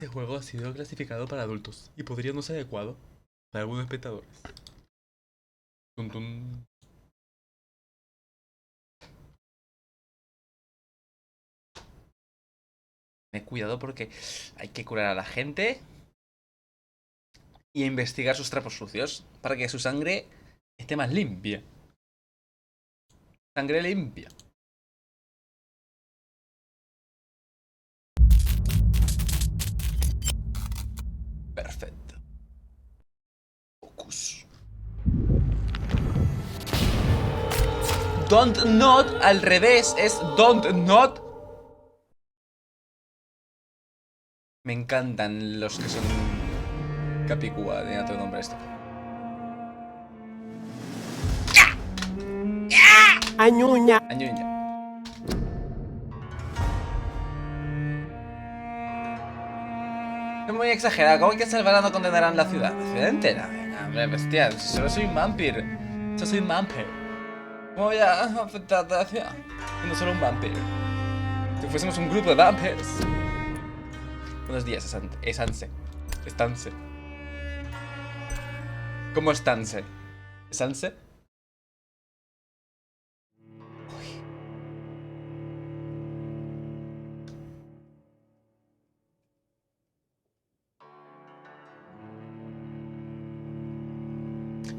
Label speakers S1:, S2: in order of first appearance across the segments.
S1: Este juego ha sido clasificado para adultos y podría no ser adecuado para algunos espectadores. Tun, tun. Ten cuidado porque hay que curar a la gente y investigar sus trapos sucios para que su sangre esté más limpia. Sangre limpia. Perfecto. Focus. Don't not al revés es don't not. Me encantan los que son Capicúa, tiene otro nombre esto.
S2: Añuña.
S1: Añuña. Es muy exagerado. ¿Cómo que salvar a no condenarán la ciudad? La ciudad entera. Venga, hombre, bestia. Solo soy un vampir. Yo soy un vampir. ¿Cómo voy a afectar a la ciudad? Siendo solo un vampir. Si fuésemos un grupo de vampirs. Buenos días, Esanse. Estanse. ¿Cómo estanse? ¿Esanse?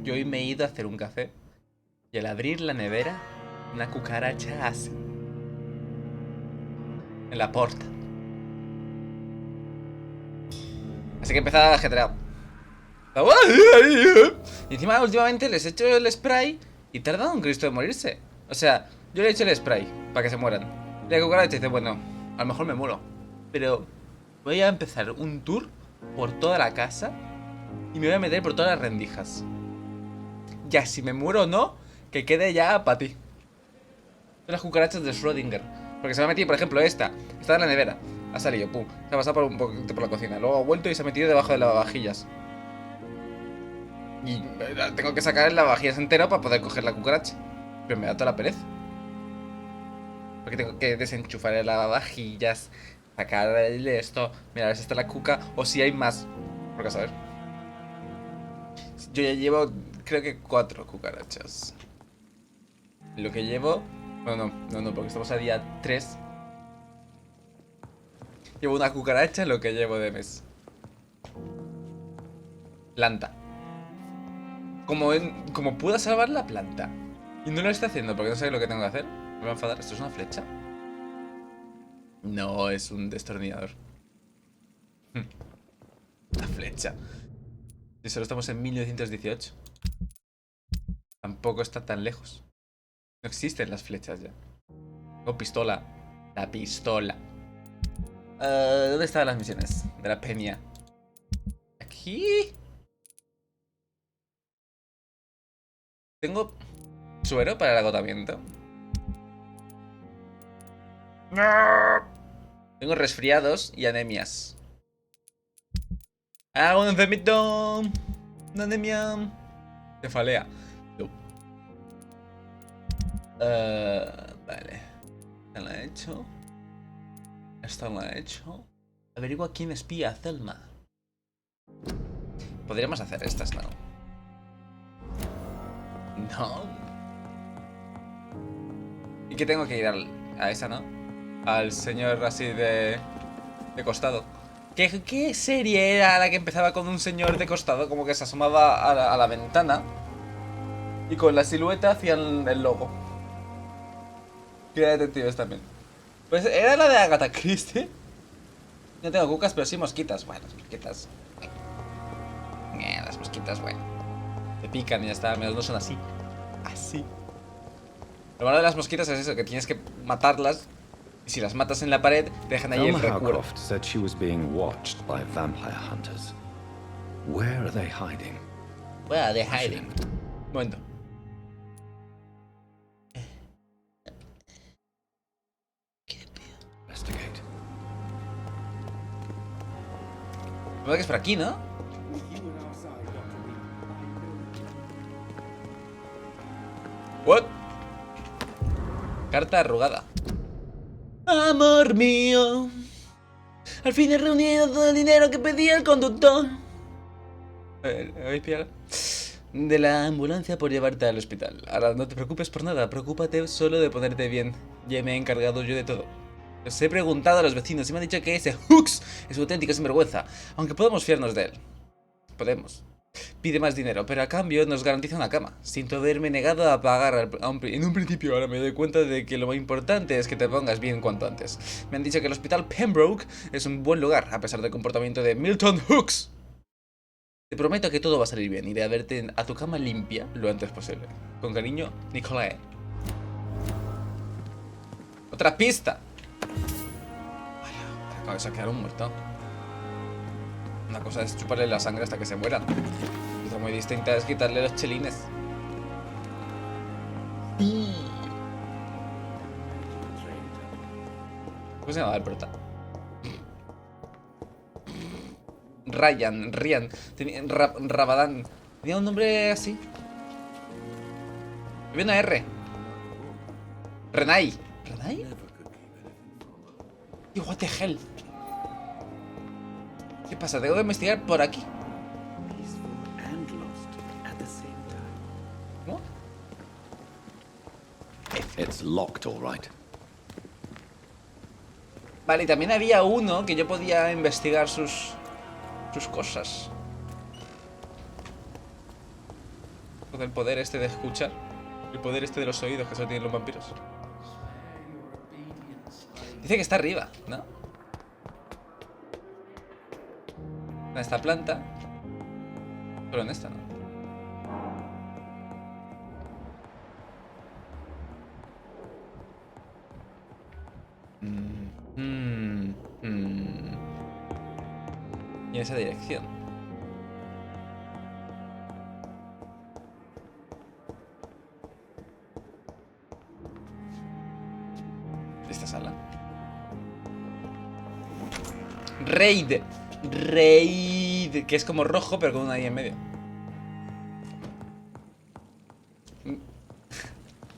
S1: Yo hoy me he ido a hacer un café y al abrir la nevera, una cucaracha hace en la puerta. Así que empezaba ajetreado. Y encima últimamente les he hecho el spray y tardan un Cristo de morirse. O sea, yo le he hecho el spray para que se mueran. Y la cucaracha dice, bueno, a lo mejor me muero, pero voy a empezar un tour por toda la casa y me voy a meter por todas las rendijas. Ya, si me muero o no, que quede ya para ti. Son las cucarachas de Schrödinger. Porque se me ha metido, por ejemplo, esta. Está en la nevera. Ha salido, pum. Se ha pasado por un poquito por la cocina. Luego ha vuelto y se ha metido debajo de lavavajillas. Y tengo que sacar el lavavajillas entero para poder coger la cucaracha. Pero me da toda la pereza. Porque tengo que desenchufar el lavavajillas, sacar el esto, mirar a ver si está la cuca o si hay más. Porque a saber. Yo ya llevo, creo que 4 cucarachas. Lo que llevo... Bueno, no, porque estamos a día 3. Llevo una cucaracha en lo que llevo de mes. Planta. Como pueda salvar la planta y no lo está haciendo porque no sé lo que tengo que hacer, me voy a enfadar. ¿Esto es una flecha? No, es un destornillador. Una flecha. Si solo estamos en 1918. Tampoco está tan lejos. No existen las flechas ya. Oh, pistola. La pistola. ¿Dónde estaban las misiones? De la peña. Aquí. Tengo suero para el agotamiento. Tengo resfriados y anemias. Un enfermito. Una anemia. Cefalea. No. Vale. Esta la he hecho. Esta la he hecho. Averigua quién espía a Thelma. Podríamos hacer estas, ¿no? No. ¿Y qué tengo que ir a esa, no? Al señor así de costado. ¿Qué serie era la que empezaba con un señor de costado? Como que se asomaba a la ventana y con la silueta hacían el logo. Que era detectives también. Pues era la de Agatha Christie. No tengo cucas, pero sí mosquitas. Bueno, las mosquitas. Las mosquitas, bueno. Te pican y ya está. Menos no son así. Así. Lo malo de las mosquitas es eso, que tienes que matarlas. Y si las matas en la pared, te dejan ahí el recuerdo.
S3: said she was being watched by vampire hunters. Where are they hiding?
S1: Where are they hiding? Un momento.
S3: Investigate.
S1: Creo que es por aquí, ¿no? What? Carta arrugada. Amor mío, Al fin he reunido todo el dinero que pedía el conductor. ¿Habéis pillado? De la ambulancia por llevarte al hospital. Ahora no te preocupes por nada, preocúpate solo de ponerte bien. Ya me he encargado yo de todo. Les he preguntado a los vecinos y me han dicho que ese Hooks es un auténtico sinvergüenza. Aunque podemos fiarnos de él. Podemos. Pide más dinero, pero a cambio nos garantiza una cama. Siento haberme negado a pagar en un principio. Ahora me doy cuenta de que lo más importante es que te pongas bien cuanto antes. Me han dicho que el hospital Pembroke es un buen lugar, a pesar del comportamiento de Milton Hooks. Te prometo que todo va a salir bien. Iré a verte a tu cama limpia lo antes posible. Con cariño, Nicolai. ¡Otra pista! Vaya, acabo de saquear un muerto. Una cosa es chuparle la sangre hasta que se muera. Otra muy distinta es quitarle los chelines. ¿Cómo se llama el prota? Ryan, Rabadán. Tenía un nombre así. Había una R. Renai. ¿Renai? Tío, what the hell. ¿Qué pasa? Tengo que investigar por aquí. ¿Cómo?
S3: It's locked, all right.
S1: Vale, y también había uno que yo podía investigar sus cosas. Con el poder este de escuchar. El poder este de los oídos que solo tienen los vampiros. Dice que está arriba, ¿no? En esta planta. Pero en esta, ¿no? Y en esa dirección. Esta sala. Raid. Raid. Que es como rojo, pero con una I en medio.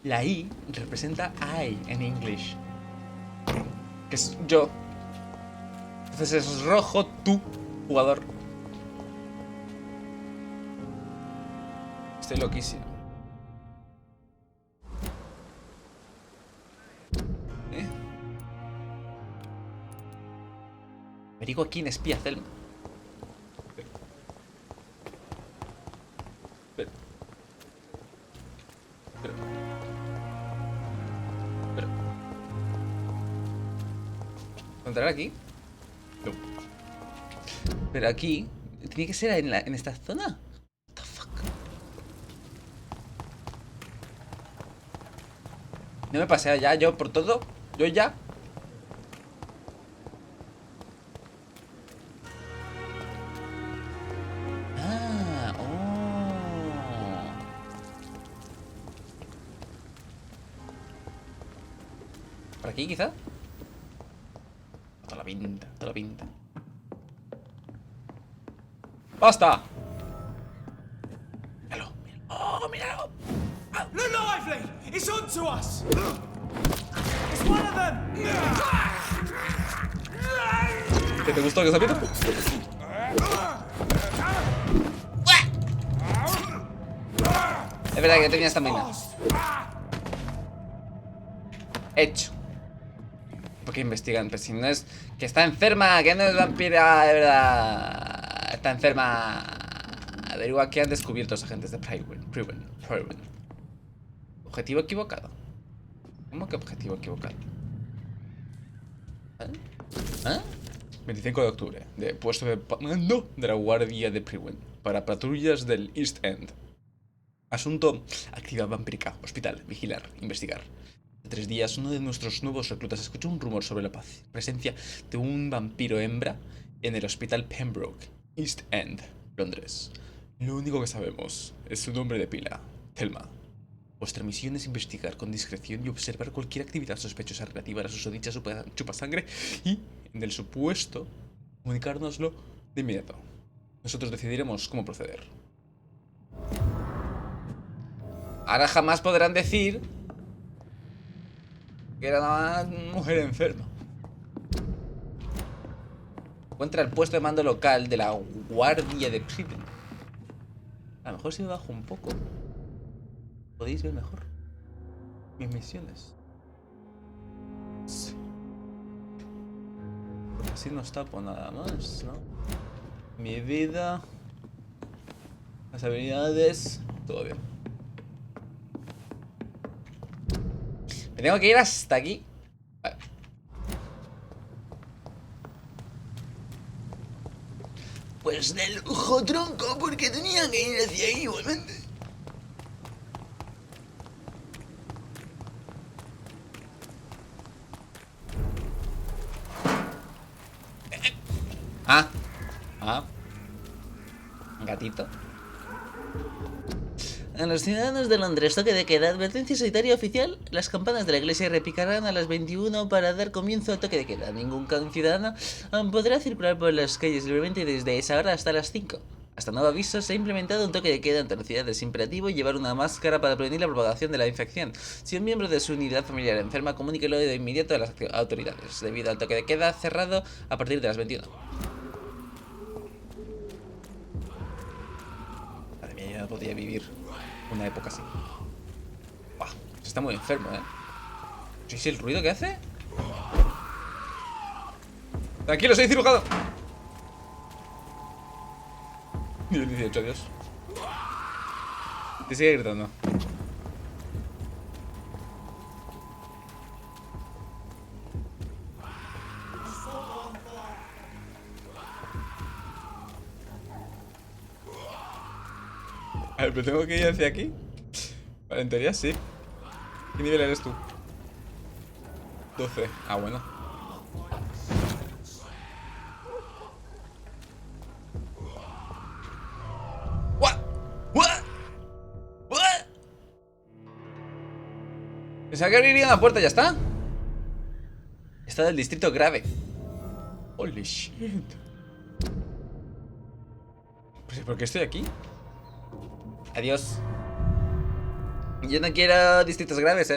S1: La I representa I en English. Que es yo. Entonces es rojo, tú, jugador. Estoy loquísimo. Averigua quién espía a Thelma. Pero. ¿Entrar aquí? No. Pero aquí. ¿Tiene que ser en esta zona? What the fuck? No me paseo ya, yo por todo. Yo ya. Ah, oh. ¿Por aquí quizá? Toda la pinta, toda la pinta. ¡Basta! Míralo, míralo. ¡Oh, míralo!
S2: Look lively! It's on to us! It's one of them!
S1: ¿Qué te gustó que se pita? Es verdad que tenía estamina. Hecho. ¿Por qué investigan? Pues si no es... Que está enferma, que no es vampira, de verdad. Está enferma. Averigua qué han descubierto los agentes de Priwen. Objetivo equivocado. ¿Cómo que objetivo equivocado? ¿Eh? ¿Eh? 25 de octubre. De puesto de mando de la guardia de Priwen. Para patrullas del East End. Asunto: actividad vampírica. Hospital. Vigilar. Investigar. Hace 3 días, uno de nuestros nuevos reclutas escuchó un rumor sobre la presencia de un vampiro hembra en el hospital Pembroke, East End, Londres. Lo único que sabemos es su nombre de pila, Thelma. Vuestra misión es investigar con discreción y observar cualquier actividad sospechosa relativa a la susodicha chupasangre y, en el supuesto, comunicárnoslo de inmediato. Nosotros decidiremos cómo proceder. Ahora jamás podrán decir que era una mujer enferma. Encuentra el puesto de mando local de la guardia de crimen. A lo mejor si me bajo un poco podéis ver mejor mis misiones. Sí. Porque así no tapo nada más, ¿no? Mi vida, las habilidades, todo bien. Me tengo que ir hasta aquí. Vale. Pues de lujo, tronco, porque tenía que ir hacia ahí igualmente. Gatito. A los ciudadanos de Londres, toque de queda, advertencia sanitaria oficial. Las campanas de la iglesia repicarán a las 21 para dar comienzo al toque de queda. Ningún ciudadano podrá circular por las calles libremente desde esa hora hasta las 5. Hasta nuevo aviso, se ha implementado un toque de queda en toda la ciudad. Es imperativo llevar una máscara para prevenir la propagación de la infección. Si un miembro de su unidad familiar enferma, comuníquelo de inmediato a las autoridades. Debido al toque de queda cerrado a partir de las 21. Madre mía, yo no podía vivir una época así. Buah, está muy enfermo, ¿Sí el ruido que hace? Tranquilo, soy cirujano. Nivel 18, adiós. Te sigue gritando. A ver, pero tengo que ir hacia aquí. Vale, en teoría sí. ¿Qué nivel eres tú? 12. Ah, bueno. What? Pensaba que abriría una puerta, ya está. Está del distrito grave. Holy shit. Pues ¿por qué estoy aquí? Adiós. Yo no quiero distritos graves,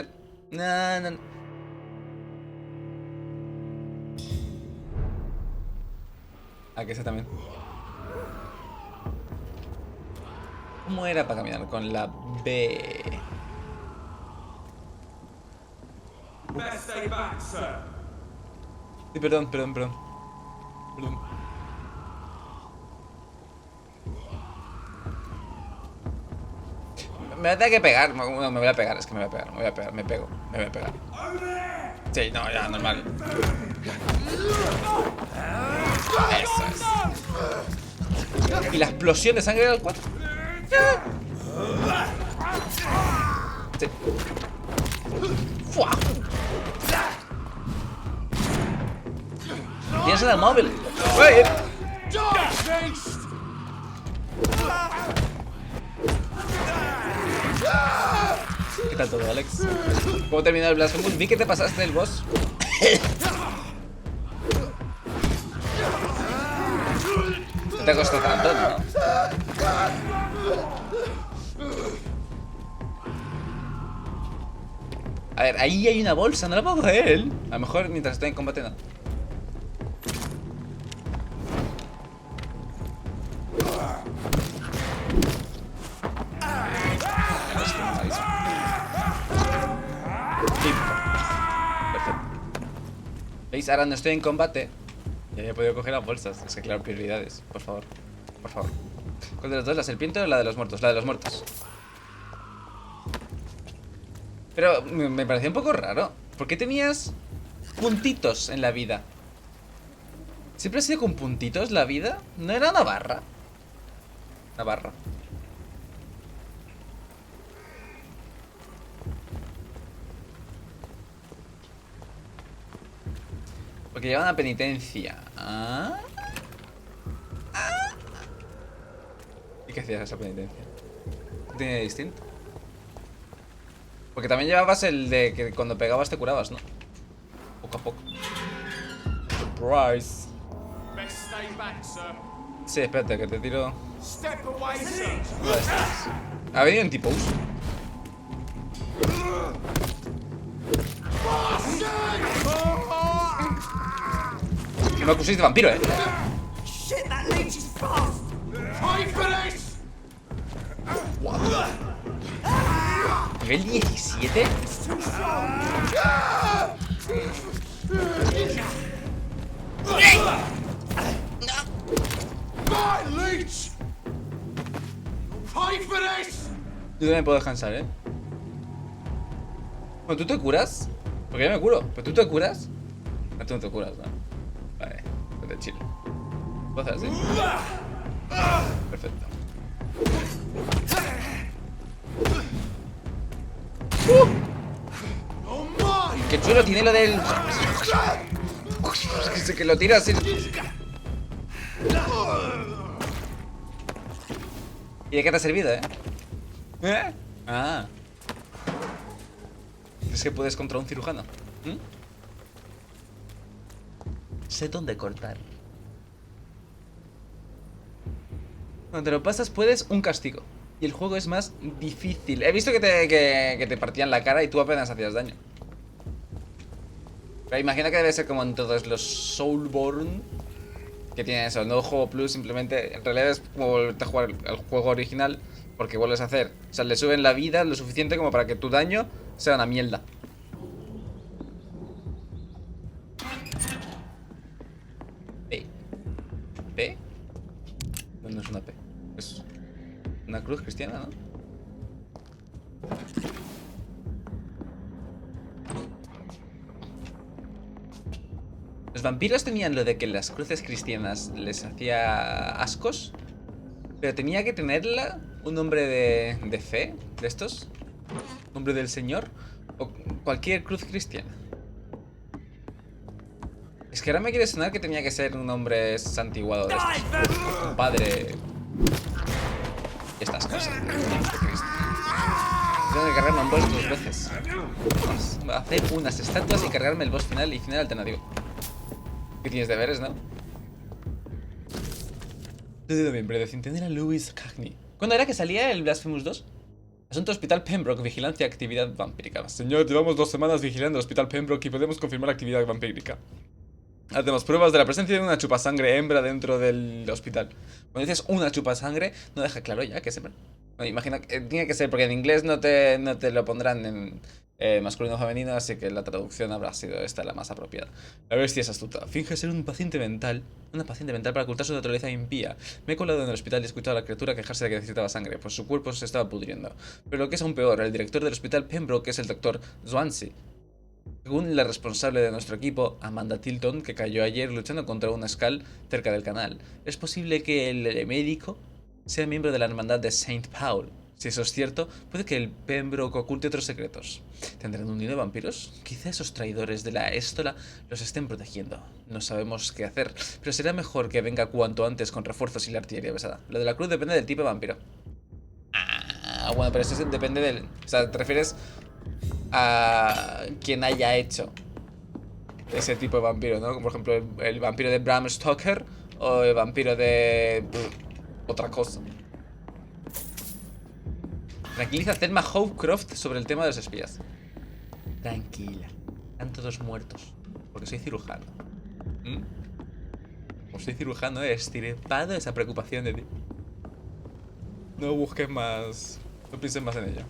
S1: No, no, no. Aquí está también. ¿Cómo era para caminar? Con la B. Sí, perdón. Me voy a pegar, no, me voy a pegar, es que me voy a pegar, me voy a pegar. Sí, no, ya, normal. Eso es. Y la explosión de sangre del 4. Sí. ¡Fua! Tienes el móvil. ¿Qué tal todo, Alex? ¿Cómo terminó el Blasphemous? Vi que te pasaste el boss. No te costó tanto, ¿no? A ver, ahí hay una bolsa, no la puedo coger. A lo mejor mientras estoy en combate no. ¿Veis? Ahora no estoy en combate. Ya había podido coger las bolsas. Es que claro, prioridades. Por favor. Por favor. ¿Cuál de los dos? ¿La serpiente o la de los muertos? La de los muertos. Pero me pareció un poco raro. ¿Por qué tenías puntitos en la vida? ¿Siempre ha sido con puntitos la vida? ¿No era una barra? Una barra. Porque lleva una penitencia. ¿Y qué hacías esa penitencia? ¿Qué tenía de distinto? Porque también llevabas el de que cuando pegabas te curabas, ¿no? Poco a poco. Surprise. Sí, espérate, que te tiro. Ha venido en tipo uso. No me acuséis de vampiro,
S2: Fight for this!
S1: ¿Nivel 17?
S2: It's too strong! My leech! Fight for this!
S1: Yo también puedo descansar, ¿eh? Bueno, ¿tú te curas? Porque yo me curo. ¿Pero tú te curas? No, tú no te curas, ¿no? Vale, pues de chill. ¿Puedo hacer así? Perfecto. ¡Qué chulo tiene lo del... que lo tira así. ¿Y de qué te ha servido, eh? ¿Eh? Ah. ¿Crees que puedes contra un cirujano? ¿Mm? Sé dónde cortar. Cuando te lo pasas puedes un castigo. Y el juego es más difícil. He visto que te partían la cara y tú apenas hacías daño. Pero imagina que debe ser como en todos los Soulborn, que tienen eso, no juego plus, simplemente en realidad es como volverte a jugar el juego original, porque vuelves a hacer, o sea, le suben la vida lo suficiente como para que tu daño sea una mierda. P. ¿P? No es una P, es una cruz cristiana, ¿no? Los vampiros tenían lo de que las cruces cristianas les hacía ascos, pero tenía que tenerla un hombre de fe, de estos, nombre del Señor, o cualquier cruz cristiana. Es que ahora me quiere sonar que tenía que ser un hombre santiguado de estos, un padre y estas cosas. Tengo que cargarme un boss 2 veces. Vamos a hacer unas estatuas y cargarme el boss final y final alternativo. ¿Qué tienes deberes, no? 2 de noviembre, de Centinela Louis Cagney. ¿Cuándo era que salía el Blasphemous 2? Asunto Hospital Pembroke, vigilancia y actividad vampírica. Señor, llevamos 2 semanas vigilando el Hospital Pembroke y podemos confirmar actividad vampírica. Hacemos pruebas de la presencia de una chupasangre hembra dentro del hospital. Cuando dices una chupasangre, no deja claro ya que es hembra. Bueno, imagina que tiene que ser, porque en inglés no te lo pondrán en masculino o femenino, así que la traducción habrá sido esta la más apropiada. La bestia es astuta. Finge ser una paciente mental para ocultar su naturaleza impía. Me he colado en el hospital y he escuchado a la criatura quejarse de que necesitaba sangre, pues su cuerpo se estaba pudriendo. Pero lo que es aún peor, el director del hospital Pembroke es el doctor Swansea. Según la responsable de nuestro equipo, Amanda Tilton, que cayó ayer luchando contra un Skull cerca del canal, es posible que el médico sea miembro de la hermandad de Saint Paul. Si eso es cierto, puede que el Pembroke oculte otros secretos. ¿Tendrán un nido de vampiros? Quizá esos traidores de la Éstola los estén protegiendo. No sabemos qué hacer, pero será mejor que venga cuanto antes con refuerzos y la artillería pesada. Lo de la cruz depende del tipo de vampiro. Ah, bueno, pero eso depende del... O sea, te refieres a quien haya hecho ese tipo de vampiro, ¿no? Como por ejemplo el vampiro de Bram Stoker o el vampiro de... otra cosa. Tranquiliza a Thelma Howcroft sobre el tema de los espías. Tranquila. Están todos muertos. Porque soy cirujano. Como soy cirujano, he estirpado esa preocupación de ti. No busques más. No pienses más en ella.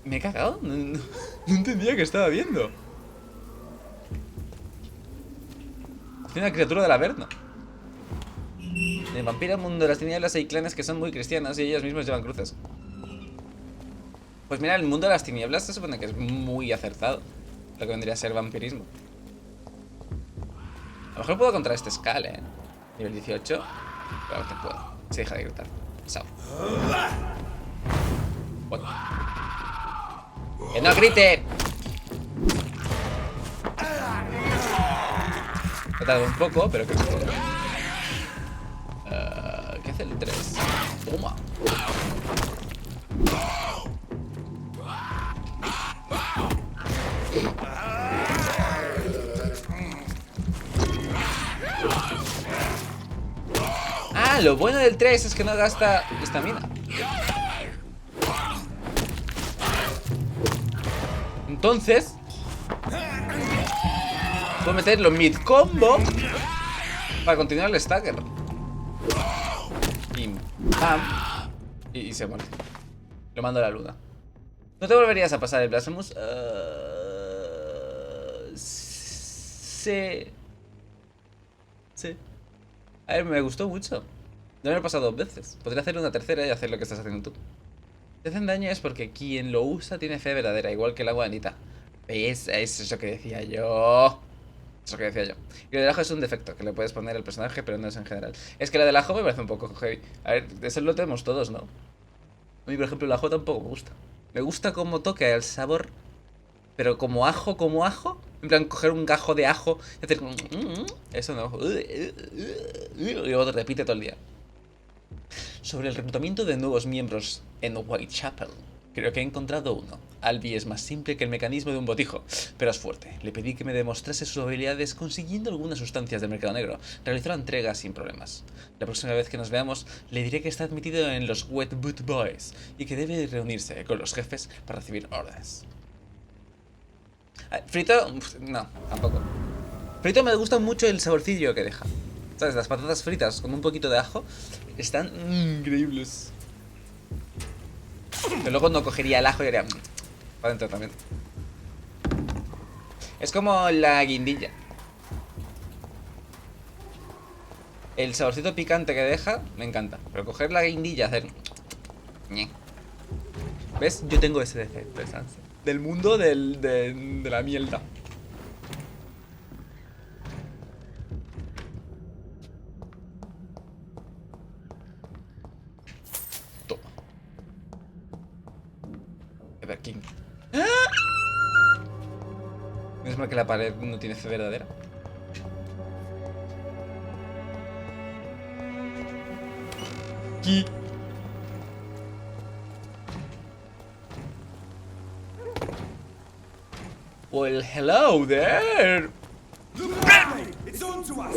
S1: ¿Me he cagado? No entendía que estaba viendo. Tiene una criatura del Averno. En el Vampiro Mundo de las Tinieblas hay clanes que son muy cristianos y ellos mismos llevan cruces. Pues mira, el mundo de las tinieblas se supone que es muy acertado. Lo que vendría a ser vampirismo. A lo mejor puedo contra este Skull, nivel 18. Claro que puedo. Se deja de gritar. Chao. Bueno. ¡Que no grite! He tardado un poco, pero creo que puedo. ¿Qué hace el 3? Toma. Ah, lo bueno del 3 es que no gasta estamina. Entonces puedo meterlo mid combo Para continuar el stagger. Pim, pam. Y se muere. Lo mando a la luna. ¿No te volverías a pasar el Blasphemous? Sí. Sí. A ver, me gustó mucho. No me lo he pasado 2 veces. Podría hacer una tercera y hacer lo que estás haciendo tú. Te hacen daño es porque quien lo usa tiene fe verdadera, igual que el agua bendita. ¿Ves? Es eso que decía yo. Eso que decía yo. Y lo del ajo es un defecto que le puedes poner al personaje, pero no es en general. Es que lo del ajo me parece un poco heavy. A ver, eso lo tenemos todos, ¿no? A mí, por ejemplo, el ajo tampoco me gusta. Me gusta como toca el sabor, pero como ajo. En plan, coger un gajo de ajo y hacer como... Eso no. Y luego te repite todo el día. Sobre el reclutamiento de nuevos miembros en Whitechapel. Creo que he encontrado uno. Albi es más simple que el mecanismo de un botijo, pero es fuerte. Le pedí que me demostrase sus habilidades consiguiendo algunas sustancias del mercado negro. Realizó la entrega sin problemas. La próxima vez que nos veamos, le diré que está admitido en los Wet Boot Boys y que debe reunirse con los jefes para recibir órdenes. Frito, no, tampoco. Frito me gusta mucho el saborcillo que deja. ¿Sabes? Las patatas fritas con un poquito de ajo están increíbles. Pero luego no cogería el ajo y haría para adentro también. Es como la guindilla. El saborcito picante que deja me encanta. Pero coger la guindilla, hacer... ¿Ves? Yo tengo ese defecto, ¿sabes? Del mundo de la mierda. Toma. Ever King. Menos mal que la pared no tiene fe verdadera. Aquí. Well, hello there.
S2: It's on to us.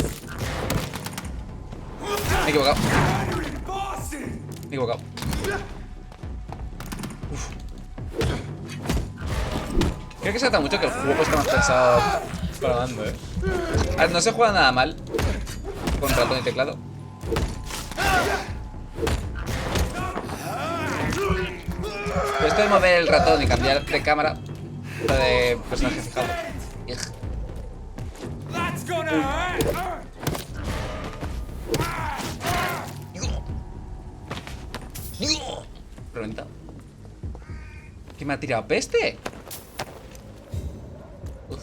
S1: Me he equivocado.
S2: Boston.
S1: Me he equivocado. Uf. Creo que se nota mucho que el juego está más pensado para mando, A ver, no se juega nada mal con ratón y teclado. Pero esto de mover el ratón y cambiar de cámara, lo de personaje fijado.
S2: That's gonna hurt.
S1: Reventado. ¿Qué me ha tirado? ¿Peste? Uf.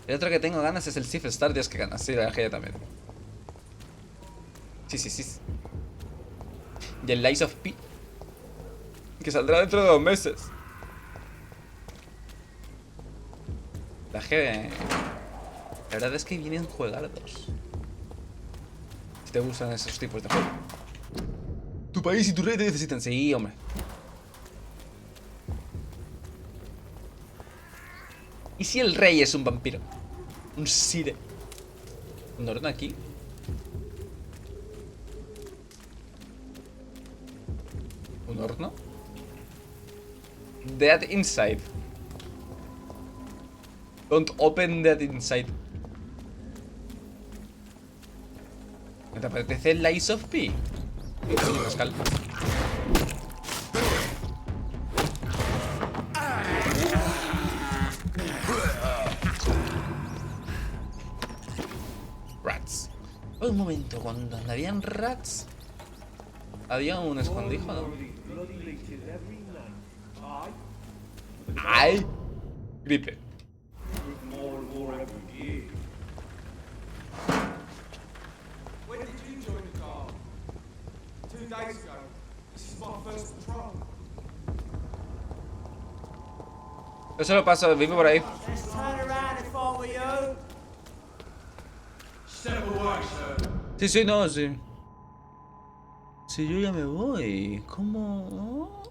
S1: El otro que tengo ganas es el Sif Star, Dios que ganas. Sí, la dejé yo también. Sí. Y el Lies of P, que saldrá dentro de 2 meses. La G. La verdad es que vienen juegardos. Si te gustan esos tipos de juegos. Tu país y tu rey te necesitan. Sí, hombre. ¿Y si el rey es un vampiro? Un sire. ¿Un horno aquí? ¿Un horno? That inside. Don't open that inside. ¿Me te apetece el Lies of P? Pascal. Rats. Un momento, cuando habían rats había un escondrijo, ¿no? ¡Ay! Gripe.
S2: When did you join the guard? 2 days ago. This is my first patrol.
S1: Yo se lo paso, vivo por ahí.
S2: Just turn around if I were you. Step away, sir.
S1: Sí, no, sí. Si yo ya me voy, ¿cómo?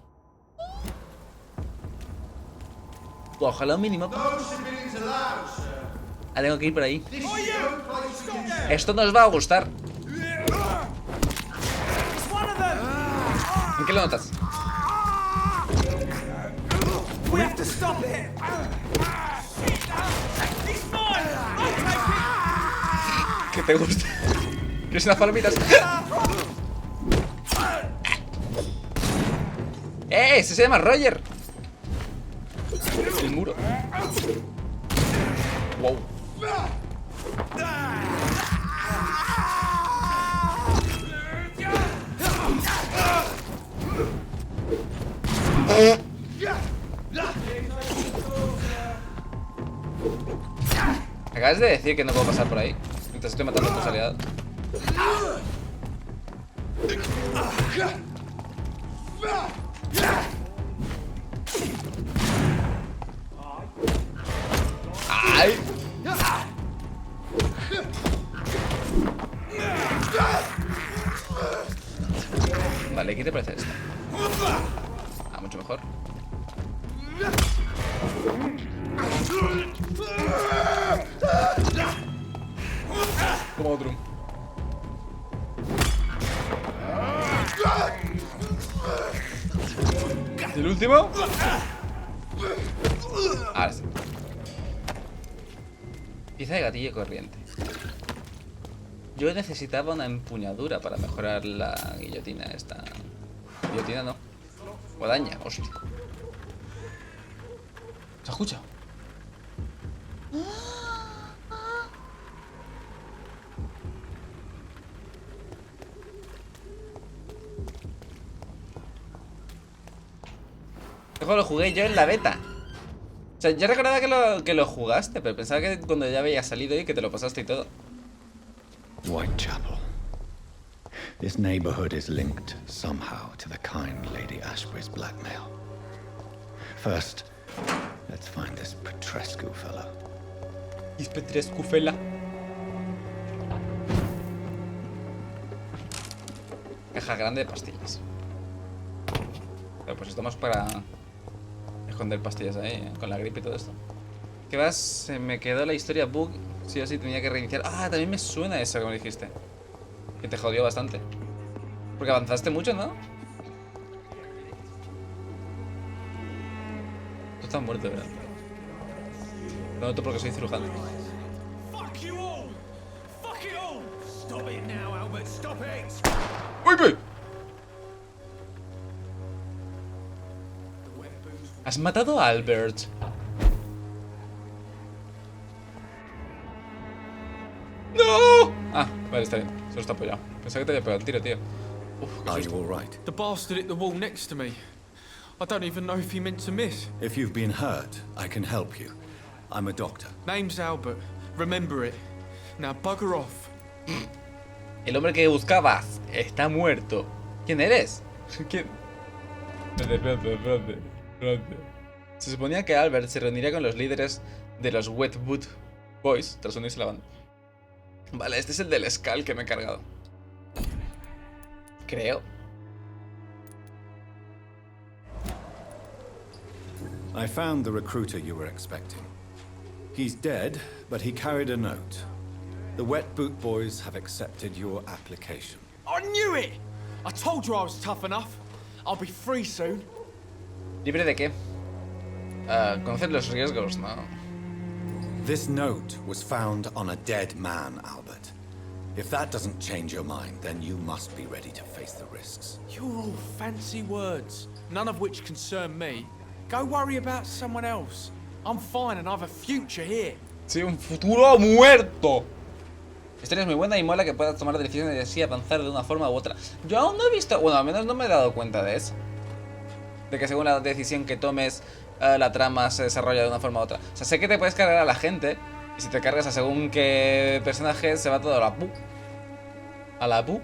S1: Ojalá un mínimo. Ah, tengo que ir por ahí. Esto nos va a gustar. ¿En qué lo notas?
S2: We have to stop it. He's mine. I'll take it.
S1: ¿Qué te gusta? ¿Quieres unas palomitas? Ese se llama Roger. El muro. Wow. Acabas de decir que no puedo pasar por ahí mientras estoy matando a tus aliados. ¡Ay! Vale, ¿qué te parece esto? Ah, mucho mejor. Como otro. ¿El último? Ahora sí. Pieza de gatillo corriente. Yo necesitaba una empuñadura para mejorar la guillotina esta. Guillotina no. Guadaña, hostia. ¿Se escucha? Este juego lo jugué yo en la beta. O sea, yo recordaba que lo jugaste, pero pensaba que cuando ya había salido y que te lo pasaste y todo.
S3: Whitechapel. This neighborhood is linked somehow to the kind Lady Ashbury's blackmail. First, let's find this Petrescu fellow.
S1: ¿Y Petrescu fela? Caja grande de pastillas. Pero pues esto más para esconder pastillas ahí, con la gripe y todo esto. ¿Qué vas? Se me quedó la historia bug. Sí o sí tenía que reiniciar. Ah, también me suena eso, como dijiste. Que te jodió bastante. Porque avanzaste mucho, ¿no? Tú estás muerto, ¿verdad? Lo noto porque soy cirujano.
S2: Fuck you all! Fuck it all! Stop it now, Albert, stop it!
S1: ¡Uy, uy! Has matado a Albert. ¡No! Ah, vale, está bien. Solo está apoyado. Pensaba que te había pegado el tiro, tío. Uf,
S3: Are you all right?
S2: The bastard hit the wall next to me. I don't even know if he meant to miss.
S3: If you've been hurt, I can help you. I'm a doctor.
S2: Name's Albert. Remember it. Now bugger off.
S1: El hombre que buscabas está muerto. ¿Quién eres? ¿Quién? Espérate. Se suponía que Albert se reuniría con los líderes de los Wetwood Boys tras unirse a la banda. Vale, este es el del Skull que me he cargado. Creo.
S3: I found the recruiter you were expecting. He's dead, but he carried a note. The Wet Boot Boys have accepted your application.
S2: I knew it! I told you I was tough enough. I'll be free soon.
S1: ¿Libre de qué? Conocer los riesgos, ¿no?
S3: This note was found on a dead man, Albert. If that doesn't change your mind, then you must be ready to face the risks.
S2: You're all fancy words, none of which concern me. Go worry about someone else. I'm fine and I have a future here.
S1: Sí, un futuro muerto. La historia es muy buena y mola que puedas tomar decisiones y así avanzar de una forma u otra. Yo aún no he visto, bueno, al menos no me he dado cuenta de eso. De que según la decisión que tomes, la trama se desarrolla de una forma u otra. O sea, sé que te puedes cargar a la gente y si te cargas a según qué personaje se va todo a la pu. ¿A la pu?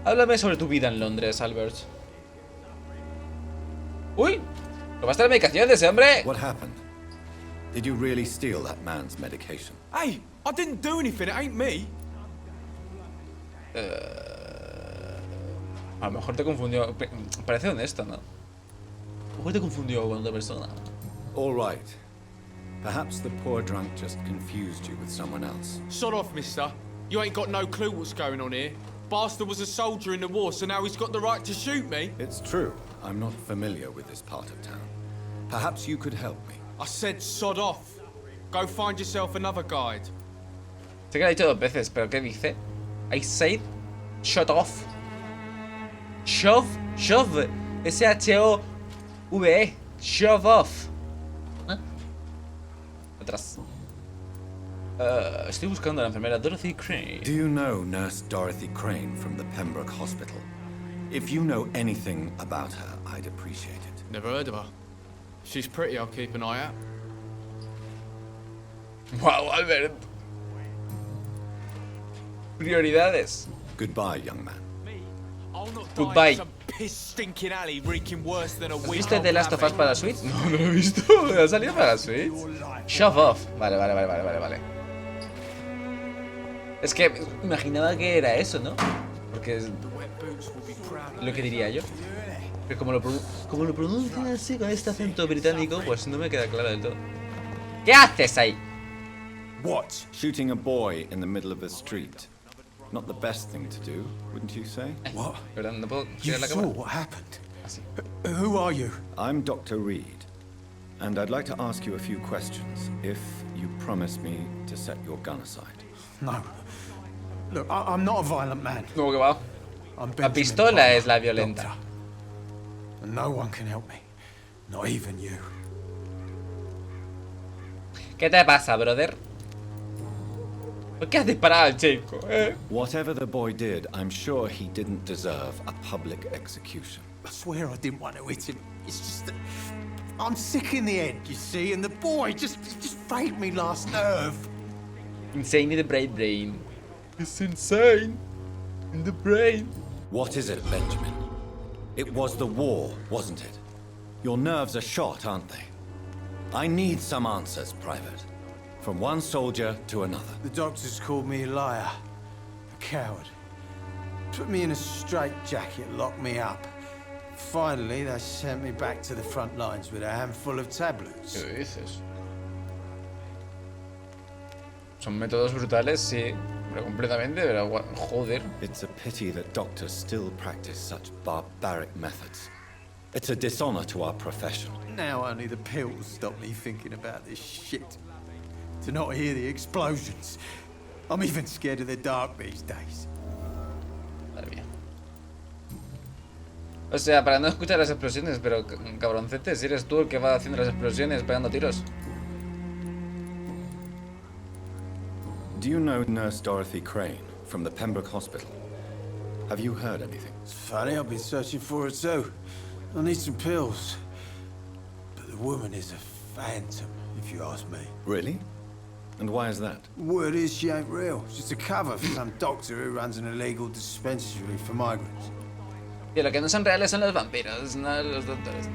S1: Háblame sobre tu vida en Londres, Albert. ¡Uy! ¿Tomaste la medicación de ese hombre?
S3: What happened? Did you really steal that man's medication?
S2: Hey, I didn't do anything, it ain't me.
S1: A lo mejor te confundió. Parece honesto, ¿no? A lo mejor te confundió con otra persona.
S3: All right. Perhaps the poor drunk just confused you with someone else.
S2: Sod off, mister. You ain't got no clue what's going on here. Bastard was a soldier in the war, so now he's got the right to shoot me.
S3: It's true. I'm not familiar with this part of town. Perhaps you could help me.
S2: I said sod off. Go find yourself another guide.
S1: Sé que lo ha dicho 2 veces, pero ¿qué dice? I said shut off. Shove. S-H-O-V-E. Shove off. ¿Eh? Atrás. Estoy buscando a la enfermera Dorothy Crane.
S3: Do you know Nurse Dorothy Crane from the Pembroke Hospital? If you know anything about her, I'd appreciate it.
S2: Never heard of her. She's pretty, I'll keep an eye out.
S1: Wow, Albert. Prioridades.
S3: Goodbye, young man.
S1: Goodbye.
S2: ¿Has
S1: visto The Last of Us para la Switch? No, no lo he visto. ¿Ha salido para la Switch? Shove off. Vale. Es que imaginaba que era eso, ¿no? Porque es lo que diría yo. Pero como lo pronuncian así con este acento británico, pues no me queda claro del todo. ¿Qué haces ahí?
S3: What? Shooting a boy in the middle of the street. Not the best thing to do, wouldn't you say?
S4: What?
S1: Perdón, no puedo
S4: You
S1: girar la
S4: saw
S1: cámara.
S4: what happened?
S1: Así.
S4: Who are you?
S3: I'm Dr. Reed, and I'd like to ask you a few questions, if you promise me to set your gun aside.
S4: No. Look, I'm not a violent man.
S1: No, que va.
S4: I'm
S1: La
S4: Benjamin
S1: pistola
S4: Palmer,
S1: es la violenta.
S4: doctor. And no one can help me. Not even you.
S1: ¿Qué te pasa, brother? ¿Por qué has disparado al chico,
S3: Whatever the boy did, I'm sure he didn't deserve a public execution.
S4: I swear I didn't want to hit him. It's just that I'm sick in the head, you see, and the boy just frayed me last nerve.
S1: Insane in the brain. It's insane in the brain.
S3: What is it, Benjamin? It was the war, wasn't it? Your nerves are shot, aren't they? I need some answers, Private. From one soldier to another.
S4: The doctors called me a liar, a coward. Put me in a straitjacket, locked me up. Finally, they sent me back to the front lines with a handful of tablets.
S1: ¿Qué dices? Son métodos brutales, sí, pero completamente, pero joder.
S3: It's a pity that doctors still practice such barbaric methods. It's a dishonor to our profession.
S4: Now only the pills stop me thinking about this shit. To not hear the explosions. I'm even scared of the dark these days.
S1: Madre mía. O sea, para no escuchar las explosiones, pero cabroncete, si eres tú el que va haciendo las explosiones, pegando tiros.
S3: Do you know Nurse Dorothy Crane from the Pembroke Hospital? Have you heard anything?
S4: It's funny, I've been searching for her too. I need some pills. But the woman is a phantom, if you ask me.
S3: Really? And why is that?
S4: Word is she ain't real. She's a cover for some doctor who runs an illegal dispensary for migrants.
S1: Y lo que no son reales son los vampiros, no los doctores,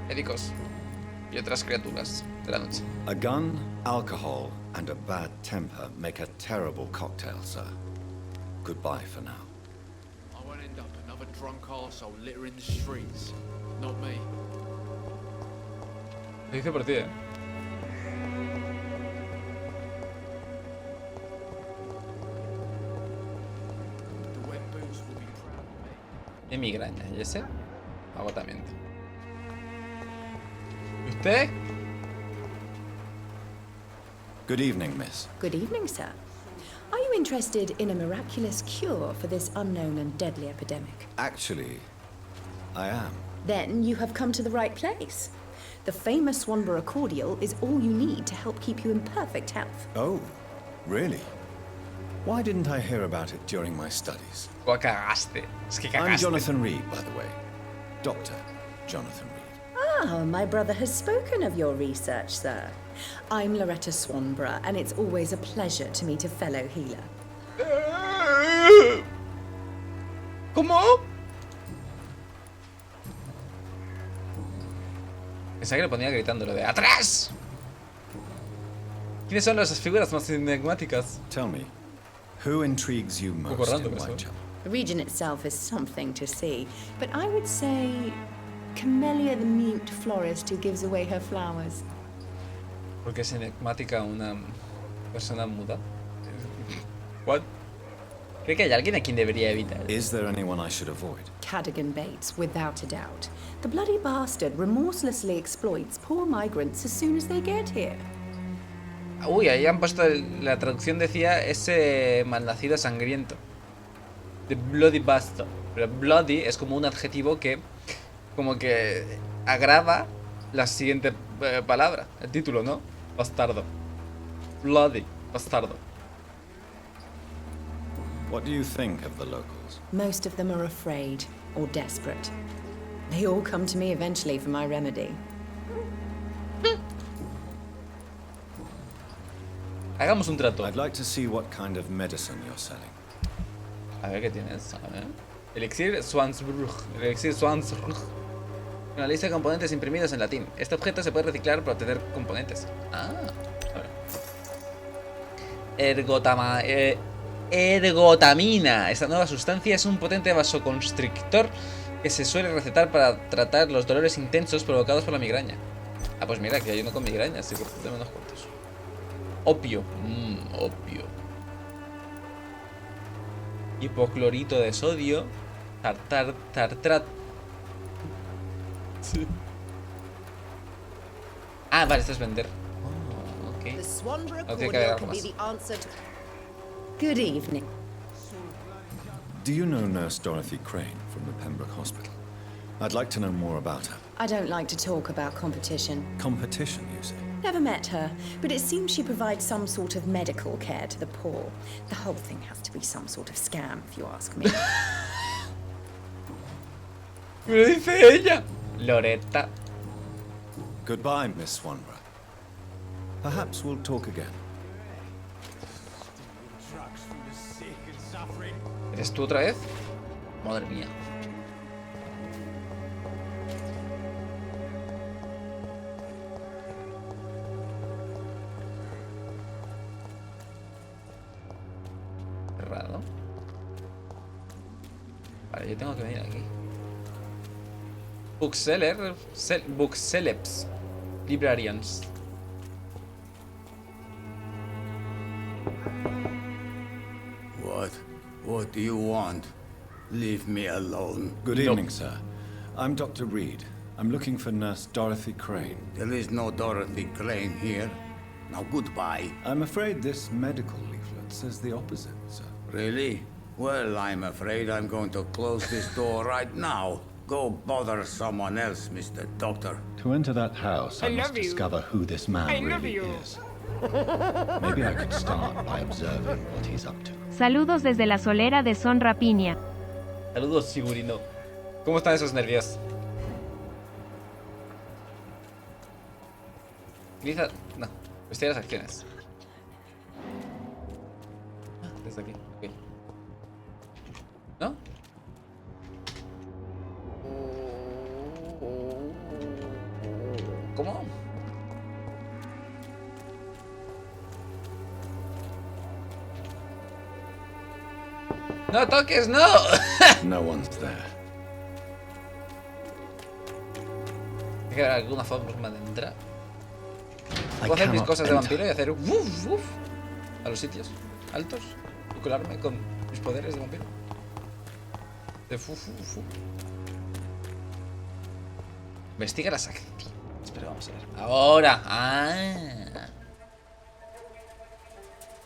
S1: médicos y otras criaturas de la noche.
S3: A gun, alcohol, and a bad temper make a terrible cocktail, sir. Goodbye for now.
S2: I won't end up another drunk arsehole littering the streets. Not me.
S1: Lo dice por ti,
S2: The wet boots will be proud of me.
S1: Y migraña, ¿y ese? Agotamiento. ¿Y usted?
S3: Good evening, miss.
S5: Good evening, sir. Are you interested in a miraculous cure for this unknown and deadly epidemic?
S3: Actually, I am.
S5: Then you have come to the right place. The famous Swanborough cordial is all you need to help keep you in perfect health.
S3: Oh, really? Why didn't I hear about it during my studies?
S1: O cagaste. Es que
S3: I'm
S1: cagaste.
S3: Jonathan Reed, by the way. Dr. Jonathan Reed.
S5: Ah, my brother has spoken of your research, sir. I'm Loretta Swanborough, and it's always a pleasure to meet a fellow healer.
S1: ¿Cómo? Pensaba que le ponía gritando lo de ¡atrás! ¿Quiénes son las figuras más enigmáticas?
S3: Tell me, who intrigues you most
S1: random
S3: in
S1: eso.
S3: Whitechapel?
S5: The region itself is something to see, but I would say Camellia the mute florist who gives away her flowers.
S1: Porque es enigmática una persona muda. What? Creo que hay alguien a quien debería evitar.
S3: Is there anyone I should avoid?
S5: Cadogan Bates, without a doubt. The bloody bastard remorselessly exploits poor migrants as soon as they get here.
S1: Uy, ahí han puesto... la traducción decía ese malnacido sangriento. The bloody bastard. Pero bloody es como un adjetivo que... como que... agrava la siguiente palabra. El título, ¿no? Bastardo. Bloody. Bastardo.
S3: What do you think of the locals?
S5: Most of them are afraid or desperate. They all come to me eventually for my remedy.
S1: Hagamos un trato.
S3: I'd like to see what kind of medicine you're selling.
S1: A ver qué tienes. A ver. Elixir Swansbrug. Elixir Swansbrug. Una lista de componentes imprimidos en latín. Este objeto se puede reciclar para obtener componentes. Ah. A ver. Ergotamina. Esta nueva sustancia es un potente vasoconstrictor que se suele recetar para tratar los dolores intensos provocados por la migraña. Ah, pues mira, aquí hay uno con migraña, así que dame unos cuantos. Opio. Opio. Hipoclorito de sodio. Tartrat. Sí. Ah, vale, esto es vender. Oh, ok. No tiene que haber algo más.
S5: Good evening.
S3: Do you know Nurse Dorothy Crane from the Pembroke Hospital? I'd like to know more about her.
S5: I don't like to talk about competition.
S3: Competition, you say?
S5: Never met her, but it seems she provides some sort of medical care to the poor. The whole thing has to be some sort of scam, if you ask me.
S1: Me lo dice ella. Loretta.
S3: Goodbye, Miss Swanborough. Perhaps we'll talk again.
S1: ¿Eres tú otra vez? Madre mía. Cerrado. Vale, yo tengo que venir aquí. Bookseller. Booksellers. Librarians.
S6: What do you want? Leave me alone.
S3: Good evening, sir. I'm Dr. Reed. I'm looking for Nurse Dorothy Crane.
S6: There is no Dorothy Crane here. Now goodbye.
S3: I'm afraid this medical leaflet says the opposite, sir.
S6: Really? Well, I'm afraid I'm going to close this door right now. Go bother someone else, Mr. Doctor.
S3: To enter that house, I must discover who this man really is. Maybe I could start by observing what he's up to.
S7: Saludos desde la solera de Son Rapiña.
S1: Saludos, Sigurino. ¿Cómo están esos nervios? Utiliza... No, investiga las acciones. Desde aquí, ok. ¿No? ¿Cómo? ¡No toques, no!
S3: No one's there.
S1: Hay que haber alguna forma de entrar.
S3: I
S1: Puedo hacer mis
S3: cannot
S1: cosas de
S3: enter.
S1: vampiro y hacer uf, uf, a los sitios altos y colarme con mis poderes de vampiro. De fu, fu, fu. Investiga las acciones. Espera, vamos a ver. Ahora. Ah.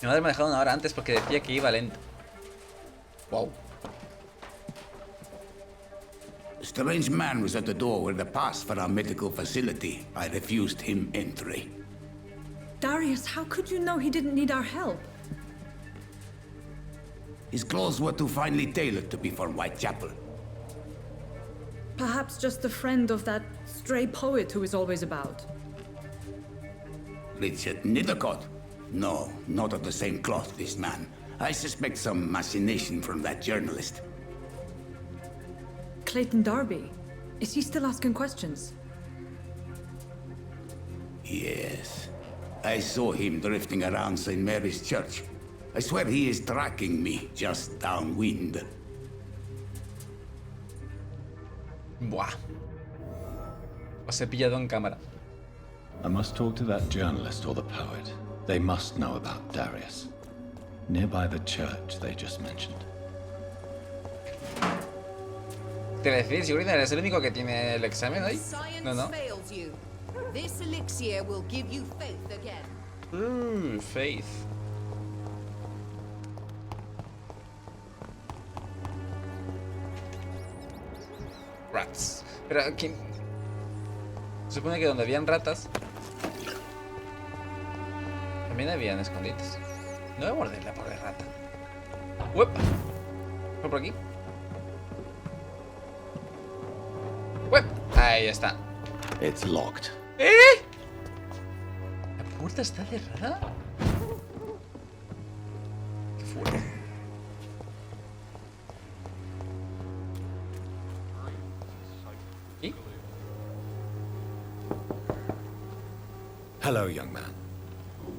S1: Mi madre me ha dejado una hora antes porque decía que iba lento. Wow.
S6: A strange man was at the door with a pass for our medical facility. I refused him entry.
S8: Darius, how could you know he didn't need our help?
S6: His clothes were too finely tailored to be for Whitechapel.
S8: Perhaps just a friend of that stray poet who is always about.
S6: Richard Nethercott? No, not of the same cloth, this man. I suspect some machination from that journalist.
S8: Clayton Darby. Is he still asking questions?
S6: Yes. I saw him drifting around St. Mary's Church. I swear he is tracking me just downwind.
S1: Buah. Os he pillado en cámara.
S3: I must talk to that journalist or the poet. They must know about Darius. Nearby the church they just mentioned.
S1: Te voy a decir, Sigurino, ¿eres el único que tiene el examen hoy? No, no. Faith. Rats. Pero aquí... Se supone que donde habían ratas también habían escondites. No voy a morder la pobre rata. ¡Uepa! ¿Por aquí? ¡Uep! Ahí está.
S3: It's locked.
S1: ¿Eh? ¿La puerta está cerrada? Qué fuerte. ¿Y?
S3: Hello, young man.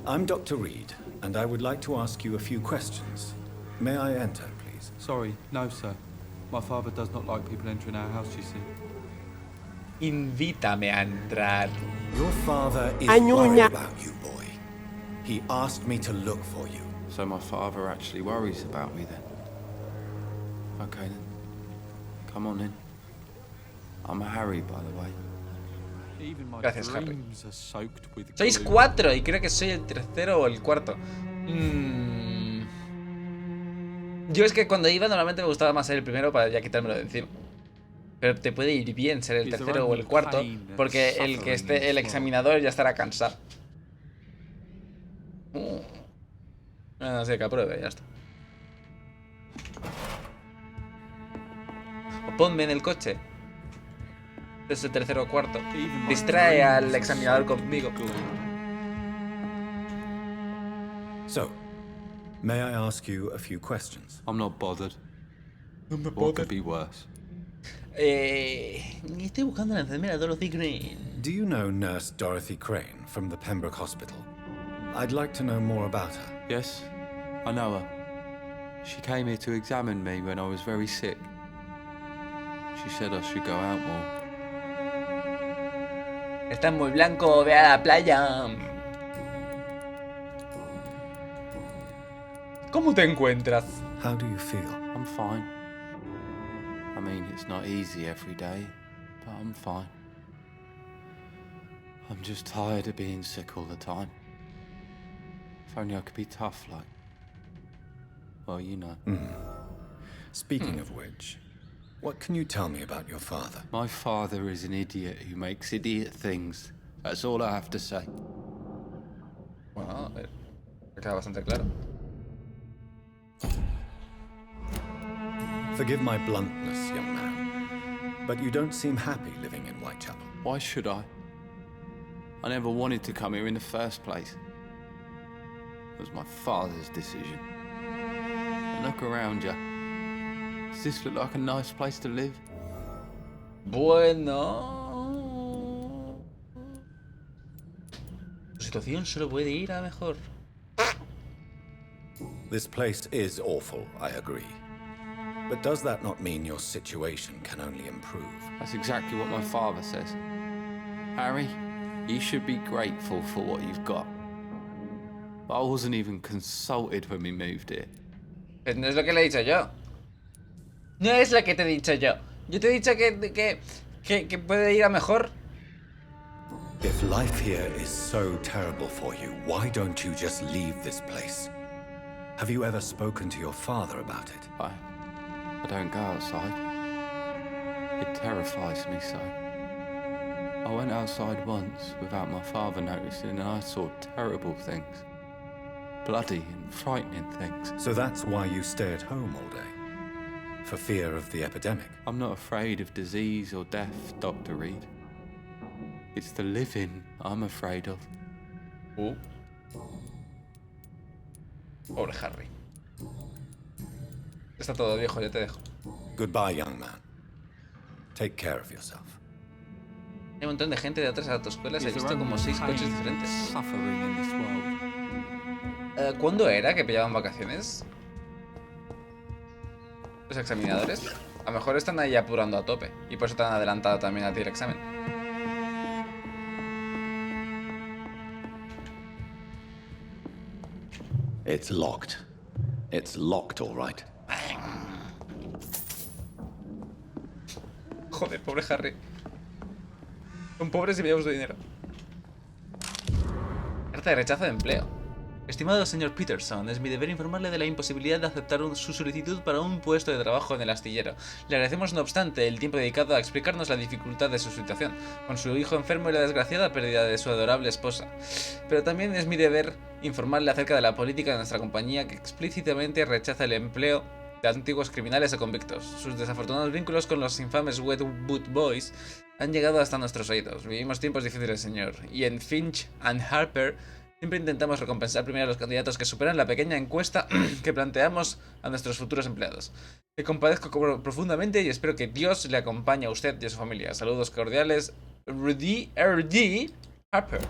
S3: I'm Dr. Reed, and I would like to ask you a few questions. May I enter, please?
S9: Sorry, no, sir. My father does not like people entering our house, you see.
S1: Invítame a entrar.
S3: Your father is worried about you, boy. He asked me to look for you.
S9: So my father actually worries about me then? Okay then. Come on in. I'm Harry, by the way. Even my
S1: Gracias, Harry.
S9: dreams are soaked with
S1: Sois
S9: glue.
S1: 4 y creo que soy el tercero o el cuarto. Yo es que cuando iba normalmente me gustaba más ser el primero para ya quitármelo de encima. Pero te puede ir bien ser el tercero o el cuarto, porque el que esté el examinador ya estará cansado. No sé, que apruebe, ya está. O ponme en el coche. Es el tercero o cuarto. Distrae al examinador conmigo.
S3: So, may I ask you a few questions?
S9: I'm not bothered. What could be worse?
S1: Estoy buscando a la enfermera Dorothy Green.
S3: Do you know Nurse Dorothy Crane from the Pembroke Hospital? I'd like to know more about her.
S9: Yes, I know her. She came here to examine me when I was very sick. She said I should go out more.
S1: Está muy blanco, ve a la playa. ¿Cómo te encuentras?
S3: How do you feel?
S9: I'm fine. I mean, it's not easy every day, but I'm fine. I'm just tired of being sick all the time. If only I could be tough like... Well, you know.
S3: Speaking of which, what can you tell me about your father?
S9: My father is an idiot who makes idiot things. That's all I have to say.
S1: Bueno, queda bastante claro.
S3: Forgive my bluntness, young man, but you don't seem happy living in Whitechapel.
S9: Why should I? I never wanted to come here in the first place. It was my father's decision. And look around you. Does this look like a nice place to live?
S1: Bueno... Tu situación solo puede ir a mejor.
S3: This place is awful, I agree. But does that not mean your situation can only improve?
S9: That's exactly what my father says. Harry, you should be grateful for what you've got. But I wasn't even consulted when we moved here.
S1: Pues no es lo que le he dicho yo. No es lo que te he dicho yo. Yo te he dicho que puede ir a mejor.
S3: If life here is so terrible for you, why don't you just leave this place? Have you ever spoken to your father about it?
S9: I don't go outside. It terrifies me so. I went outside once without my father noticing and I saw terrible things. Bloody and frightening things.
S3: So that's why you stay at home all day? For fear of the epidemic?
S9: I'm not afraid of disease or death, Dr. Reed. It's the living I'm afraid of.
S1: Pobre Harry. Está todo viejo, ya te dejo.
S3: Goodbye, young man. Take care of yourself.
S1: Hay un montón de gente de otras autoescuelas. He visto como 6 coches diferentes.
S9: Suffering in this world.
S1: ¿Cuándo era que pillaban vacaciones? Los examinadores. A lo mejor están ahí apurando a tope. Y por eso te han adelantado también a ti el examen.
S3: It's locked. It's locked, all right.
S1: Joder, pobre Harry. Son pobres y me llevo su dinero. carta de rechazo de empleo. Estimado señor Peterson, es mi deber informarle de la imposibilidad de aceptar su solicitud para un puesto de trabajo en el astillero. Le agradecemos, no obstante, el tiempo dedicado a explicarnos la dificultad de su situación, con su hijo enfermo y la desgraciada pérdida de su adorable esposa. Pero también es mi deber informarle acerca de la política de nuestra compañía que explícitamente rechaza el empleo de antiguos criminales o convictos. Sus desafortunados vínculos con los infames Wet Boot Boys han llegado hasta nuestros oídos. Vivimos tiempos difíciles, señor, y en Finch and Harper siempre intentamos recompensar primero a los candidatos que superan la pequeña encuesta que planteamos a nuestros futuros empleados. Le compadezco profundamente y espero que Dios le acompañe a usted y a su familia. Saludos cordiales, R.D. Harper.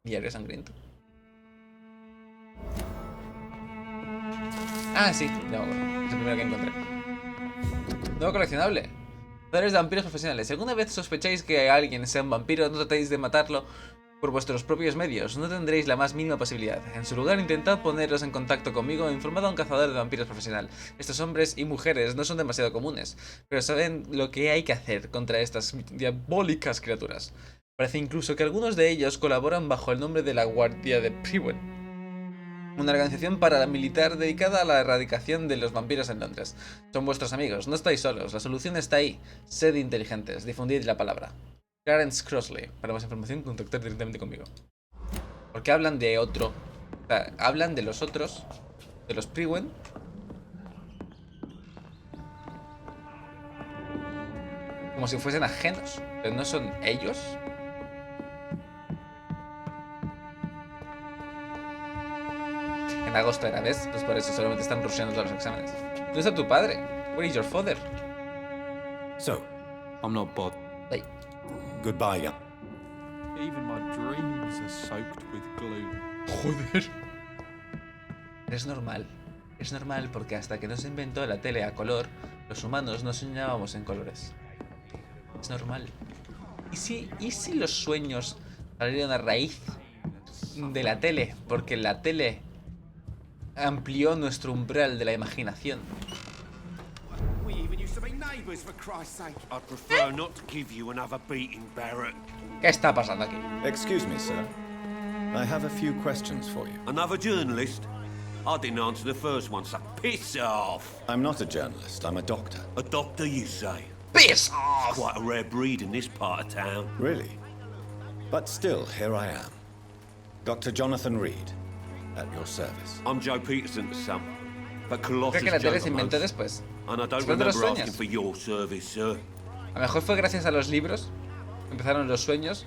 S1: Diario sangriento. Ah, sí, ya me acuerdo. Es el primero que encontré. Nuevo coleccionable. Poderes de vampiros profesionales. Si alguna vez sospecháis que alguien sea un vampiro, no tratéis de matarlo por vuestros propios medios, no tendréis la más mínima posibilidad. En su lugar, intentad poneros en contacto conmigo o informad a un cazador de vampiros profesional. Estos hombres y mujeres no son demasiado comunes, pero saben lo que hay que hacer contra estas diabólicas criaturas. Parece incluso que algunos de ellos colaboran bajo el nombre de la Guardia de Priwen, una organización paramilitar dedicada a la erradicación de los vampiros en Londres. Son vuestros amigos, no estáis solos, la solución está ahí. Sed inteligentes, difundid la palabra. Clarence Crossley. Para más información, contactar directamente conmigo. Porque hablan de otro. O sea, hablan de los otros. De los Priwen. Como si fuesen ajenos. Pero no son ellos. En agosto era, ¿ves? Pues por eso solamente están rusheando todos los exámenes. ¿Dónde está tu padre? Where is your father?
S3: So,
S9: I'm not bothered.
S1: Hey.
S3: goodbye, young.
S2: Even my dreams are soaked with glue.
S1: Joder. Es normal. Es normal porque hasta que no se inventó la tele a color, los humanos no soñábamos en colores. Es normal. ¿Y si los sueños salieron a raíz de la tele? Porque la tele amplió nuestro umbral de la imaginación. ¿Qué está pasando aquí?
S3: Excuse me, sir. I have a few questions for you.
S10: Another journalist? I didn't answer the first one, so piss off!
S3: I'm not a journalist, I'm a doctor.
S10: A doctor, you say?
S1: Piss off!
S10: Quite a rare breed in this part of town.
S3: Really? But still, here I am. Dr. Jonathan Reed, at your service.
S10: I'm Joe Peterson's son, but Colossus
S1: Creo que la tele
S10: Joe
S1: se inventó
S10: most.
S1: después.
S10: And I don't
S1: Después de los
S10: remember asking
S1: sueños.
S10: for your service, sir.
S1: A lo mejor fue gracias a los libros. Empezaron los sueños.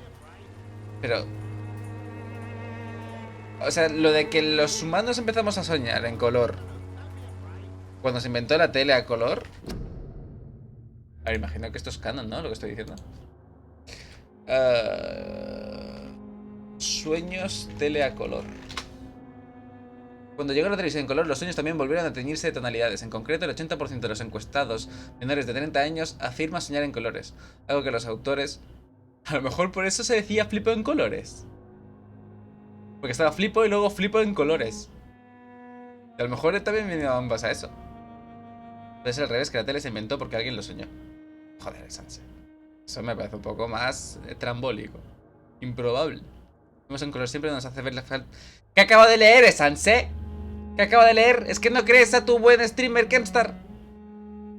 S1: Pero... O sea, lo de que los humanos empezamos a soñar en color cuando se inventó la tele a color. A ver, imagino que esto es canon, ¿no? Lo que estoy diciendo. Sueños, tele a color. Cuando llegó la televisión en color, los sueños también volvieron a teñirse de tonalidades. En concreto, el 80% de los encuestados menores de 30 años afirma soñar en colores. Algo que los autores... A lo mejor por eso se decía flipo en colores. Porque estaba flipo y luego flipo en colores. Y a lo mejor también venía en base a eso. Puede ser al revés, que la tele se inventó porque alguien lo soñó. Joder, Sanse. Eso me parece un poco más trambólico. Improbable. Vemos en color siempre nos hace ver la falta. ¿Qué acabo de leer, Sanse? ¿Qué acabo de leer? Es que no crees a tu buen streamer Kemstar.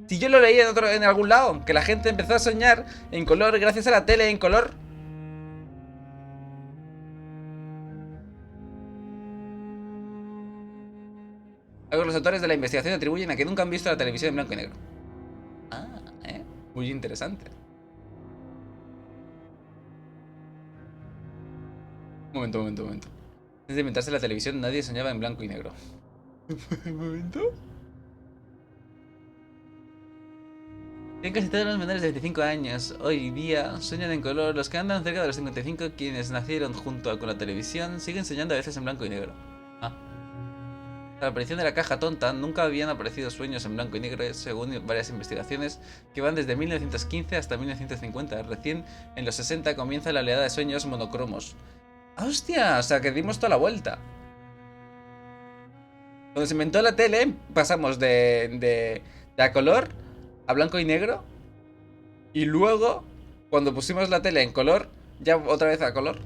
S1: Si yo lo leí en algún lado, que la gente empezó a soñar en color gracias a la tele en color. Algo que los autores de la investigación atribuyen a que nunca han visto la televisión en blanco y negro. Ah, muy interesante. Momento. Antes de inventarse la televisión, nadie soñaba en blanco y negro. ¿Un momento? En casi todos los menores de 25 años hoy día sueñan en color. Los que andan cerca de los 55, quienes nacieron junto con la televisión, siguen soñando a veces en blanco y negro. La aparición de la caja tonta, nunca habían aparecido sueños en blanco y negro, según varias investigaciones que van desde 1915 hasta 1950. Recién en los 60 comienza la oleada de sueños monocromos. ¡Hostia! O sea, que dimos toda la vuelta. Cuando se inventó la tele, pasamos de a color a blanco y negro. Y luego, cuando pusimos la tele en color, ya otra vez a color.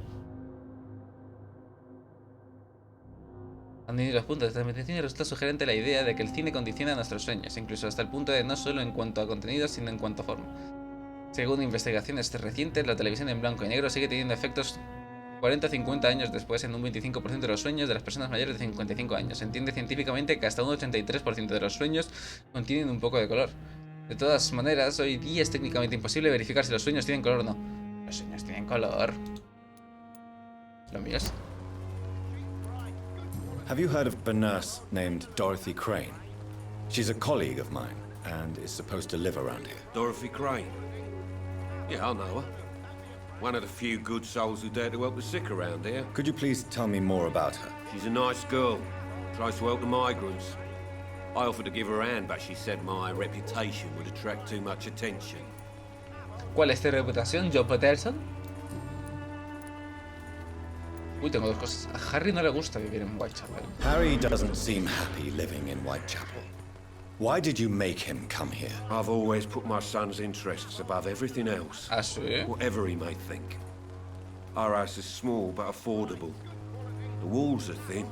S1: Han ido los puntos de transmisión y resulta sugerente la idea de que el cine condiciona nuestros sueños, incluso hasta el punto de no solo en cuanto a contenido, sino en cuanto a forma. Según investigaciones recientes, la televisión en blanco y negro sigue teniendo efectos 40-50 años después en un 25% de los sueños de las personas mayores de 55 años. Se entiende científicamente que hasta un 83% de los sueños contienen un poco de color. De todas maneras, hoy día es técnicamente imposible verificar si los sueños tienen color o no. Los sueños tienen color. Lo mío es...
S3: Have you heard of a nurse named Dorothy Crane? She's a colleague of mine and is supposed to live around here.
S10: Dorothy Crane? Yeah, I know her. One of the few good souls who dare to help the sick around here.
S3: Could you please tell me more about her?
S10: She's a nice girl. Tries to help the migrants. I offered to give her a hand, but she said my reputation would attract too much attention.
S1: ¿Cuál es tu reputación, Joe Patterson? Uy, tengo dos cosas. A Harry no le gusta vivir en Whitechapel.
S3: Harry doesn't seem happy living in Whitechapel. Why did you make him come here?
S10: I've always put my son's interests above everything else.
S1: ¿Ah, sí?
S10: Whatever he may think. Our house is small but affordable. The walls are thin,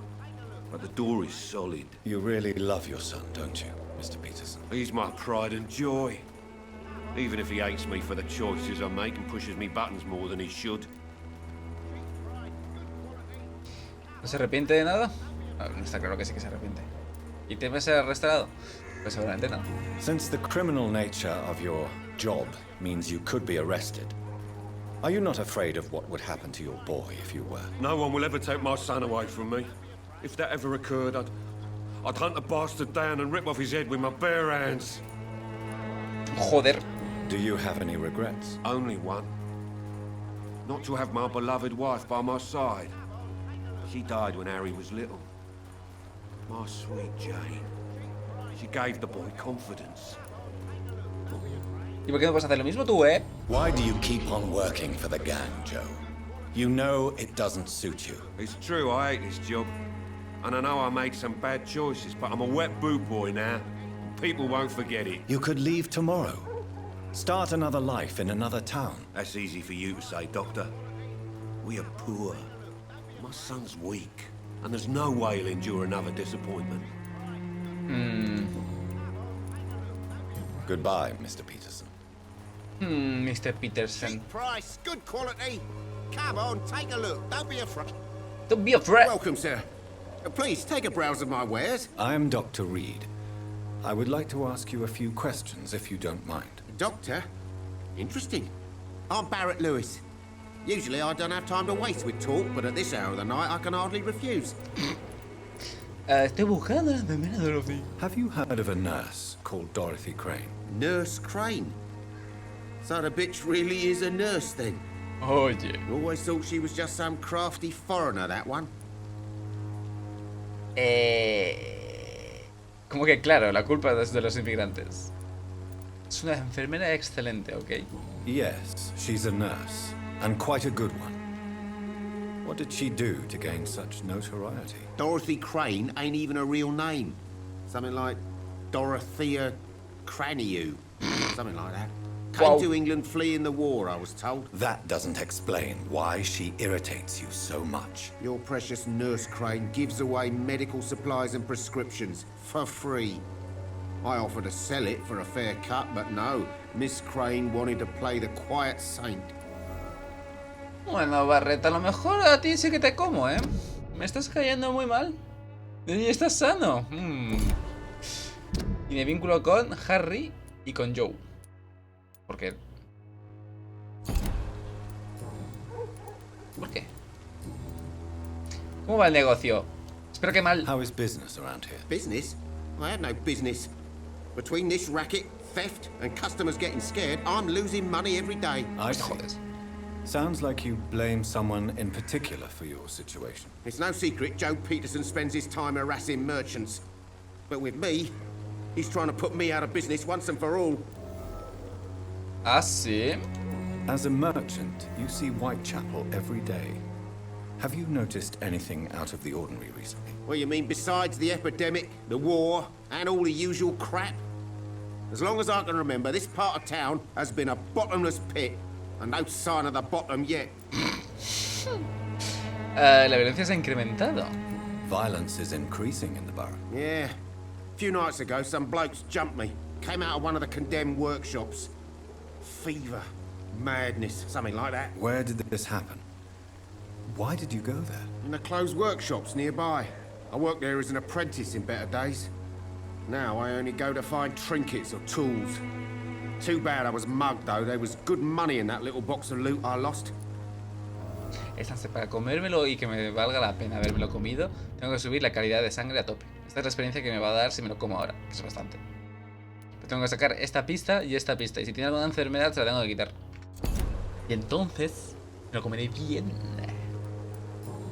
S10: but the door is solid.
S3: You really love your son, don't you, Mr. Peterson?
S10: He's my pride and joy. Even if he hates me for the choices I make and pushes me buttons more than he should.
S1: ¿No se arrepiente de nada? No, está claro que sí que se arrepiente. ¿Y teme ser arrestado? Pues seguramente no.
S3: Since the criminal nature of your job means you could be arrested, are you not afraid of what would happen to your boy if you were?
S10: No one will ever take my son away from me. If that ever occurred, I'd hunt the bastard down and rip off his head with my bare hands.
S1: Joder.
S3: Do you have any regrets?
S10: Only one. Not to have my beloved wife by my side. She died when Harry was little. My sweet Jane. She gave the boy confidence.
S1: ¿Y por qué no puedes hacer lo mismo tú, eh?
S3: Why do you keep on working for the gang, Joe? You know it doesn't suit you.
S10: It's true, I hate this job. And I know I made some bad choices, but I'm a wet boot boy now. People won't forget it.
S3: You could leave tomorrow. Start another life in another town.
S10: That's easy for you to say, Doctor. We are poor. My son's weak. And there's no way he'll endure another disappointment.
S3: Goodbye, Mr. Peterson.
S1: Mr. Peterson.
S11: Cheap price, good quality. Come on, take a look. Don't be afraid.
S1: Don't be afraid.
S11: Welcome, sir. Please, take a browse of my wares.
S3: I'm Dr. Reed. I would like to ask you a few questions, if you don't mind.
S11: Doctor? Interesting. I'm Barrett Lewis. Usually I don't have time to waste with talk, but at this hour of the night I can hardly refuse.
S1: Estoy buscando la enfermera Dorothy.
S3: Have you heard of a nurse called Dorothy Crane?
S11: Nurse Crane? So the bitch really is a nurse then?
S1: Oye.
S11: Always thought she was just some crafty foreigner, that one.
S1: Como que claro, la culpa es de los inmigrantes. Es una enfermera excelente, ¿ok?
S3: Yes, she's a nurse, and quite a good one. What did she do to gain such notoriety?
S11: Dorothy Crane ain't even a real name. Something like Dorothea Craniu. Something like that. Came to England fleeing the war, I was told.
S3: That doesn't explain why she irritates you so much.
S11: Your precious Nurse Crane gives away medical supplies and prescriptions for free. I offered to sell it for a fair cut, but no. Miss Crane wanted to play the quiet saint.
S1: Bueno, Barrett, a lo mejor a ti sí que te como, ¿eh? Me estás cayendo muy mal. Y estás sano. Tiene vínculo con Harry y con Joe. ¿Por qué? ¿Por qué? ¿Cómo va el negocio? Espero que mal.
S3: How is business around here?
S11: Business? I have no business. Between this racket, theft, and customers getting scared, I'm losing money every day.
S3: I see. Sounds like you blame someone in particular for your situation.
S11: It's no secret Joe Peterson spends his time harassing merchants. But with me, he's trying to put me out of business once and for all.
S1: Ah, sí.
S3: As a merchant, you see Whitechapel every day. Have you noticed anything out of the ordinary recently?
S11: What you mean besides the epidemic, the war, and all the usual crap? As long as I can remember, this part of town has been a bottomless pit, and no sign of the bottom yet.
S1: La violencia se ha incrementado.
S3: Violence is increasing in the borough.
S11: Yeah. A few nights ago, some blokes jumped me. Came out of one of the condemned workshops. Fever, madness, something like that.
S3: Where did this happen? Why did you go there?
S11: In the closed workshops nearby. I worked there as an apprentice in better days. Now I only go to find trinkets or tools. Too bad I was mugged, though. There was good money in that little box of loot I lost.
S1: Esta para comérmelo y que me valga la pena habérmelo comido, tengo que subir la calidad de sangre a tope. Esta es la experiencia que me va a dar si me lo como ahora, que es bastante. Pero tengo que sacar esta pista y esta pista. Y si tiene alguna enfermedad, se la tengo que quitar. Y entonces, me lo comeré bien.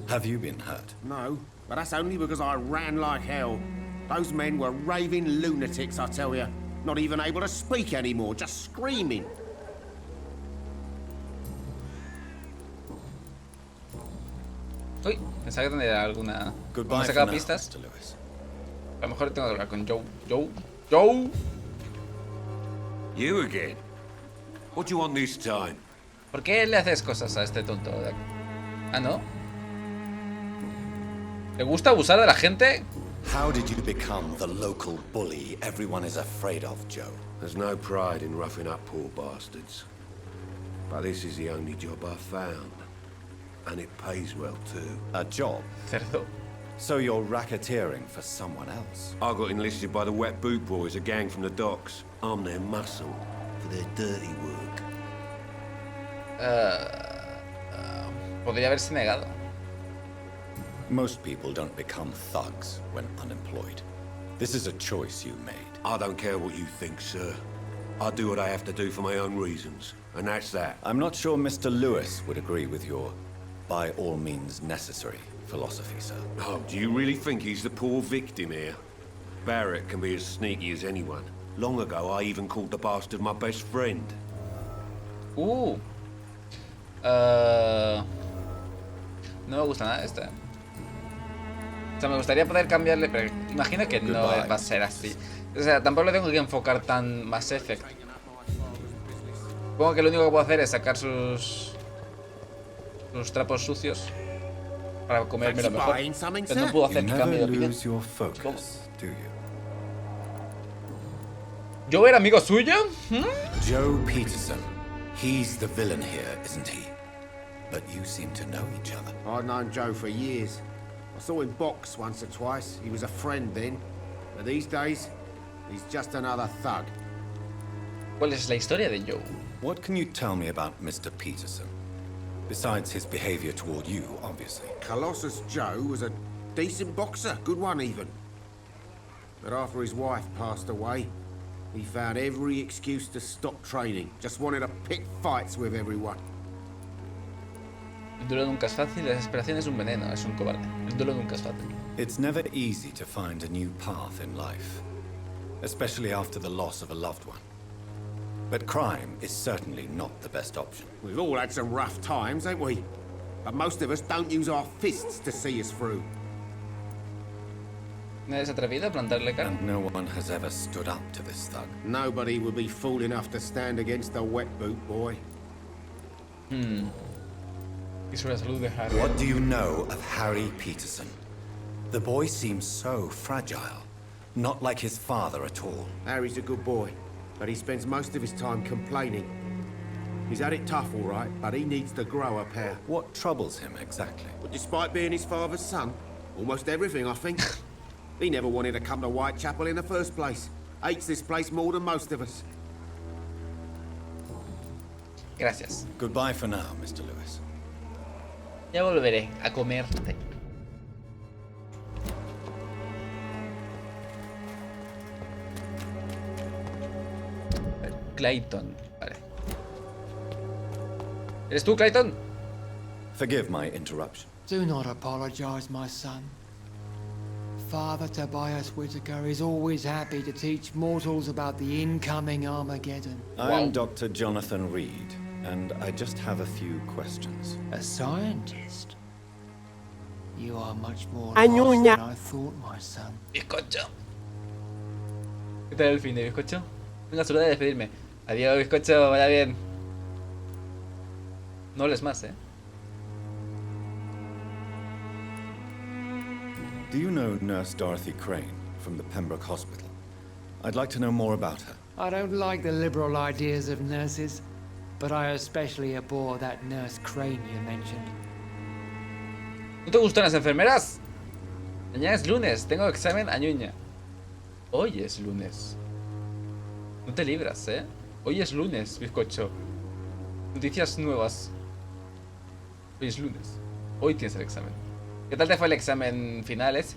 S3: Have you been hurt?
S11: No, but that's only because I ran like hell. Those men were raving lunatics, I tell you. Not even able to speak anymore, just screaming.
S1: Uy, pensaba que tendría alguna...
S3: Goodbye
S1: ¿Me
S3: for
S1: sacado
S3: now,
S1: pistas?
S3: Mr. Lewis.
S1: A lo mejor tengo que hablar con Joe. Joe.
S10: You again? What do you want this time?
S1: ¿Por qué le haces cosas a este tonto de aquí? Ah, ¿no? ¿Le gusta abusar de la gente?
S3: How did you become the local bully everyone is afraid of, Joe?
S10: There's no pride in roughing up poor bastards. But this is the only job I've found. And it pays well, too.
S3: A job?
S1: Cerdo.
S3: So you're racketeering for someone else?
S10: I got enlisted by the Wet Boot Boys, a gang from the docks. I'm their muscle for their dirty work.
S1: Podría haberse negado.
S3: Most people don't become thugs when unemployed. This is a choice you made.
S10: I don't care what you think, sir. I do what I have to do for my own reasons, and that's that.
S3: I'm not sure Mr. Lewis would agree with your by all means necessary philosophy, sir.
S10: Oh, do you really think he's the poor victim here? Barrett can be as sneaky as anyone. Long ago, I even called the bastard my best friend.
S1: No me gusta nada esta. O sea, me gustaría poder cambiarle, pero imagino que no va a ser así. O sea, tampoco le tengo que enfocar tan Mass Effect. Supongo que lo único que puedo hacer es sacar sus trapos sucios para comérmelo mejor. Pero no puedo hacer cambio de opinión. ¿Yo era amigo suyo?
S3: Joe Peterson. He's the villain here, isn't he? But you seem to know each other.
S11: I've known Joe for years. I saw him box once or twice. He was a friend then. But these days, he's just another thug.
S1: ¿Cuál es la historia de Joe?
S3: What can you tell me about Mr. Peterson? Besides his behavior toward you, obviously.
S11: Colossus Joe was a decent boxer, good one even. But after his wife passed away, he found every excuse to stop training. Just wanted to pick fights with everyone.
S1: El duelo nunca es fácil, la desesperación es un veneno, es un cobarde. El duelo nunca es fácil.
S3: It's never easy to find a new path in life, especially after the loss of a loved one. But crime is certainly not the best option.
S11: We've all had some rough times, ain't we? But most of us don't use our fists to see us through.
S1: ¿Nadie se ha atrevido a plantarle cara?
S3: And no one has ever stood up to this thug.
S11: Nobody would be fool enough to stand against the Wet Boot Boy.
S1: Y sobre la salud de Harry.
S3: What do you know of Harry Peterson? The boy seems so fragile. Not like his father at all.
S11: Harry's a good boy, but he spends most of his time complaining. He's had it tough, all right, but he needs to grow a pair.
S3: What troubles him exactly?
S11: But despite being his father's son, almost everything, I think. He never wanted to come to Whitechapel in the first place. Hates this place more than most of us.
S1: Gracias.
S3: Goodbye for now, Mr. Lewis.
S1: Ya volveré a comerte. Clayton, vale. ¿Eres tú, Clayton?
S3: Forgive my interruption.
S2: Do not apologize, my son. Father Tobias Whitaker is always happy to teach mortals about the incoming Armageddon.
S3: I'm Dr. Jonathan Reed, and I just have a few questions.
S2: A scientist? You are much more lost than I thought, my son.
S1: Bizcocho. ¿Qué tal el fin de bizcocho? Venga, su hora de despedirme. Adiós, bizcocho, vaya bien. No hables más,
S3: Do you know Nurse Dorothy Crane from the Pembroke Hospital? I'd like to know more about her.
S2: I don't like the liberal ideas of nurses, but I especially abhor that Nurse Crane you mentioned.
S1: ¿No te gustan las enfermeras? Mañana es lunes, tengo examen a Ñuña. Hoy es lunes. No te libras, ¿eh? Hoy es lunes, bizcocho. Noticias nuevas. Hoy es lunes. Hoy tienes el examen. ¿Qué tal te fue el examen final ese?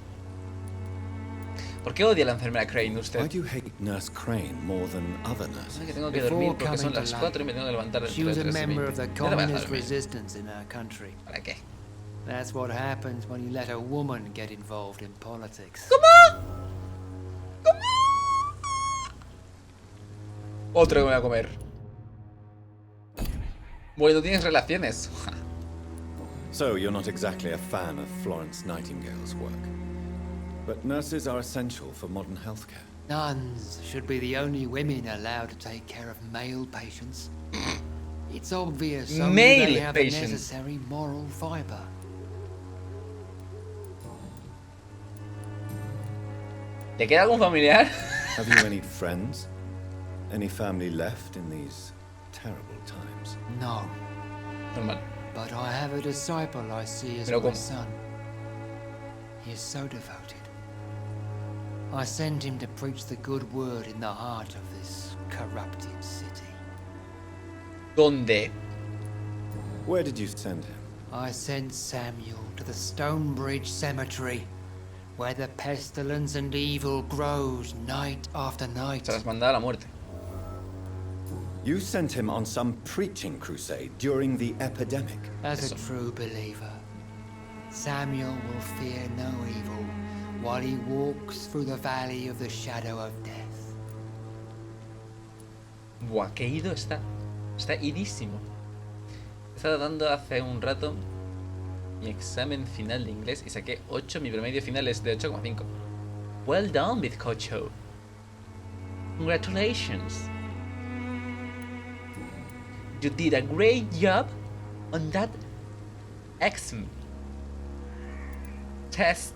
S1: ¿Por qué odia a la enfermera Crane usted?
S3: Why do you hate Nurse Crane more than other nurses?
S1: Que tengo que dormir porque son las 4 y me tengo que levantar
S2: She
S1: entre
S2: was a
S1: 3 y
S2: member of
S1: 20.
S2: the
S1: Ya te vas a
S2: communist
S1: dormir.
S2: resistance in our country.
S1: ¿Para qué?
S2: That's what happens when you let a woman get involved in politics.
S1: Otro que me voy a comer. Bueno, tienes relaciones.
S3: So, you're not exactly a fan of Florence Nightingale's work. But nurses are essential for modern healthcare.
S2: Nuns should be the only women allowed to take care of male patients. It's obvious only
S1: Male
S2: they have the
S1: patients.
S2: necessary moral fiber.
S1: ¿Te queda algún familiar?
S3: Have you any friends? Any family left in these terrible times?
S2: No,
S1: Normal.
S2: but I have a disciple I see as
S1: Pero
S2: my
S1: ¿cómo?
S2: son. He is so devoted. I sent him to preach the good word in the heart of this corrupted city.
S1: ¿Dónde?
S3: Where did you send him?
S2: I sent Samuel to the Stonebridge Cemetery, where the pestilence and evil grows night after night.
S1: Se las mandaba a la muerte.
S3: You sent him on some preaching crusade during the epidemic.
S2: As a true believer, Samuel will fear no evil while he walks through the valley of the shadow of death.
S1: Buah, qué ido está. Está idísimo. He estado dando hace un rato mi examen final de inglés y saqué 8, mi promedio final es de 8,5. Well done, bizcocho. Congratulations. You did a great job on that exam test.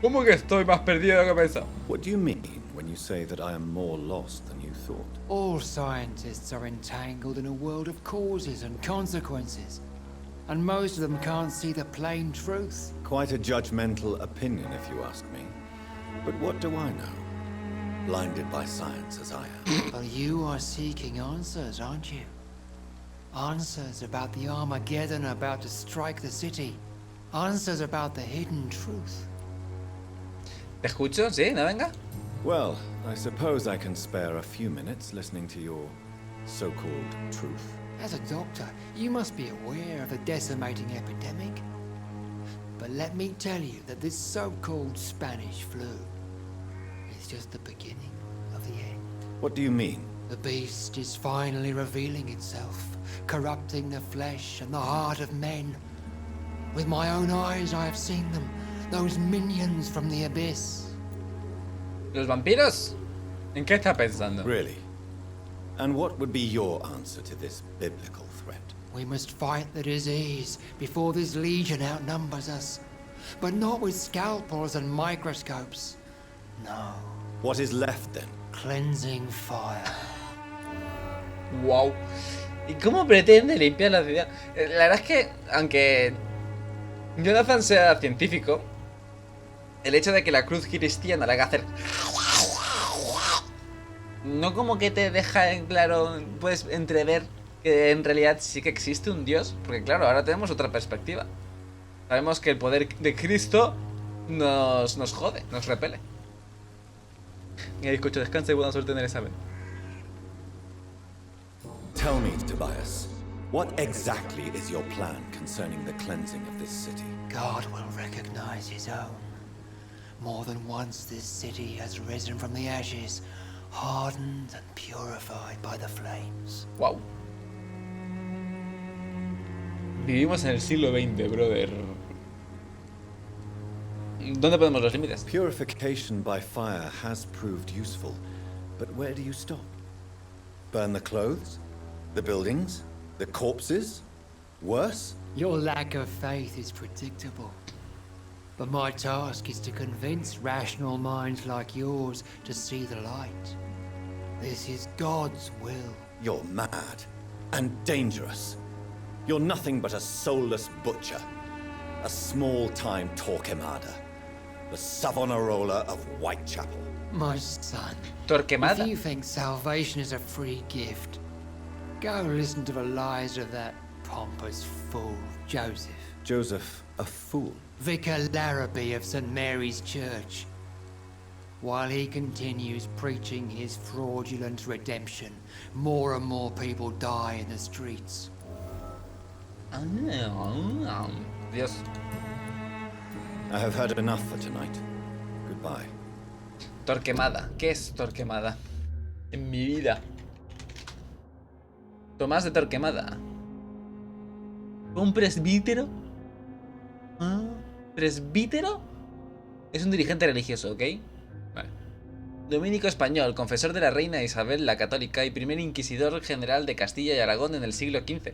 S1: ¿Cómo que estoy más perdido de lo que pensaba?
S3: What do you mean when you say that I am more lost than you thought?
S2: All scientists are entangled in a world of causes and consequences, and most of them can't see the plain truth.
S3: Quite a judgmental opinion, if you ask me. But what do I know? Blinded by science as I am.
S2: But you are seeking answers, aren't you? Answers about the Armageddon about to strike the city. Answers about the hidden truth.
S1: ¿Te escucho? ¿Sí? ¿No venga?
S3: Well, I suppose I can spare a few minutes listening to your so-called truth.
S2: As a doctor, you must be aware of the decimating epidemic. But let me tell you that this so-called Spanish flu is just the beginning of the end.
S3: What do you mean?
S2: The beast is finally revealing itself, corrupting the flesh and the heart of men. With my own eyes I have seen them, those minions from the abyss.
S1: ¿Los vampiros? ¿En qué está pensando?
S3: Really? And what would be your answer to this biblical threat?
S2: We must fight the disease before this legion outnumbers us. But not with scalpels and microscopes. No.
S3: What is left then?
S2: Cleansing fire.
S1: Wow. ¿Y cómo pretende limpiar la ciudad? La verdad es que, aunque Jonathan sea científico, el hecho de que la cruz cristiana le haga hacer... No como que te deja en claro, puedes entrever que en realidad sí que existe un Dios, porque claro, ahora tenemos otra perspectiva. Sabemos que el poder de Cristo nos jode, nos repele. Y el bizcocho, descansa y buena suerte en el examen.
S3: Tell me, Tobias, what exactly is your plan concerning the cleansing of this city?
S2: God will recognize his own. More than once this city has risen from the ashes, hardened and purified by the flames.
S1: Wow. Vivimos en el siglo XX, brother. ¿Dónde ponemos los límites?
S3: Purification by fire has proved useful, but where do you stop? Burn the clothes? The buildings? The corpses? Worse?
S2: Your lack of faith is predictable. But my task is to convince rational minds like yours to see the light. This is God's will.
S3: You're mad and dangerous. You're nothing but a soulless butcher. A small-time Torquemada. The Savonarola of Whitechapel.
S2: My son,
S1: Torquemada.
S2: if you think salvation is a free gift, go listen to the lies of that pompous fool, Joseph.
S3: Joseph, a fool.
S2: Vicar Larrabee of St. Mary's Church. While he continues preaching his fraudulent redemption, more and more people die in the streets.
S1: Dios.
S3: I have heard enough for tonight. Goodbye.
S1: Torquemada. ¿Qué es Torquemada? En mi vida. Tomás de Torquemada. ¿Un presbítero? ¿Ah? ¿Presbítero? Es un dirigente religioso, ¿ok? Vale. Dominico español, confesor de la reina Isabel la Católica y primer inquisidor general de Castilla y Aragón en el siglo XV.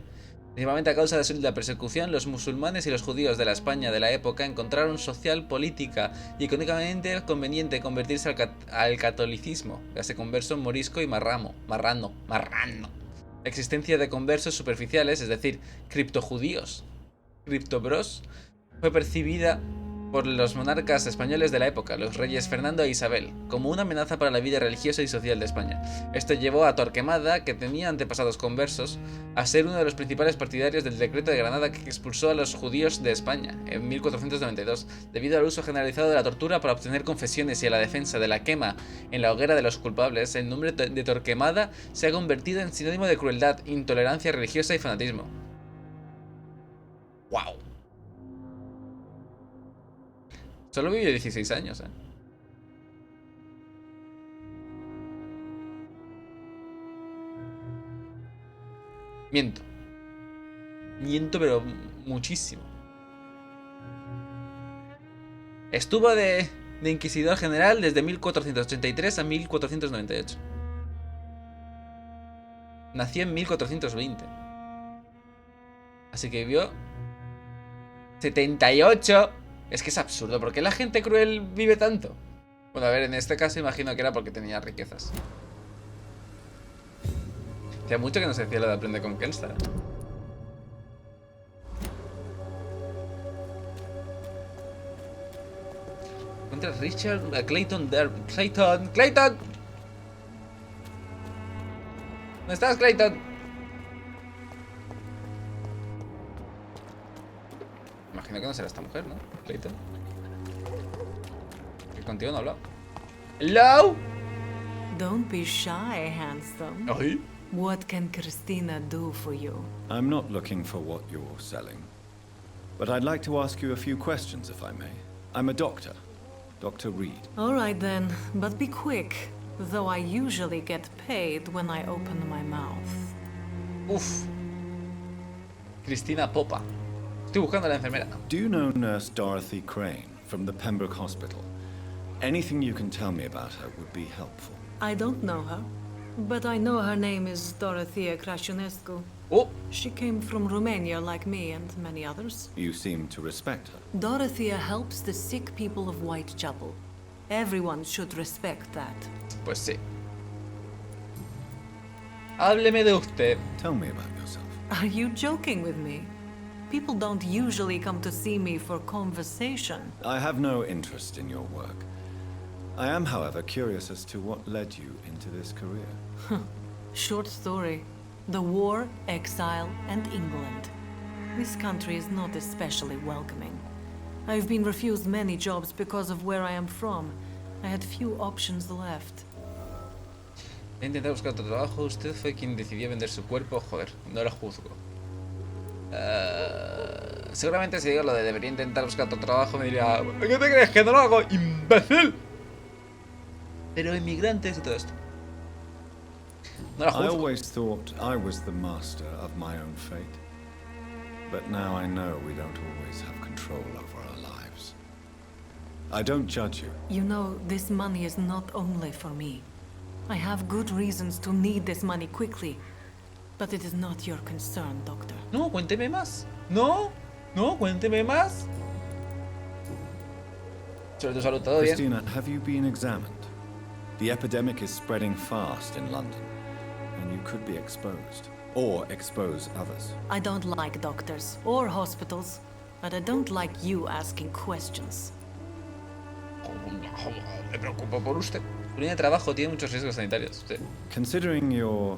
S1: Principalmente a causa de la persecución, los musulmanes y los judíos de la España de la época encontraron social, política y económicamente conveniente convertirse al catolicismo, hace converso morisco y marrano. La existencia de conversos superficiales, es decir, criptojudíos, criptobros, fue percibida por los monarcas españoles de la época, los reyes Fernando e Isabel, como una amenaza para la vida religiosa y social de España. Esto llevó a Torquemada, que tenía antepasados conversos, a ser uno de los principales partidarios del decreto de Granada que expulsó a los judíos de España en 1492, debido al uso generalizado de la tortura para obtener confesiones y a la defensa de la quema en la hoguera de los culpables. El nombre de Torquemada se ha convertido en sinónimo de crueldad, intolerancia religiosa y fanatismo. ¡Wow! Solo vivió 16 años, Miento. Miento, pero muchísimo. Estuvo de inquisidor general desde 1483 a 1498. Nació en 1420. Así que vivió 78. Es que es absurdo. ¿Por qué la gente cruel vive tanto? Bueno, a ver, en este caso imagino que era porque tenía riquezas. Hacía mucho que no se decía lo de aprender con Kenstar. Encuentra Richard a Clayton Derby. ¡Clayton! ¡Clayton! ¿Dónde estás, Clayton? Imagino que no será esta mujer, ¿no? Clayton. Que contigo no he hablado. Hello.
S8: Don't be shy, handsome.
S1: Ay.
S8: What can Christina do for you?
S3: I'm not looking for what you're selling. But I'd like to ask you a few questions, if I may. I'm a doctor. Dr. Reed.
S8: All right then, but be quick. Though I usually get paid when I open my mouth.
S1: Uf. Cristina Popa. Estoy buscando a la enfermera.
S3: Do you know Nurse Dorothy Crane from the Pembroke Hospital? Anything you can tell me about her would be helpful.
S8: I don't know her, but I know her name is Dorothea Crăciunescu.
S1: Oh.
S8: She came from Romania like me and many others.
S3: You seem to respect her.
S8: Dorothea helps the sick people of Whitechapel. Everyone should respect that.
S1: Pues sí. Hábleme de usted.
S3: Tell me about yourself.
S8: Are you joking with me? People don't usually come to see me for conversation.
S3: I have no interest in your work. I am, however, curious as to what led you into this career.
S8: Short story. The war, exile, and England. This country is not especially welcoming. I've been refused many jobs because of where I am from. I had few options left.
S1: He intentado buscar otro trabajo. Usted fue quien decidió vender su cuerpo. Joder, no lo juzgo. Seguramente si digo lo de debería intentar buscar otro trabajo me diría, ¿qué te crees que no lo hago, imbécil? Pero inmigrantes y todo esto. No lo
S3: I
S1: juzgo.
S3: always thought I was the master of my own fate. But now I know we don't always have control over our lives. I don't judge you.
S8: You know, this money is not only for me. I have good reasons to need this money quickly. But it is not your concern, Doctor.
S1: No, cuénteme más. No, cuénteme más. Sobre tu salud, ¿todo bien?
S3: Christina, have you been examined? The epidemic is spreading fast in London, and you could be exposed, or expose others.
S8: I don't like doctors or hospitals, but I don't like you asking questions.
S1: Me preocupo por usted. Su línea de trabajo tiene muchos riesgos sanitarios. Sí.
S3: Considering your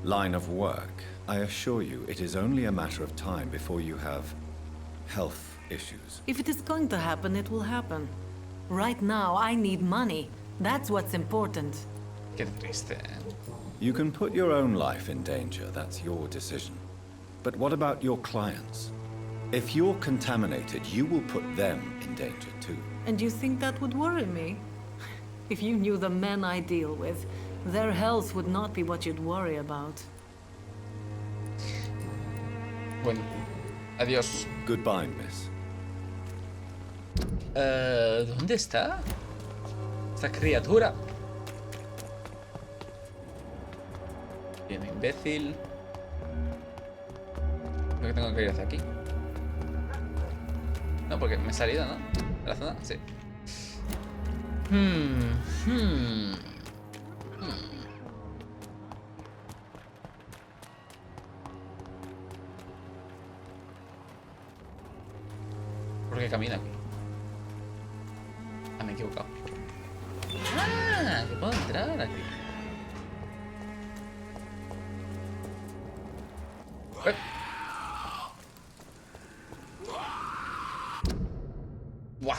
S3: line of work, I assure you it is only a matter of time before you have health issues.
S8: If it is going to happen, it will happen. Right now, I need money. That's what's important.
S1: Qué triste,
S3: You can put your own life in danger, that's your decision. But what about your clients? If you're contaminated, you will put them in danger too.
S8: And you think that would worry me? If you knew the men I deal with, their health would not be what you'd worry about.
S1: Bueno, adiós.
S3: Goodbye, miss.
S1: ¿Dónde está? Esta criatura. Bien, imbécil. Creo que tengo que ir hacia aquí. No, porque me he salido, ¿no? ¿De la zona? Sí. ¿Por qué camina aquí? Ah, me he equivocado. Ah, que puedo entrar aquí. Buah.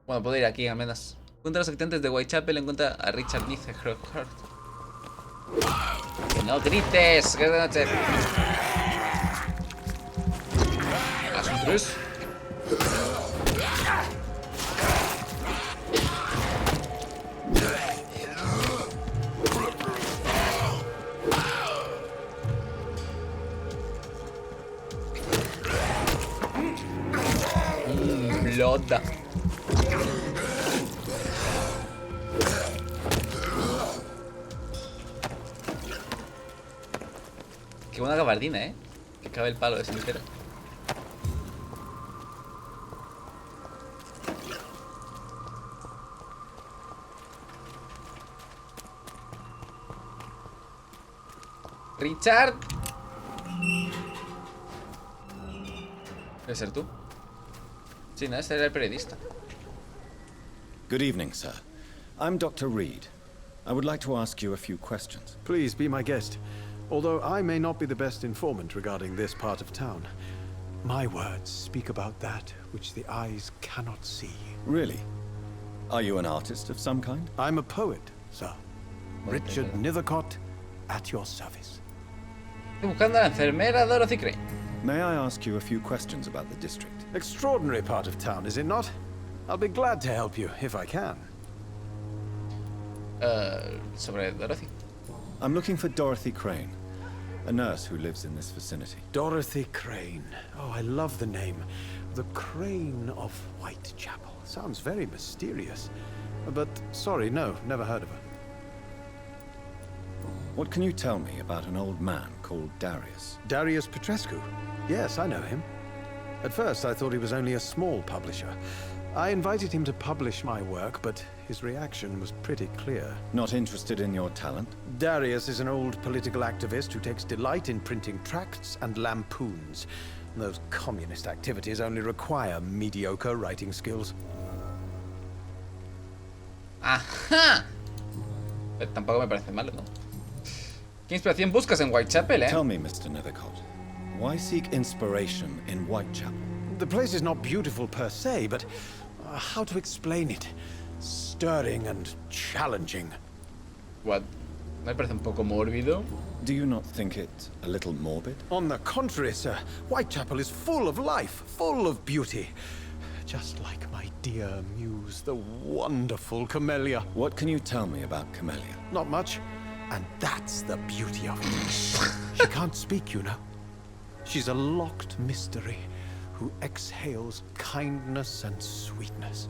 S1: Bueno, puedo ir aquí al menos. Encuentra a los habitantes de Whitechapel, encuentra a Richard Nice. Que no grites, que es de noche. Las un tres. Bloda. Qué buena gabardina, que cabe el palo ese entero. Richard. ¿Debe ser tú? Sí, no, este era el periodista.
S3: Good evening, sir. I'm Dr. Reed. I would like to ask you a few questions.
S12: Please be my guest. Although I may not be the best informant regarding this part of town, my words speak about that which the eyes cannot see.
S3: Really? Are you an artist of some kind?
S12: I'm a poet, sir. Richard Nethercott, at your service.
S1: Estoy buscando a la enfermera Dorothy Crane.
S3: May I ask you a few questions about the district?
S12: Extraordinary part of town, is it not? I'll be glad to help you, if I can.
S1: Sobre Dorothy.
S3: I'm looking for Dorothy Crane, a nurse who lives in this vicinity.
S12: Dorothy Crane. Oh, I love the name. The Crane of Whitechapel. Sounds very mysterious. But, sorry, no, never heard of her.
S3: What can you tell me about an old man called Darius?
S12: Darius Petrescu? Yes, I know him. At first, I thought he was only a small publisher. I invited him to publish my work, but his reaction was pretty clear.
S3: Not interested in your talent?
S12: Darius is an old political activist who takes delight in printing tracts and lampoons. Those communist activities only require mediocre writing skills.
S1: ¡Ajá! Pero tampoco me parece malo, ¿no? ¿Qué inspiración buscas en Whitechapel,
S3: Tell me, Mr. Nethercott, why seek inspiration in Whitechapel?
S12: The place is not beautiful per se, but how to explain it? Stirring and challenging.
S1: What? ¿No me parece un poco mórbido?
S3: Do you not think it a little morbid?
S12: On the contrary, sir. Whitechapel is full of life, full of beauty. Just like my dear muse, the wonderful Camellia.
S3: What can you tell me about Camellia?
S12: Not much. And that's the beauty of it. She can't speak, you know. She's a locked mystery who exhales kindness and sweetness.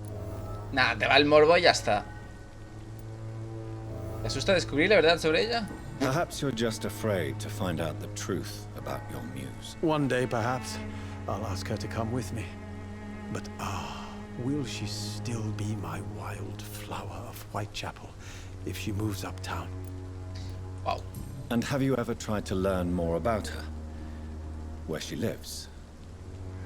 S1: Nada, te va el morbo y ya está. ¿Te asusta descubrir la verdad sobre ella?
S3: Perhaps you're just afraid to find out the truth about your muse.
S12: One day, perhaps, I'll ask her to come with me. But will she still be my wild flower of Whitechapel if she moves uptown?
S1: Wow.
S3: And have you ever tried to learn more about her? Where she lives?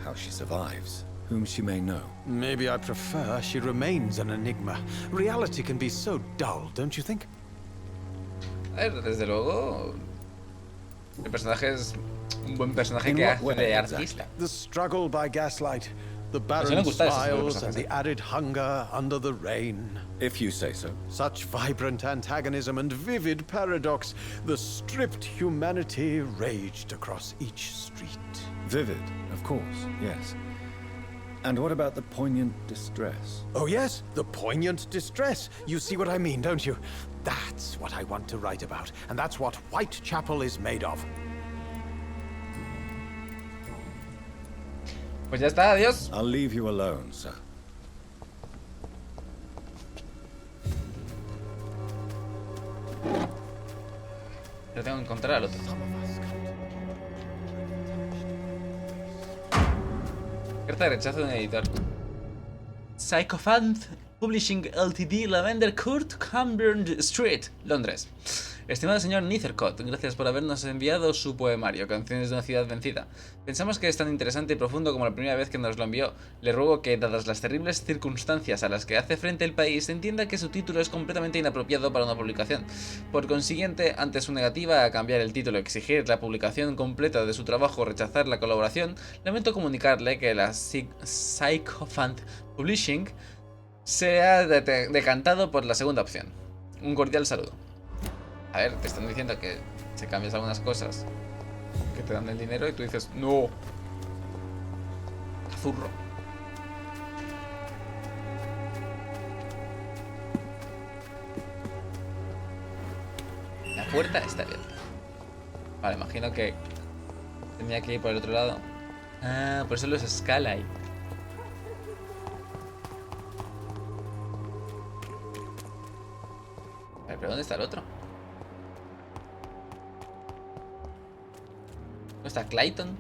S3: How she survives? Whom she may know?
S12: Maybe I prefer she remains an enigma. Reality can be so dull, don't you think?
S1: A ver, desde luego, el personaje es un buen personaje que hace de artista.
S12: The struggle by gaslight, the barren smiles and the added hunger under the rain.
S3: If you say so.
S12: Such vibrant antagonism and vivid paradox. The stripped humanity raged across each street.
S3: Vivid, of course, yes. And what about the poignant distress?
S12: Oh yes, the poignant distress. You see what I mean, don't you? That's what I want to write about, and that's what Whitechapel is made of.
S1: Pues ya está, adiós.
S3: I'll leave you alone, sir.
S1: Pero tengo que encontrar al otro. Carta de rechazo de un editor. Psychophant Publishing Ltd, Lavender Court, Camden Street, Londres. Estimado señor Nethercott, gracias por habernos enviado su poemario, Canciones de una ciudad vencida. Pensamos que es tan interesante y profundo como la primera vez que nos lo envió. Le ruego que, dadas las terribles circunstancias a las que hace frente el país, entienda que su título es completamente inapropiado para una publicación. Por consiguiente, ante su negativa a cambiar el título, exigir la publicación completa de su trabajo o rechazar la colaboración, lamento comunicarle que la Psychophant Publishing se ha decantado por la segunda opción. Un cordial saludo. A ver, te están diciendo que se cambias algunas cosas, que te dan el dinero y tú dices, no. Azurro. La puerta está abierta. Vale, imagino que tenía que ir por el otro lado. Ah, por eso los escala ahí. A ver, pero ¿dónde está el otro? ¿No está Clayton?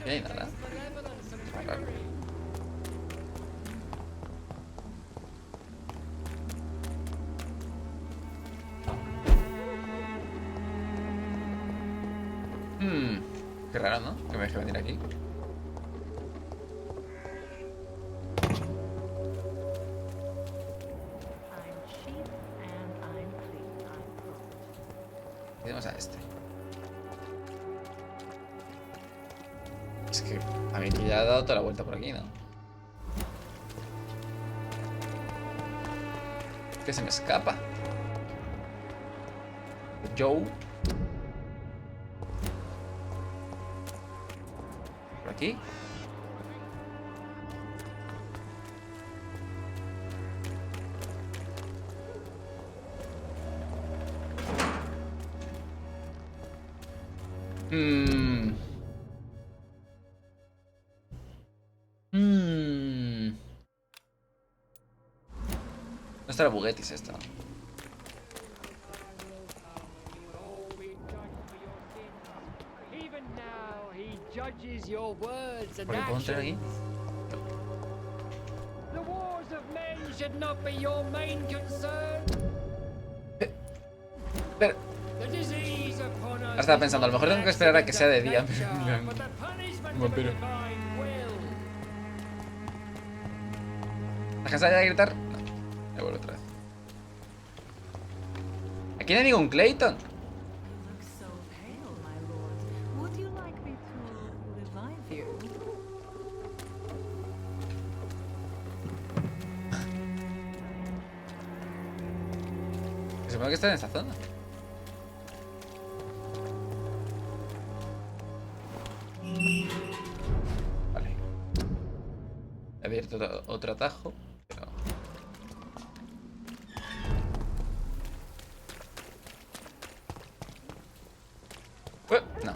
S1: No hay nada. Raro. Qué raro, ¿no? Que me deje venir aquí. Tenemos a este. Es que a mí que ya ha dado toda la vuelta por aquí, ¿no? Que se me escapa. Joe. Por aquí. No estará Buguetis esto. ¿Por qué puedo entrar aquí? Pero... estaba pensando, a lo mejor tengo que esperar a que sea de día. Vampiro. ¿Estás cansada ya de gritar? No, me vuelvo otra vez. Aquí no hay ningún Clayton. Se supone que está en esta zona. Vale. He abierto otro atajo, pero... no. A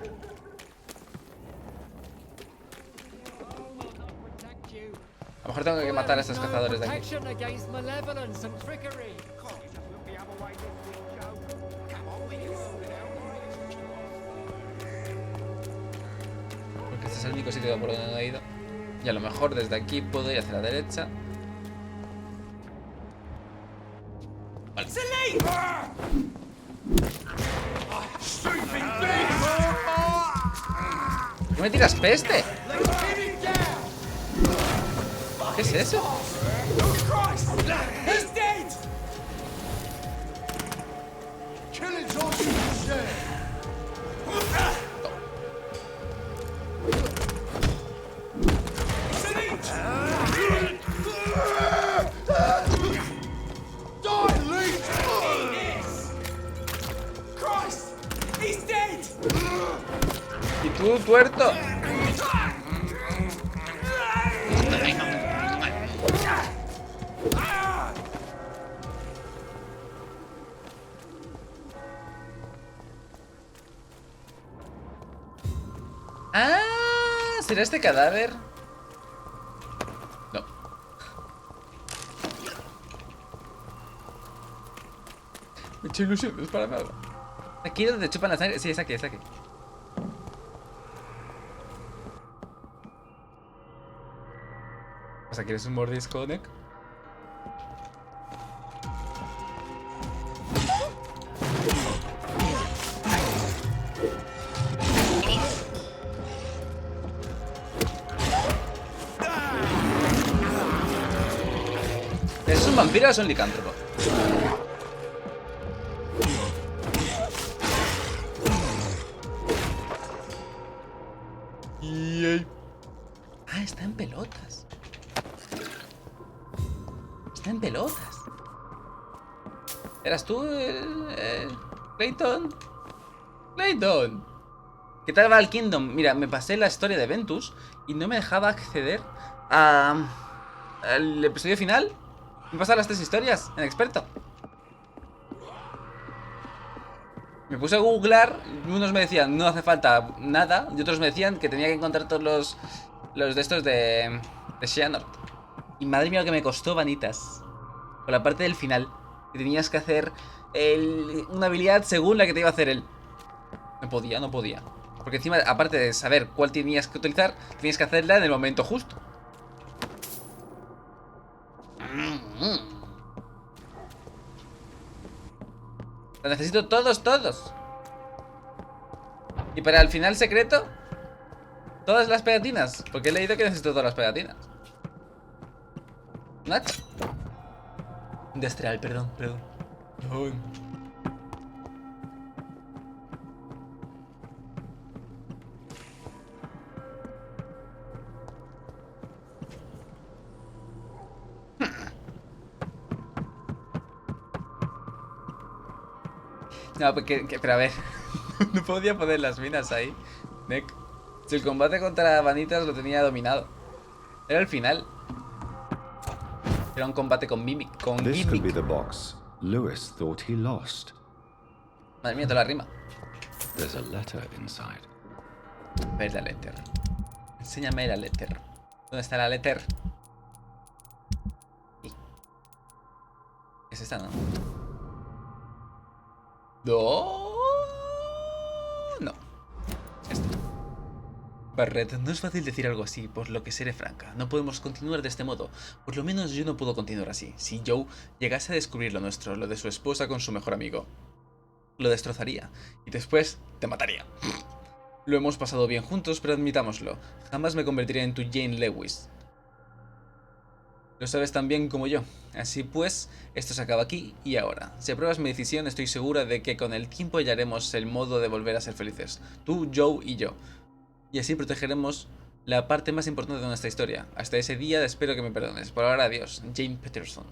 S1: lo mejor tengo que matar a estos cazadores de aquí. este es el único sitio por donde no he ido. Y a lo mejor desde aquí puedo ir hacia la derecha. Vale. ¿Qué me tiras peste? ¿Qué es eso? ¿Y tú, tuerto? Ah, ¿será este cadáver? No. Me he hecho ilusión, no es para nada. Aquí es donde chupan la sangre. Sí, es aquí, es aquí. O sea, ¿quieres un mordisco, Nick? ¿Es un vampiro o es un licántropo? Ah, está en pelotas. Está en pelotas. ¿Eras tú, Clayton? Clayton. ¿Qué tal va el Kingdom? Mira, me pasé la historia de Ventus y no me dejaba acceder al episodio final. Me pasaron las 3 historias en experto. Me puse a googlear, unos me decían no hace falta nada, y otros me decían que tenía que encontrar todos los de estos de Xehanort. Y madre mía lo que me costó, vanitas. Por la parte del final, que tenías que hacer una habilidad según la que te iba a hacer él. No podía, no podía. Porque encima, aparte de saber cuál tenías que utilizar, tenías que hacerla en el momento justo. Lo necesito todos, todos. Y para el final secreto, todas las pegatinas. Porque he leído que necesito todas las pegatinas. ¿Nach? Industrial, perdón. No, pero a ver. No podía poner las minas ahí. Nick. Si el combate contra vanitas lo tenía dominado. Era el final. Era un combate con Mimic. Con
S3: This could be
S1: Gimmick.
S3: the box Lewis thought he lost.
S1: Madre mía, toda la rima.
S3: There's a letter inside.
S1: Ver la letter. Enséñame la letter. ¿Dónde está la letter? Aquí. Es esta, ¿no? No. Esta. Barret, no es fácil decir algo así, por lo que seré franca. No podemos continuar de este modo. Por lo menos yo no puedo continuar así. Si Joe llegase a descubrir lo nuestro, lo de su esposa con su mejor amigo, lo destrozaría. Y después te mataría. Lo hemos pasado bien juntos, pero admitámoslo. Jamás me convertiré en tu Jane Lewis. Lo sabes tan bien como yo. Así pues, esto se acaba aquí y ahora. Si apruebas mi decisión, estoy segura de que con el tiempo hallaremos el modo de volver a ser felices. Tú, Joe y yo. Y así protegeremos la parte más importante de nuestra historia. Hasta ese día espero que me perdones. Por ahora, adiós. Jane Peterson.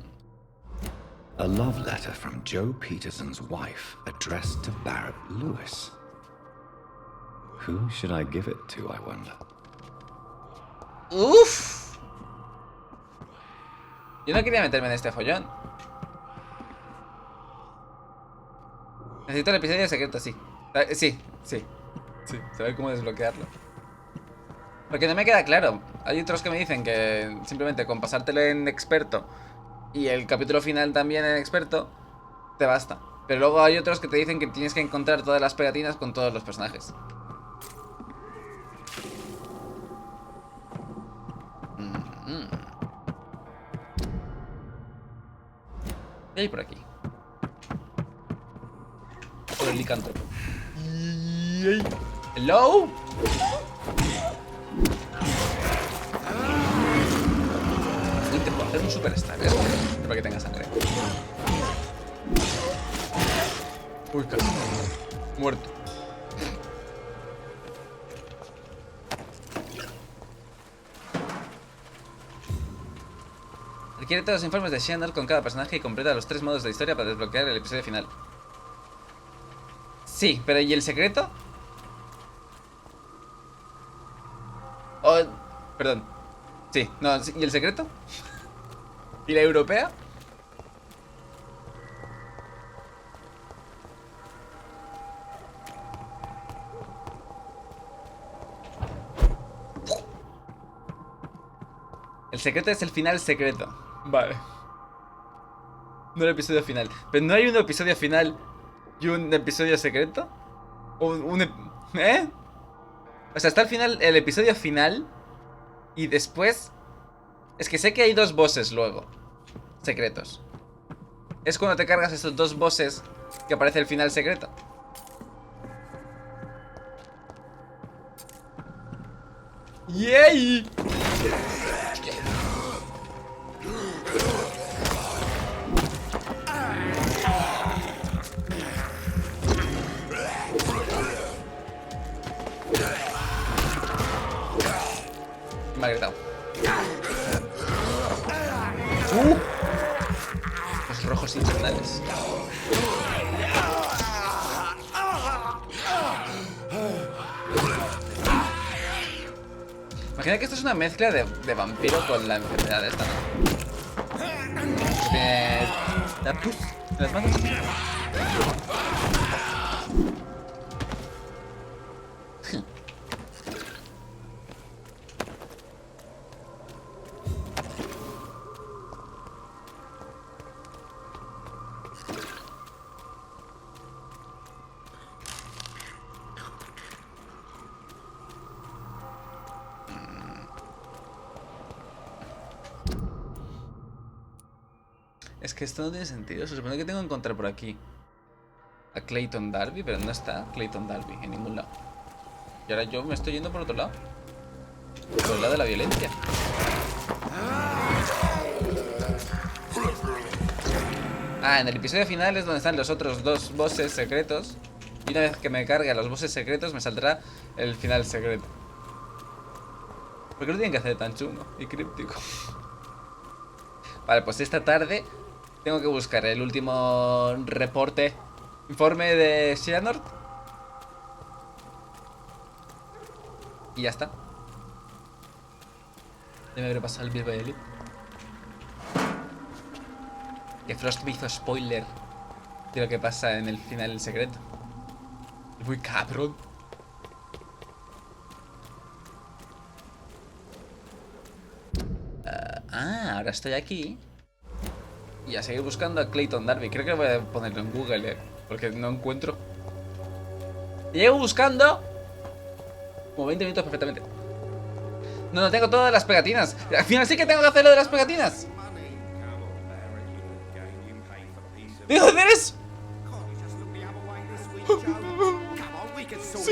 S3: A love letter from Joe Peterson's wife addressed to Barrett Lewis. Who should I give it to, I wonder?
S1: ¡Uf! Yo no quería meterme en este follón. Necesito el episodio secreto, sí. Sí. Saber cómo desbloquearlo. Porque no me queda claro. Hay otros que me dicen que simplemente con pasártelo en experto y el capítulo final también en experto, te basta. Pero luego hay otros que te dicen que tienes que encontrar todas las pegatinas con todos los personajes. ¿Qué hay por aquí? Por el licántropo. Hello. Uy, te puedo hacer un superstar, ¿eh? Para que tenga sangre. Uy, casi. Muerto. Adquiere todos los informes de Shannon con cada personaje y completa los 3 modos de historia para desbloquear el episodio final. Sí, pero ¿y el secreto? Oh, perdón. Sí, no, ¿y el secreto? ¿Y la europea? El secreto es el final secreto. Vale. No el episodio final. Pero no hay un episodio final y un episodio secreto. ¿Eh? O sea, está al final el episodio final. Y después... Es que sé que hay 2 bosses luego. Secretos. Es cuando te cargas estos 2 bosses que aparece el final secreto. ¡Yay! Me ha gritado. Los rojos infernales. Imagina que esto es una mezcla de vampiro con la enfermedad esta, ¿no? La pus en las manos. Es que esto no tiene sentido. Se supone que tengo que encontrar por aquí a Clayton Darby, pero no está Clayton Darby en ningún lado. Y ahora yo me estoy yendo por otro lado. Por el lado de la violencia. Ah, en el episodio final es donde están los otros 2 bosses secretos. Y una vez que me cargue a los bosses secretos me saldrá el final secreto. ¿Por qué lo tienen que hacer tan chulo y críptico? Vale, pues esta tarde tengo que buscar el último informe de Xehanort. Y ya está. Ya me habré pasado el Bill Bailey. Que Frost me hizo spoiler de lo que pasa en el final secreto. Muy cabrón. Ahora estoy aquí. Y a seguir buscando a Clayton Darby. Creo que voy a ponerlo en Google, porque no encuentro. Llevo buscando como 20 minutos perfectamente. No tengo todas las pegatinas. Al final sí que tengo que hacer lo de las pegatinas. ¿Dejo de hacer eso? Sí.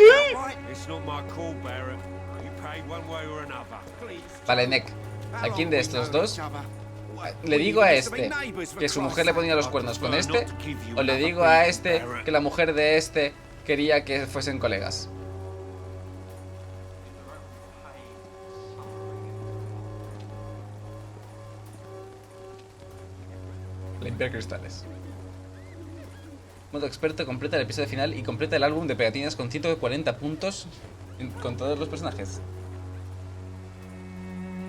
S1: Vale, Nick. ¿A quién de estos 2 le digo a este que su mujer le ponía los cuernos con este? ¿O le digo a este que la mujer de este quería que fuesen colegas? Limpiar cristales. Modo experto, completa el episodio final y completa el álbum de pegatinas con 140 puntos con todos los personajes.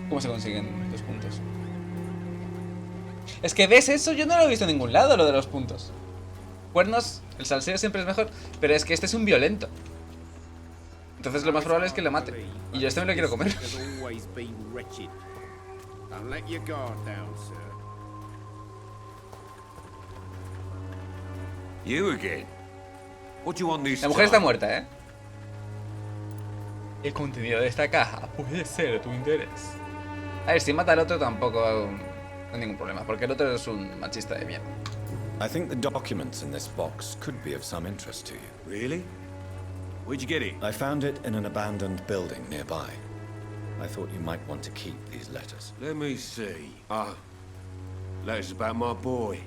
S1: ¿Cómo se consiguen los puntos? Es que ves eso, yo no lo he visto en ningún lado, lo de los puntos. Cuernos, el salseo siempre es mejor, pero es que este es un violento. Entonces lo más probable es que lo mate. Y yo este me lo quiero comer. La mujer está muerta, ¿eh? El contenido de esta caja puede ser de tu interés. A ver, si mata al otro tampoco hay ningún problema, porque el otro es un machista de mierda.
S3: I think the documents in this box could be of some interest to you.
S10: Really? Where'd you get it?
S3: I found it in an abandoned building nearby. I thought you might want to keep these letters.
S10: Let me see. Letters about my boy.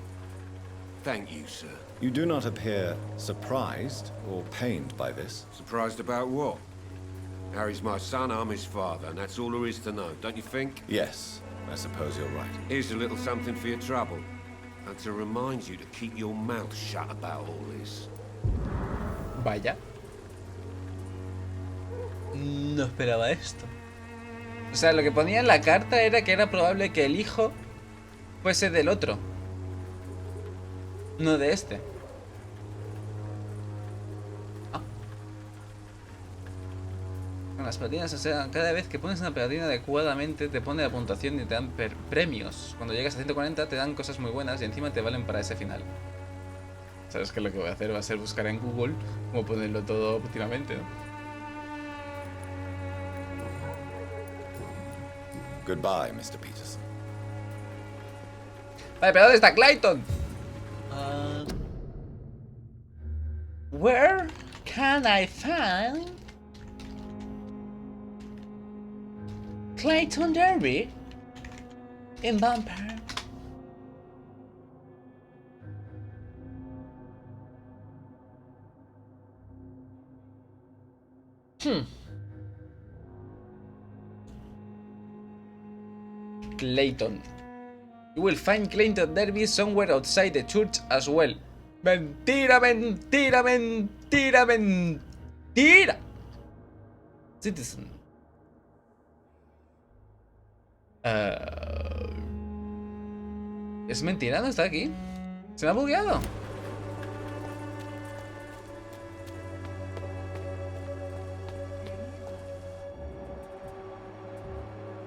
S10: Thank you, sir.
S3: You do not appear surprised or pained by this.
S10: Surprised about what? Harry's my son, I'm his father, and that's all there is to know, don't you think?
S3: Yes, I suppose you're right.
S10: Here's a little something for your trouble. And to remind you to keep your mouth shut about all this.
S1: Vaya. No esperaba esto. O sea, lo que ponía en la carta era que era probable que el hijo fuese del otro, no de este. Las pelotinas, o sea, cada vez que pones una pelotina adecuadamente te pone la puntuación y te dan premios. Cuando llegas a 140 te dan cosas muy buenas y encima te valen para ese final. ¿Sabes qué? Lo que voy a hacer va a ser buscar en Google cómo ponerlo todo óptimamente, ¿no?
S3: Goodbye, Mr. Peterson.
S1: Vale, pero ¿dónde está Clayton? Where can I find Clayton Derby in Vampyr? Clayton. You will find Clayton Derby somewhere outside the church as well. Mentira, mentira, mentira, mentira. Citizen. Es mentira, no está aquí. Se me ha bugueado.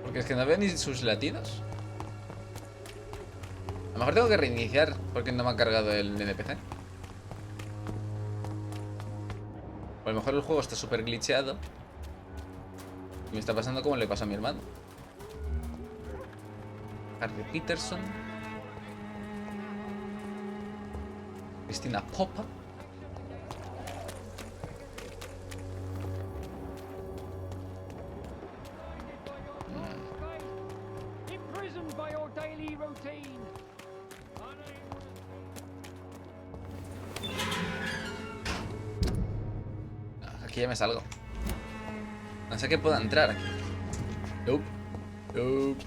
S1: Porque es que no veo ni sus latidos. A lo mejor tengo que reiniciar porque no me ha cargado el NPC. O a lo mejor el juego está súper glitcheado y me está pasando como le pasa a mi hermano. Harry Peterson, Cristina Popa. Aquí ya me salgo. No sé que pueda entrar aquí. Nope. Nope.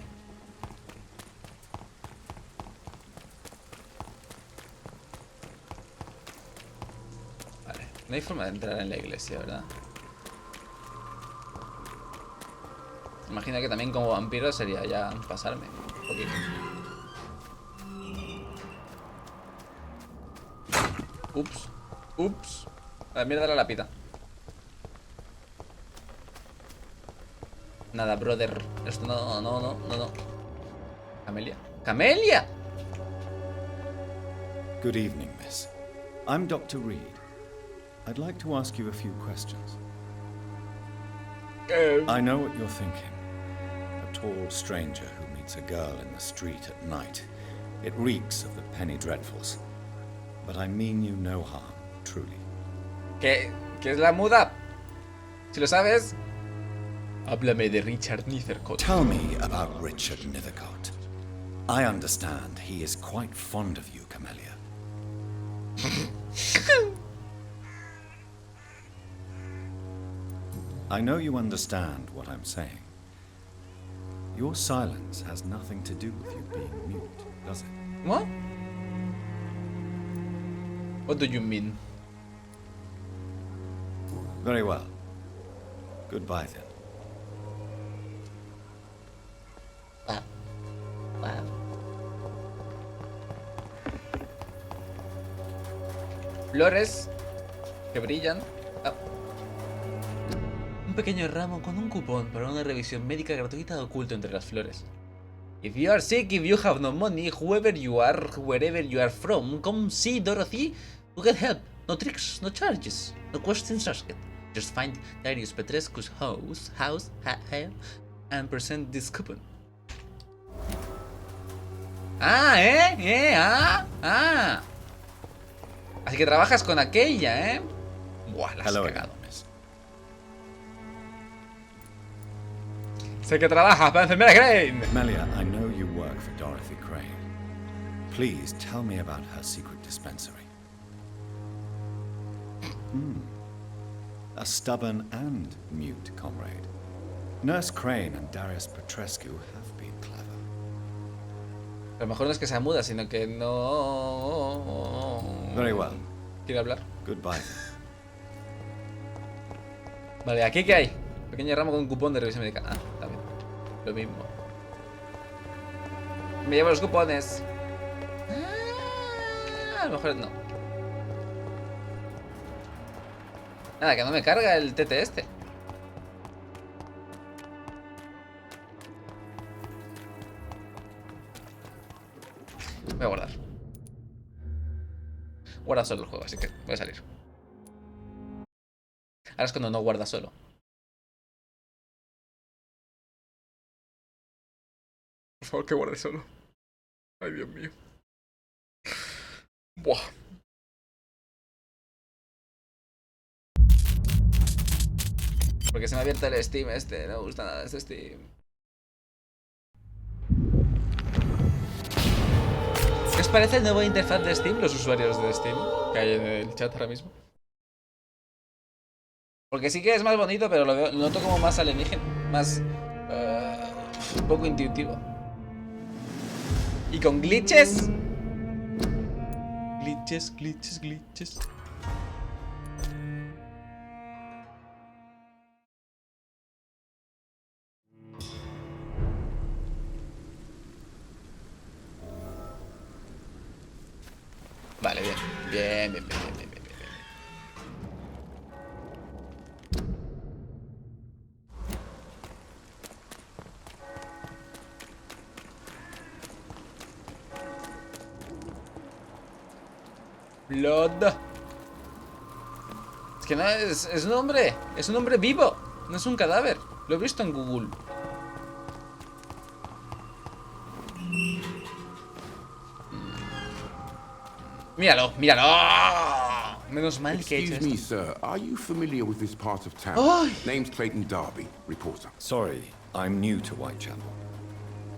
S1: Vale. No hay forma de entrar en la iglesia, ¿verdad? Imagino que también como vampiro sería ya pasarme un poquito. Ups. Ups. A la mierda la lápida. Nada, brother. Esto no. Camelia. ¡Camelia!
S3: Good evening, miss. I'm Dr. Reed. I'd like to ask you a few questions. I know what you're thinking. A tall stranger who meets a girl in the street at night. It reeks of the penny dreadfuls. But I mean you no harm, truly.
S1: ¿Qué es la muda? Si lo sabes, háblame de Richard Nethercott.
S3: Tell me about Richard Nethercott. I understand he is quite fond of you, Camelia. I know you understand what I'm saying. Your silence has nothing to do with you being mute, does it?
S1: What? What do you mean?
S3: Very well. Goodbye then.
S1: Wow. Flores que brillan. Un pequeño ramo con un cupón para una revisión médica gratuita oculto entre las flores. If you are sick, if you have no money, whoever you are, wherever you are from, come see Dorothy to get help. No tricks, no charges, no questions asked. Just find Darius Petrescu's house, and present this coupon. Así que trabajas con aquella, ¿eh? Buah, la has
S3: Hello
S1: cagado.
S3: again, miss.
S1: Sé que trabajas para enfermera Crane.
S3: Melia, I know you work for Dorothy Crane. Please tell me about her secret dispensary. A stubborn and mute comrade. Nurse Crane and Darius Petrescu have been clever.
S1: A lo mejor no es que sea muda, sino que no...
S3: Very well.
S1: ¿Quiere hablar?
S3: Goodbye.
S1: Vale, ¿aquí qué hay? Pequeño ramo con un cupón de revisión médica. Ah, está bien. Lo mismo. Me llevo los cupones. Ah, a lo mejor no. Nada, que no me carga el TT este. Voy a guardar. Guarda solo el juego, así que voy a salir. Ahora es cuando no guarda solo. Por favor, que guarde solo. Ay, Dios mío. Buah. Porque se me ha abierto el Steam este. No me gusta nada este Steam. ¿Qué os parece el nuevo interfaz de Steam? Los usuarios de Steam que hay en el chat ahora mismo. Porque sí que es más bonito, pero lo noto como más alienígena. Más... poco intuitivo. Y con glitches. Glitches. Vale, bien. Blood. Es que no es un hombre. Es un hombre vivo. No es un cadáver. Lo he visto en Google. Míralo. Menos mal que he hecho
S13: Excuse me,
S1: esto.
S13: sir. Are you familiar with this part of town?
S1: Ay.
S13: Name's Clayton Darby, reporter.
S3: Sorry, I'm new to Whitechapel.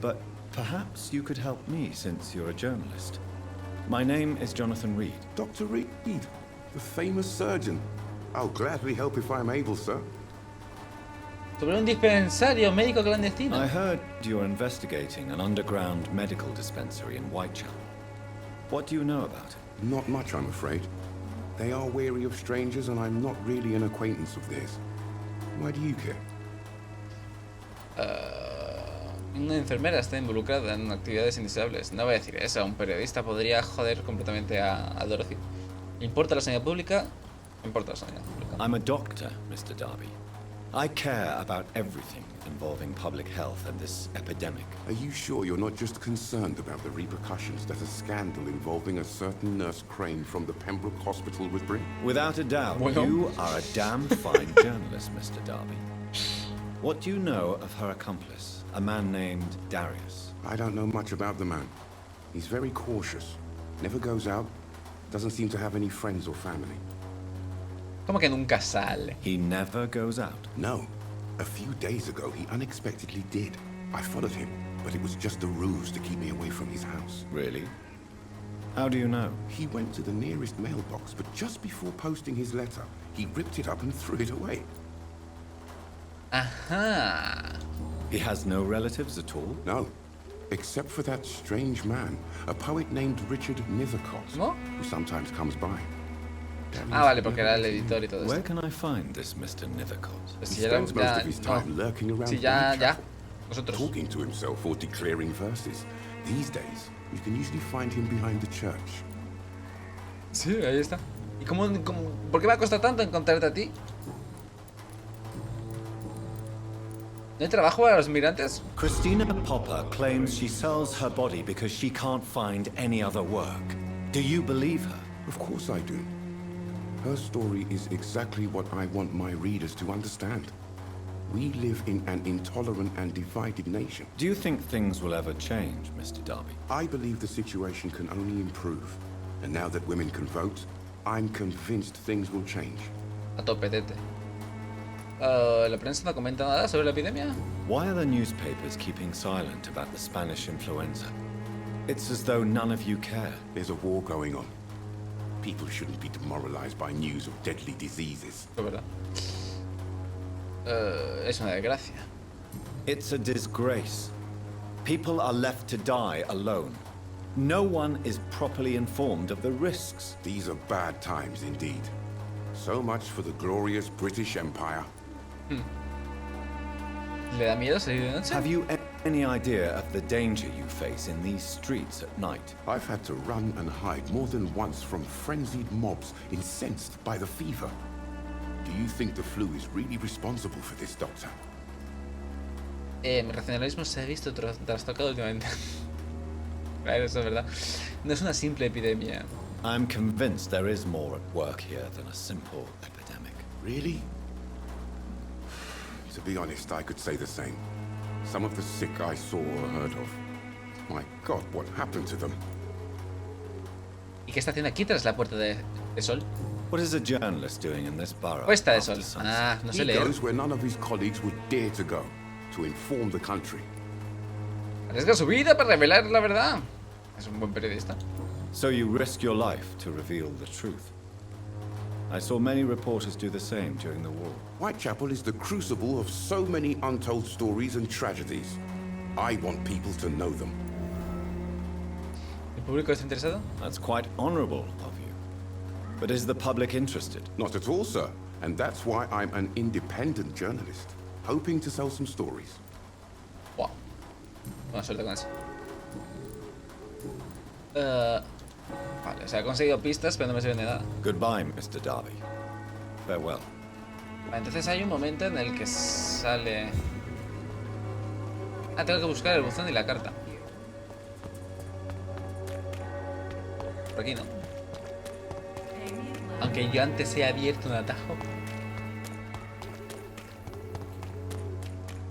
S3: But perhaps you could help me since you're a journalist. My name is Jonathan Reed.
S13: Dr. Reed, the famous surgeon. I'll gladly help if I'm able, sir.
S1: Sobre un dispensario médico clandestino.
S3: I heard you're investigating an underground medical dispensary in Whitechapel. What do you know about it?
S13: Not much, I'm afraid. They are wary of strangers, and I'm not really an acquaintance of theirs. Why do you care?
S1: Una enfermera está involucrada en actividades indeseables. No voy a decir eso. Un periodista podría joder completamente a Dorothy. ¿Importa la sanidad pública? Importa la sanidad pública.
S3: I'm a doctor, Mr. Darby. I care about everything involving public health and this epidemic.
S13: Are you sure you're not just concerned about the repercussions that a scandal involving a certain Nurse Crane from the Pembroke Hospital would bring?
S3: Without a doubt, you are a damn fine journalist, Mr. Darby. What do you know of her accomplice, a man named Darius?
S13: I don't know much about the man. He's very cautious. Never goes out. Doesn't seem to have any friends or family.
S1: ¿Cómo que nunca sale?
S3: He never goes out?
S13: No. A few days ago, he unexpectedly did. I followed him, but it was just a ruse to keep me away from his house.
S3: Really? How do you know?
S13: He went to the nearest mailbox, but just before posting his letter, he ripped it up and threw it away.
S1: Ajá.
S3: He has no relatives at all?
S13: No. Except for that strange man, a poet named Richard Nethercott,
S1: ¿No?
S13: who sometimes comes by.
S1: Ah, vale, porque era el editor y todo
S3: Where
S1: esto.
S3: can I find this Mr. Nethercott?
S1: Pues
S13: He
S1: si ya,
S13: spends most of his time lurking around
S1: Sí, ya.
S13: Whitechapel,
S1: Nosotros.
S13: talking to himself or declaring verses. These days, you can usually find him behind the church.
S1: Sí, ahí está. ¿Y por qué me ha costado tanto encontrarte a ti? ¿No hay trabajo para los migrantes?
S3: Christina Popper claims she sells her body because she can't find any other work. Do you believe her?
S13: Of course I do. Her story is exactly what I want my readers to understand. We live in an intolerant and divided nation.
S3: Do you think things will ever change, Mr. Darby?
S13: I believe the situation can only improve. And now that women can vote, I'm convinced things will change.
S1: A tope, tete. ¿La prensa no comenta nada sobre la epidemia?
S3: Why are the newspapers keeping silent about the Spanish influenza? It's as though none of you care.
S13: There's a war going on. People shouldn't be demoralized by news of deadly diseases.
S1: Es verdad. Es una desgracia.
S3: It's a disgrace. People are left to die alone. No one is properly informed of the risks.
S13: These are bad times indeed. So much for the glorious British Empire.
S1: ¿Le da miedo salir de noche?
S3: Have you any idea of the danger you face in these streets at night?
S13: I've had to run and hide more than once from frenzied mobs incensed by the fever. Do you think the flu is really responsible for this, Doctor?
S1: Mi racionalismo se ha visto trastocado últimamente. Claro, eso es verdad. No es una simple epidemia.
S3: I'm convinced there is more at work here than a simple epidemic.
S13: Really? To be honest, I could say the same. Some of the sick I saw or heard of. My God, what happened to them?
S1: ¿Y qué está haciendo aquí tras la puerta de sol?
S3: What is a journalist doing in this borough?
S1: Puesta de sol. Ah, no sé
S13: He
S1: leer.
S13: goes where none of his colleagues would dare to go, to inform the country.
S1: Arriesga su vida para revelar la verdad. Es un buen periodista.
S3: So you risk your life to reveal the truth. I saw many reporters do the same during the war.
S13: Whitechapel is the crucible of so many untold stories and tragedies. I want people to know them.
S1: ¿El público está interesado?
S3: That's quite honorable of you. But is the public interested?
S13: Not at all, sir. And that's why I'm an independent journalist, hoping to sell some stories.
S1: Wow. Buena suerte con eso. Vale, o sea, he conseguido pistas, pero no me sirven de nada.
S3: Goodbye, Mr. Darby. Farewell.
S1: Vale, entonces hay un momento en el que sale... Ah, tengo que buscar el buzón y la carta. Por aquí no. Aunque yo antes he abierto un atajo.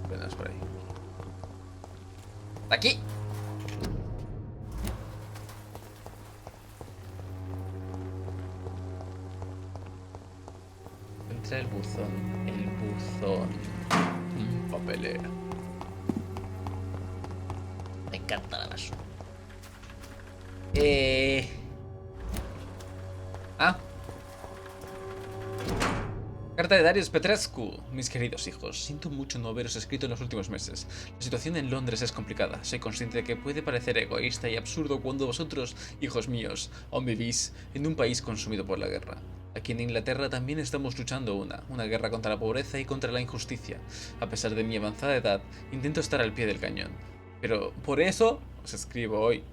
S1: Bueno, es por ahí. ¡Aquí! Entra el buzón. El buzón. Papelera. Me encanta la basura. Carta de Darius Petrescu. Mis queridos hijos, siento mucho no haberos escrito en los últimos meses. La situación en Londres es complicada. Soy consciente de que puede parecer egoísta y absurdo cuando vosotros, hijos míos, aún vivís en un país consumido por la guerra. Aquí en Inglaterra también estamos luchando una guerra contra la pobreza y contra la injusticia. A pesar de mi avanzada edad, intento estar al pie del cañón. Pero por eso os escribo hoy.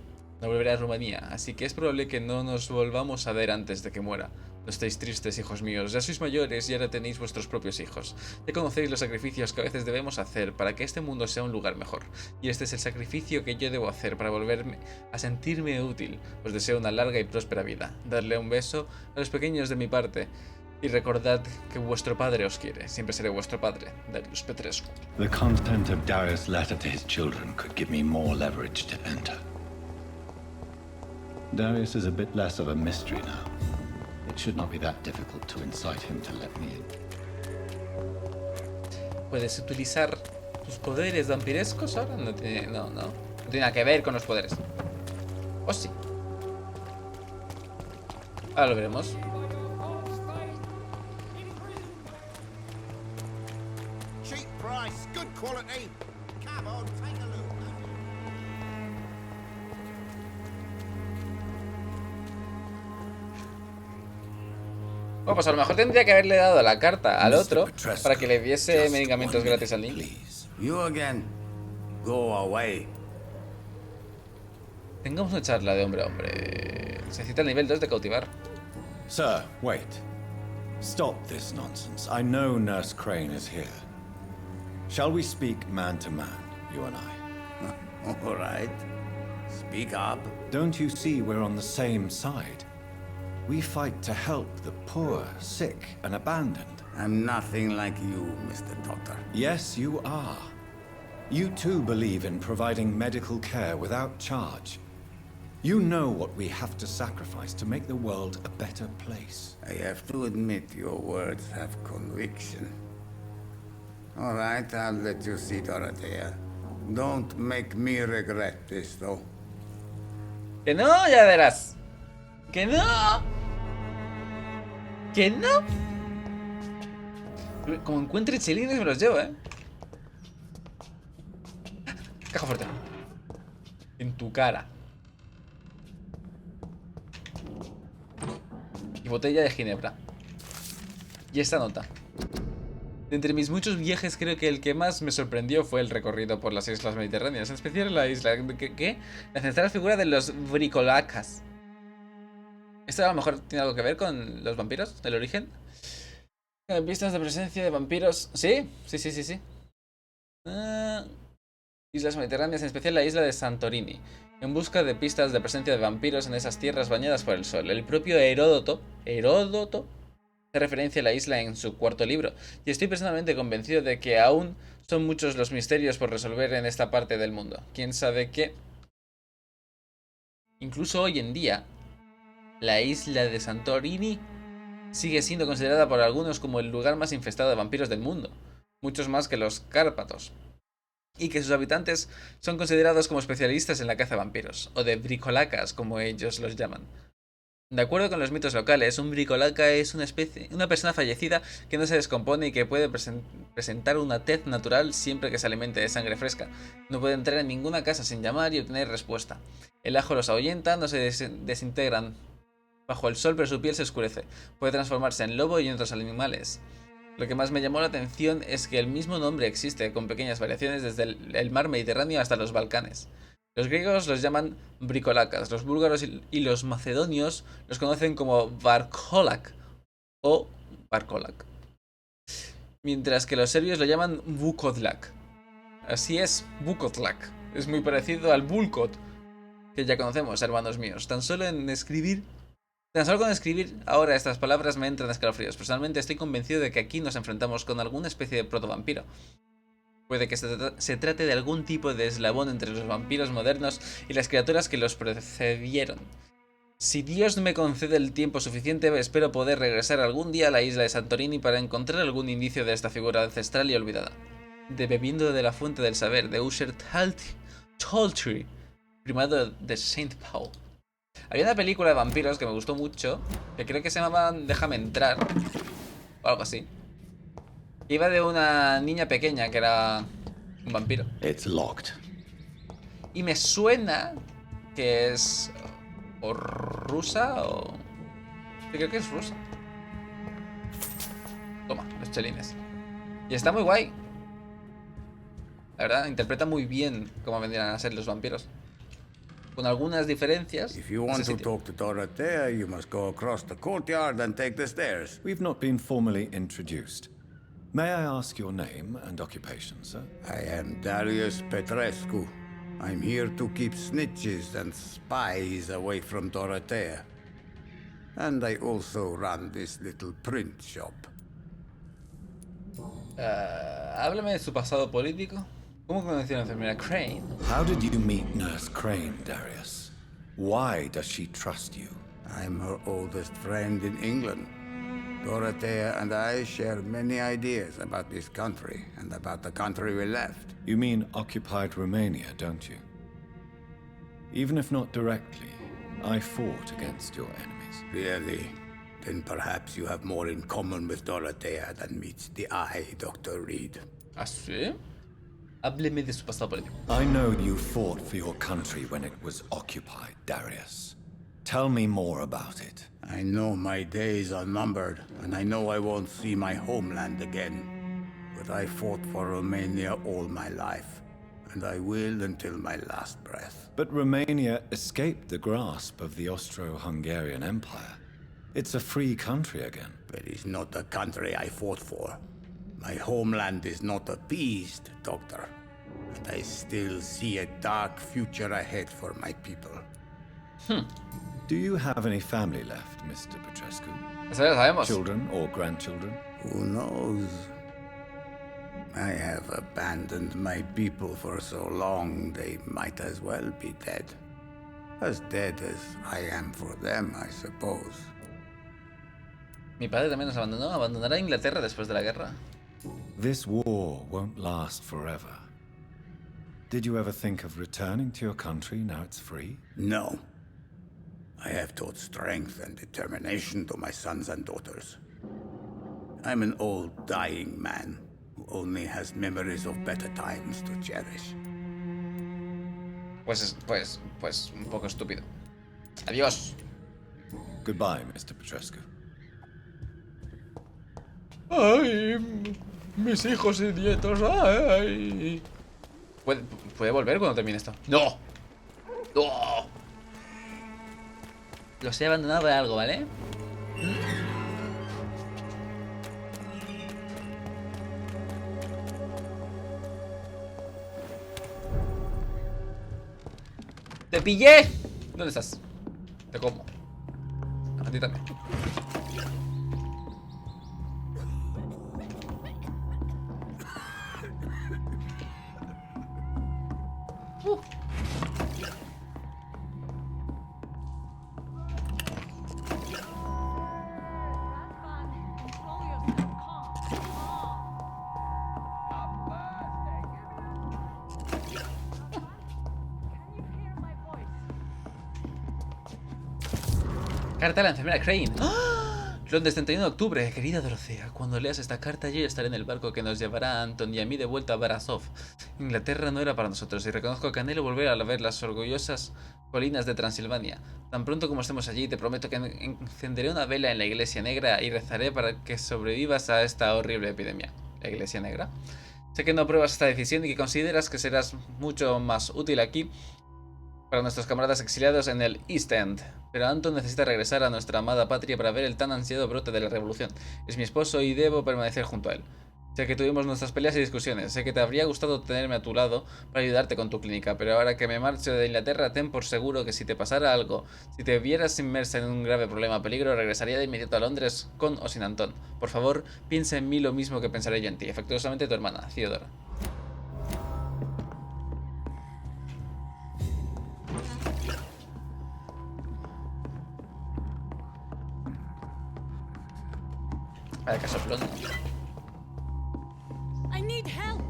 S1: No volveré a Rumanía, así que es probable que no nos volvamos a ver antes de que muera. No estéis tristes, hijos míos, ya sois mayores y ahora tenéis vuestros propios hijos. Ya conocéis los sacrificios que a veces debemos hacer para que este mundo sea un lugar mejor. Y este es el sacrificio que yo debo hacer para volverme a sentirme útil. Os deseo una larga y próspera vida. Darle un beso a los pequeños de mi parte. Y recordad que vuestro padre os quiere. Siempre seré vuestro padre, Darius Petrescu.
S3: The content of Darius' letter to his children could give me more leverage to enter. Darius is a bit less of a mystery now. It should not be that difficult to incite him to let me in.
S1: ¿Puedes utilizar tus poderes vampirescos ahora? No tiene nada que ver con los poderes. ¿O sí? Ahora lo veremos.
S11: Cheap price, good quality. Come on, take a look.
S1: Bueno, pues a lo mejor tendría que haberle dado la carta al otro para que le diese medicamentos gratis al niño.
S6: You again. Go away.
S1: Tengamos una charla de hombre a hombre. Se cita el nivel 2 de cautivar.
S3: Sir, wait. Stop this nonsense. I know Nurse Crane is here. Shall we speak man to man, you and I?
S6: All right. Speak up.
S3: Don't you see we're on the same side? We fight to help the poor, sick, and abandoned.
S6: I'm nothing like you, Mr. Doctor.
S3: Yes, you are. You too believe in providing medical care without charge. You know what we have to sacrifice to make the world a better place.
S6: I have to admit your words have conviction. All right, I'll let you see Dorothea. Don't make me regret this, though.
S1: Que no, ya verás. Que no. Que no. Como encuentre chelines me los llevo, Caja fuerte. En tu cara. Y botella de ginebra. Y esta nota. De entre mis muchos viajes, creo que el que más me sorprendió fue el recorrido por las islas mediterráneas, en especial la isla que la central figura de los bricolacas. ¿Esto a lo mejor tiene algo que ver con los vampiros del origen? Pistas de presencia de vampiros. Sí. Islas mediterráneas, en especial la isla de Santorini, en busca de pistas de presencia de vampiros en esas tierras bañadas por el sol. El propio Heródoto hace referencia a la isla en su cuarto libro, y estoy personalmente convencido de que aún son muchos los misterios por resolver en esta parte del mundo. Quién sabe qué. Incluso hoy en día, la isla de Santorini sigue siendo considerada por algunos como el lugar más infestado de vampiros del mundo, muchos más que los Cárpatos, y que sus habitantes son considerados como especialistas en la caza de vampiros, o de bricolacas como ellos los llaman. De acuerdo con los mitos locales, un bricolaca es una persona fallecida que no se descompone y que puede presentar una tez natural siempre que se alimente de sangre fresca. No puede entrar en ninguna casa sin llamar y obtener respuesta. El ajo los ahuyenta, no se desintegran bajo el sol, pero su piel se oscurece. Puede transformarse en lobo y en otros animales. Lo que más me llamó la atención es que el mismo nombre existe, con pequeñas variaciones desde el mar Mediterráneo hasta los Balcanes. Los griegos los llaman bricolacas, los búlgaros y los macedonios los conocen como barkolak o barkolak, mientras que los serbios lo llaman vukodlak. Así es, vukodlak. Es muy parecido al bulkot, que ya conocemos, hermanos míos. Tan solo con escribir ahora estas palabras me entran escalofríos. Personalmente estoy convencido de que aquí nos enfrentamos con alguna especie de protovampiro. Puede que se trate de algún tipo de eslabón entre los vampiros modernos y las criaturas que los precedieron. Si Dios me concede el tiempo suficiente, espero poder regresar algún día a la isla de Santorini para encontrar algún indicio de esta figura ancestral y olvidada. Bebiendo de la fuente del saber de Usher Taltry, primado de Saint Paul. Había una película de vampiros que me gustó mucho, que creo que se llamaba Déjame entrar, o algo así. Iba de una niña pequeña que era un vampiro.
S3: It's locked.
S1: Y me suena que es o rusa o... Sí, creo que es rusa. Toma, los chelines. Y está muy guay. La verdad, interpreta muy bien cómo vendrían a ser los vampiros. Con algunas diferencias.
S6: If you want to talk to Dorothea, you must go across the courtyard and take the stairs.
S3: We've not been formally introduced. May I ask your name and occupation, sir?
S6: I am Darius Petrescu. I'm here to keep snitches and spies away from Dorothea. And I also run this little print shop.
S1: Háblame de su pasado político. ¿Cómo conoció a la enfermera Crane?
S3: How did you meet Nurse Crane, Darius? Why does she trust you?
S6: I'm her oldest friend in England. Dorothea and I share many ideas about this country and about the country we left.
S3: You mean occupied Romania, don't you? Even if not directly, I fought against your enemies.
S6: Really? Then perhaps you have more in common with Dorothea than meets the eye, Dr. Reed.
S1: ¿Ah, sí? Hábleme de su pasado político.
S3: I know you fought for your country when it was occupied, Darius. Tell me more about it.
S6: I know my days are numbered, and I know I won't see my homeland again. But I fought for Romania all my life, and I will until my last breath.
S3: But Romania escaped the grasp of the Austro-Hungarian Empire. It's a free country again.
S6: But it's not the country I fought for. My homeland is not appeased, Doctor. And I still see a dark future ahead for my people.
S3: Do you have any family left, Mr. Petrescu?
S1: Eso ya lo sabemos.
S3: Children or grandchildren?
S6: Who knows? I have abandoned my people for so long, they might as well be dead. As dead as I am for them, I suppose.
S1: Mi padre también nos abandonó. ¿Abandonará Inglaterra después de la guerra?
S3: This war won't last forever. Did you ever think of returning to your country now it's free?
S6: No. I have taught strength and determination to my sons and daughters. I'm an old, dying man who only has memories of better times to cherish.
S1: Pues un poco estúpido. Adiós.
S3: Goodbye, Mr. Petrescu.
S1: Ay, mis hijos y nietos. Ay. ¿Puede volver cuando termine esto? ¡No! ¡No! Los he abandonado por algo, ¿vale? ¡Te pillé! ¿Dónde estás? Te como. A ti también. Carta a la enfermera Crane. ¡Ah! Londres, 31 de octubre. Querida Dorothea, cuando leas esta carta yo estaré en el barco que nos llevará a Anton y a mí de vuelta a Barasov. Inglaterra no era para nosotros y reconozco que anhelo volver a ver las orgullosas colinas de Transilvania. Tan pronto como estemos allí te prometo que encenderé una vela en la iglesia negra y rezaré para que sobrevivas a esta horrible epidemia. ¿La iglesia negra? Sé que no apruebas esta decisión y que consideras que serás mucho más útil aquí para nuestros camaradas exiliados en el East End. Pero Anton necesita regresar a nuestra amada patria para ver el tan ansiado brote de la revolución. Es mi esposo y debo permanecer junto a él. Sé que tuvimos nuestras peleas y discusiones. Sé que te habría gustado tenerme a tu lado para ayudarte con tu clínica. Pero ahora que me marcho de Inglaterra, ten por seguro que si te pasara algo, si te vieras inmersa en un grave problema o peligro, regresaría de inmediato a Londres con o sin Anton. Por favor, piensa en mí lo mismo que pensaré yo en ti. Afectuosamente tu hermana, Theodora. Vale, caso plono.
S8: I need help.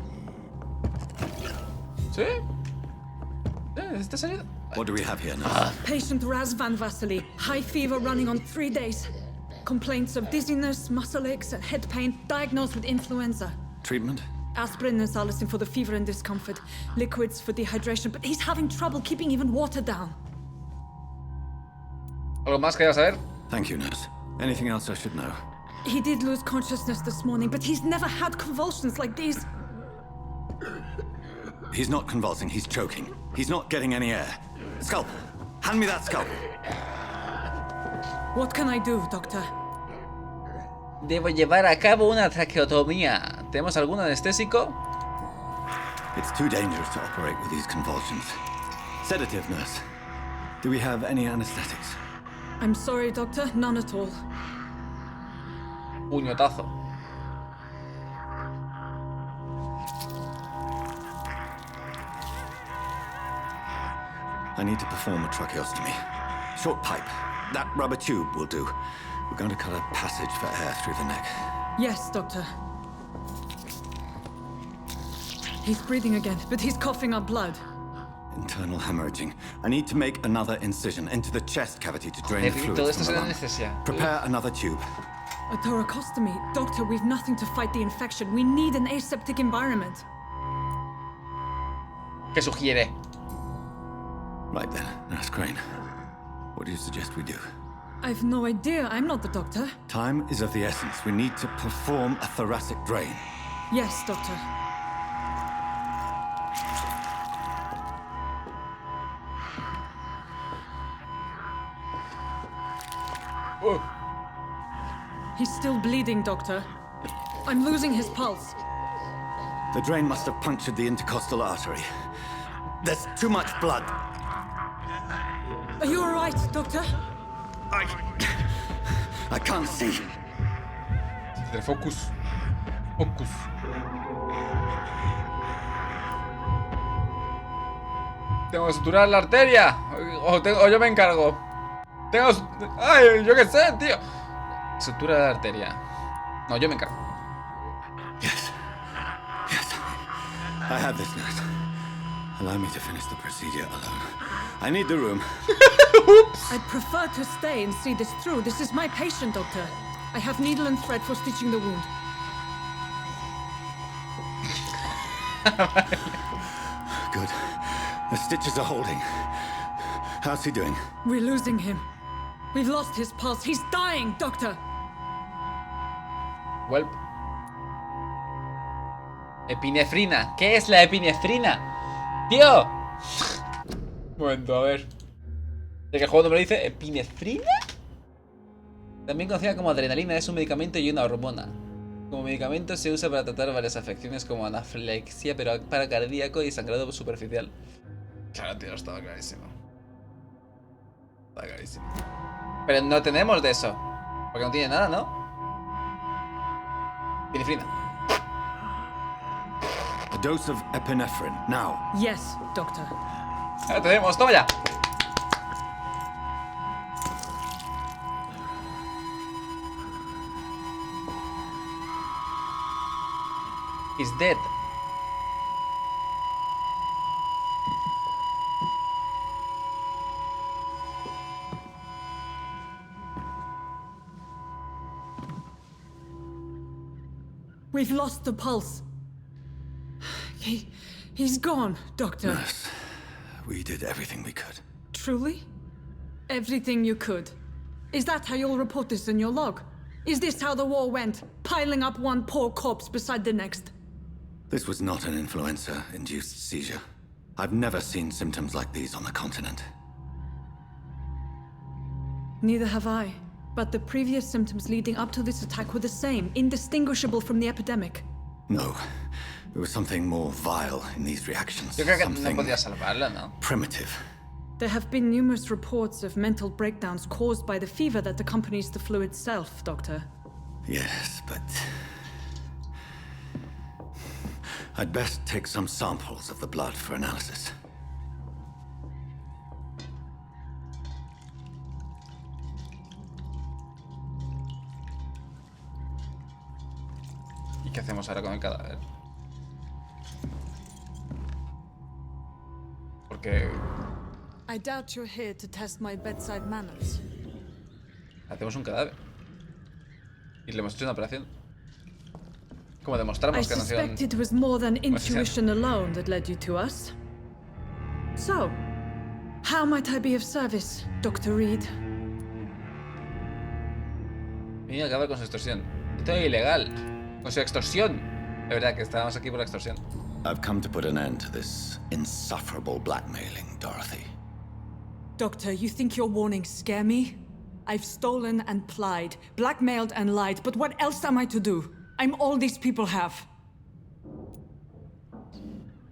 S1: ¿Sí? ¿Está salido?
S3: What do we have here now?
S8: Patient Raz Van Vasily. High fever running on 3 days. Complaints of dizziness, muscle aches, and head pain. Diagnosed with influenza.
S3: Treatment?
S8: Aspirin and salicin for the fever and discomfort. Liquids for dehydration, but he's having trouble keeping even water down.
S1: ¿Algo más que saber?
S3: Thank you, nurse. Anything else I should know?
S8: He did lose consciousness this morning, but he's never had convulsions like these.
S3: He's not convulsing, he's choking. He's not getting any air. Scalpel! Hand me that scalpel!
S8: What can I do, doctor?
S1: Debo llevar a cabo una traqueotomía. ¿Tenemos algún anestésico?
S3: It's too dangerous to operate with these convulsions. Sedative, nurse. Do we have any anesthetics?
S8: I'm sorry, doctor. None at all.
S1: Puñotazo.
S3: I need to perform a tracheostomy. Short pipe. That rubber tube will do. We're going to cut a passage for air through the neck.
S8: Yes, doctor. He's breathing again, but he's coughing up blood.
S3: Internal hemorrhaging. I need to make another incision into the chest cavity to drain the fluids from the lung. Prepare another tube.
S8: A thoracostomy. Doctor, we've nothing to fight the infection. We need an aseptic environment.
S1: ¿Qué sugiere?
S3: Right then, Nurse Crane. What do you suggest we do?
S8: I've no idea. I'm not the doctor.
S3: Time is of the essence. We need to perform a thoracic drain.
S8: Yes, doctor.
S1: Oh.
S8: He's still bleeding, doctor. I'm losing his pulse.
S3: The drain must have punctured the intercostal artery. There's too much blood.
S8: Are you all right, doctor?
S3: I can't see.
S1: Focus. Focus. Tengo que suturar la arteria. O yo me encargo. Tengo... Ay, yo qué sé, tío. Sutura de arteria. No, yo me encargo.
S3: Yes. Yes. I have this nurse. Allow me to finish the procedure alone. I need the room.
S8: I'd prefer to stay and see this through. This is my patient, Doctor. I have needle and thread for stitching the wound.
S3: Good. The stitches are holding. How's he doing?
S8: We're losing him. We've lost his pulse. He's dying, Doctor.
S1: Well. Epinefrina. ¿Qué es la epinefrina? ¡Tío! Un momento, a ver. De que el juego no me lo dice. ¿Epinefrina? También conocida como adrenalina, es un medicamento y una hormona. Como medicamento se usa para tratar varias afecciones como anafilexia, pero para cardíaco y sangrado superficial. Claro, tío, estaba clarísimo. Estaba clarísimo. Pero no tenemos de eso. Porque no tiene nada, ¿no? Epinefrina.
S3: A dose of epinephrine, now.
S8: Yes, Doctor.
S1: Ahora tenemos, toma ya. He's dead.
S8: We've lost the pulse. He's gone, Doctor.
S3: Nurse, we did everything we could.
S8: Truly? Everything you could. Is that how you'll report this in your log? Is this how the war went? Piling up one poor corpse beside the next?
S3: This was not an influenza-induced seizure. I've never seen symptoms like these on the continent.
S8: Neither have I. But the previous symptoms leading up to this attack were the same, indistinguishable from the epidemic.
S3: No. There was something more vile in these reactions.
S1: Yo creo que
S3: something
S1: no podía salvarla, ¿no?
S3: primitive.
S8: There have been numerous reports of mental breakdowns caused by the fever that accompanies the flu itself, Doctor.
S3: Yes, but... I'd best take some samples of the blood for analysis.
S1: ¿Y qué hacemos ahora con el cadáver? Porque...
S8: I doubt you're here to test my bedside manners.
S1: hacemos un cadáver. Y le hemos hecho una operación. Como
S8: I
S1: demostramos que no ha sido
S8: suspect it was more than intuition alone that led you to us. So, how might I be of service, Dr. Reed?
S1: Vine a acabar con su extorsión. Esto es ilegal. Con su extorsión. Es verdad que estábamos aquí por la extorsión.
S3: I've come to put an end to this insufferable blackmailing, Dorothy.
S8: Doctor, you think your warnings scare me? I've stolen and plied, blackmailed and lied, but what else am I to do? I'm all these people have.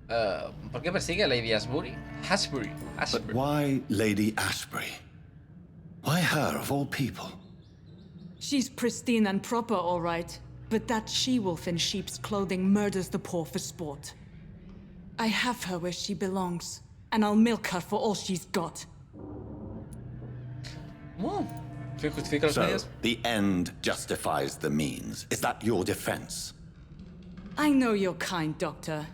S1: ¿Por qué persigue a Lady Ashbury? Ashbury.
S3: But why Lady Ashbury? Why her, of all people?
S8: She's pristine and proper, all right. But that she-wolf in sheep's clothing murders the poor for sport. I have her where she belongs, and I'll milk her for all she's got.
S3: So, the end justifies the means. Is that your defense?
S8: I know you're kind, Doctor.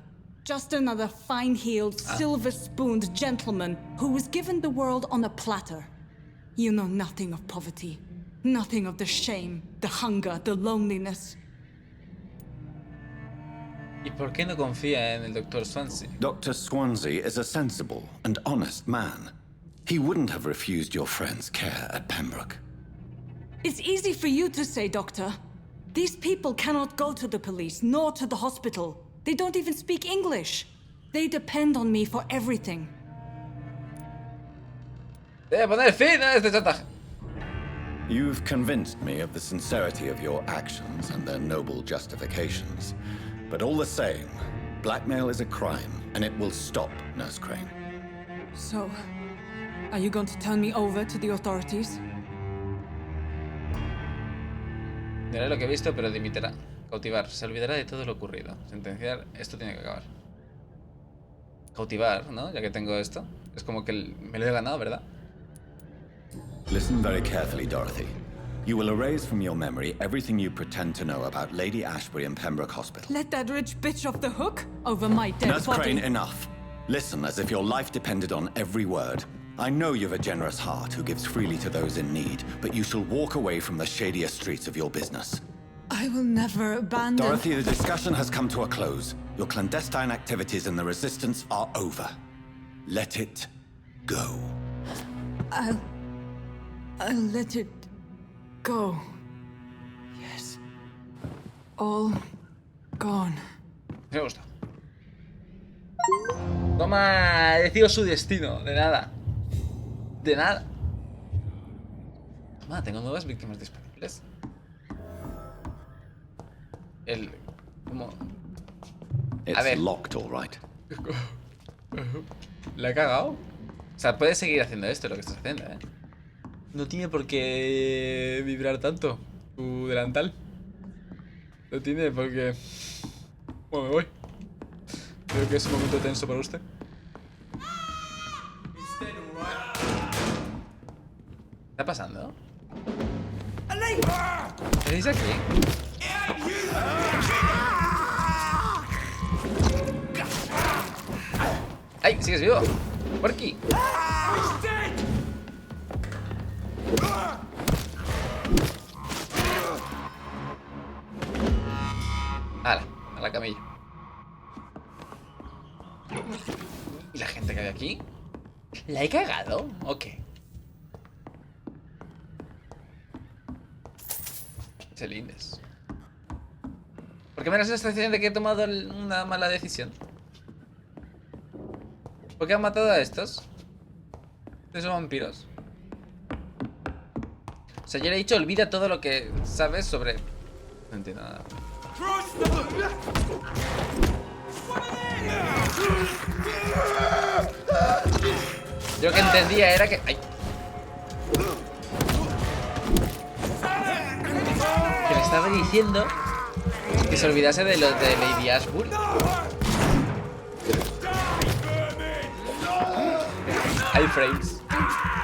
S8: Just another fine-heeled, silver-spooned gentleman who was given the world on a platter. You know nothing of poverty. Nothing of the shame, the hunger, the loneliness.
S1: ¿Y por qué no confía en el Dr. Swansea?
S3: Dr. Swansea is a sensible and honest man. He wouldn't have refused your friend's care at Pembroke.
S8: It's easy for you to say, Doctor. These people cannot go to the police, nor to the hospital. They don't even speak English. They depend on me for everything.
S1: Debe poner fin a este chantaje.
S3: You've convinced me of the sincerity of your actions and their noble justifications. But all the same, blackmail is a crime, and it will stop, Nurse Crane.
S8: So, are you going to turn me over to the authorities?
S1: Diré lo que he visto, pero dimitirá. Cautivar. Se olvidará de todo lo ocurrido. Sentenciar. Esto tiene que acabar. Cautivar, ¿no? Ya que tengo esto. Es como que me lo he ganado, ¿verdad?
S3: Listen very carefully, Dorothy. You will erase from your memory everything you pretend to know about Lady Ashbury and Pembroke Hospital.
S8: Let that rich bitch off the hook over my dead
S3: Nurse
S8: body.
S3: Crane, enough. Listen as if your life depended on every word. I know you've a generous heart who gives freely to those in need, but you shall walk away from the shadier streets of your business.
S8: I will never abandon...
S3: Dorothy, the discussion has come to a close. Your clandestine activities in the Resistance are over. Let it go.
S8: I'll let it go. Yes. All gone.
S1: Me gusta. Toma, decido su destino. De nada. De nada. Toma, tengo nuevas víctimas disponibles. ¿Cómo?
S3: It's
S1: A ver.
S3: locked, all right.
S1: ¿La he cagado? O sea, puedes seguir haciendo esto, lo que estás haciendo, ¿eh? No tiene por qué vibrar tanto tu delantal. No tiene porque... Bueno, me voy. Creo que es un momento tenso para usted. ¿Qué está pasando? ¿Qué dice aquí? ¡Ay! ¿Sigues vivo? ¡Por aquí! ¡Hala! A la camilla. ¿Y la gente que hay aquí? ¿La he cagado? ¿O qué? Celines. ¿Por qué me da la sensación de que he tomado una mala decisión? ¿Por qué han matado a estos? Estos son vampiros. O sea, yo le he dicho, olvida todo lo que sabes sobre... No entiendo nada. Yo lo que entendía era que... ¡Ay! Que le estaba diciendo que se olvidase de lo de Lady Ashbury. Hay frames.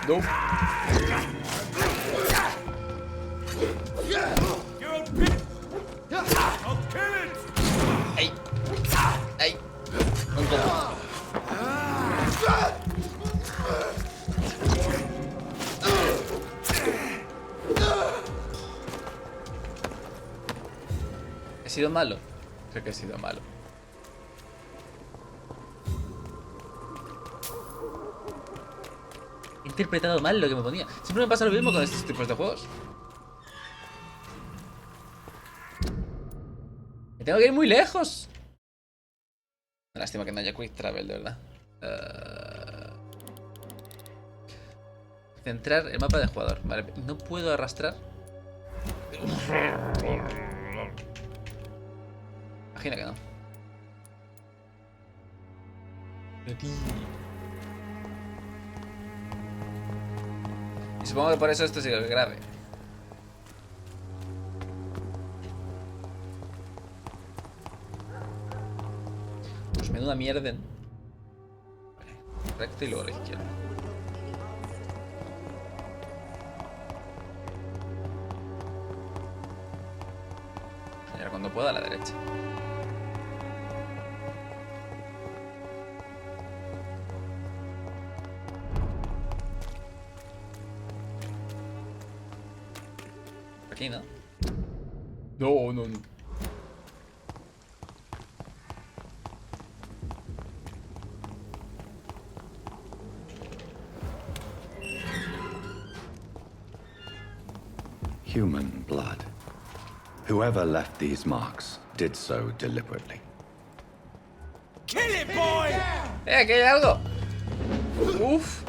S1: No. ¡Ay! ¡Ay! Un combo. ¿He sido malo? Creo que he sido malo. He interpretado mal lo que me ponía. Siempre me pasa lo mismo con estos tipos de juegos. Me tengo que ir muy lejos. Lástima que no haya Quick Travel, de verdad. Centrar el mapa de jugador. Vale, no puedo arrastrar. Imagina que no. Y supongo que por eso esto sigue grave. Pues menuda mierda. Vale, recta y luego a la izquierda. Y ahora cuando pueda a la derecha. Aquí, ¿no? No, no, no.
S3: Human blood. Whoever left these marks did so deliberately.
S4: Kill it, boy!
S1: ¡Que hay algo! ¡Uf!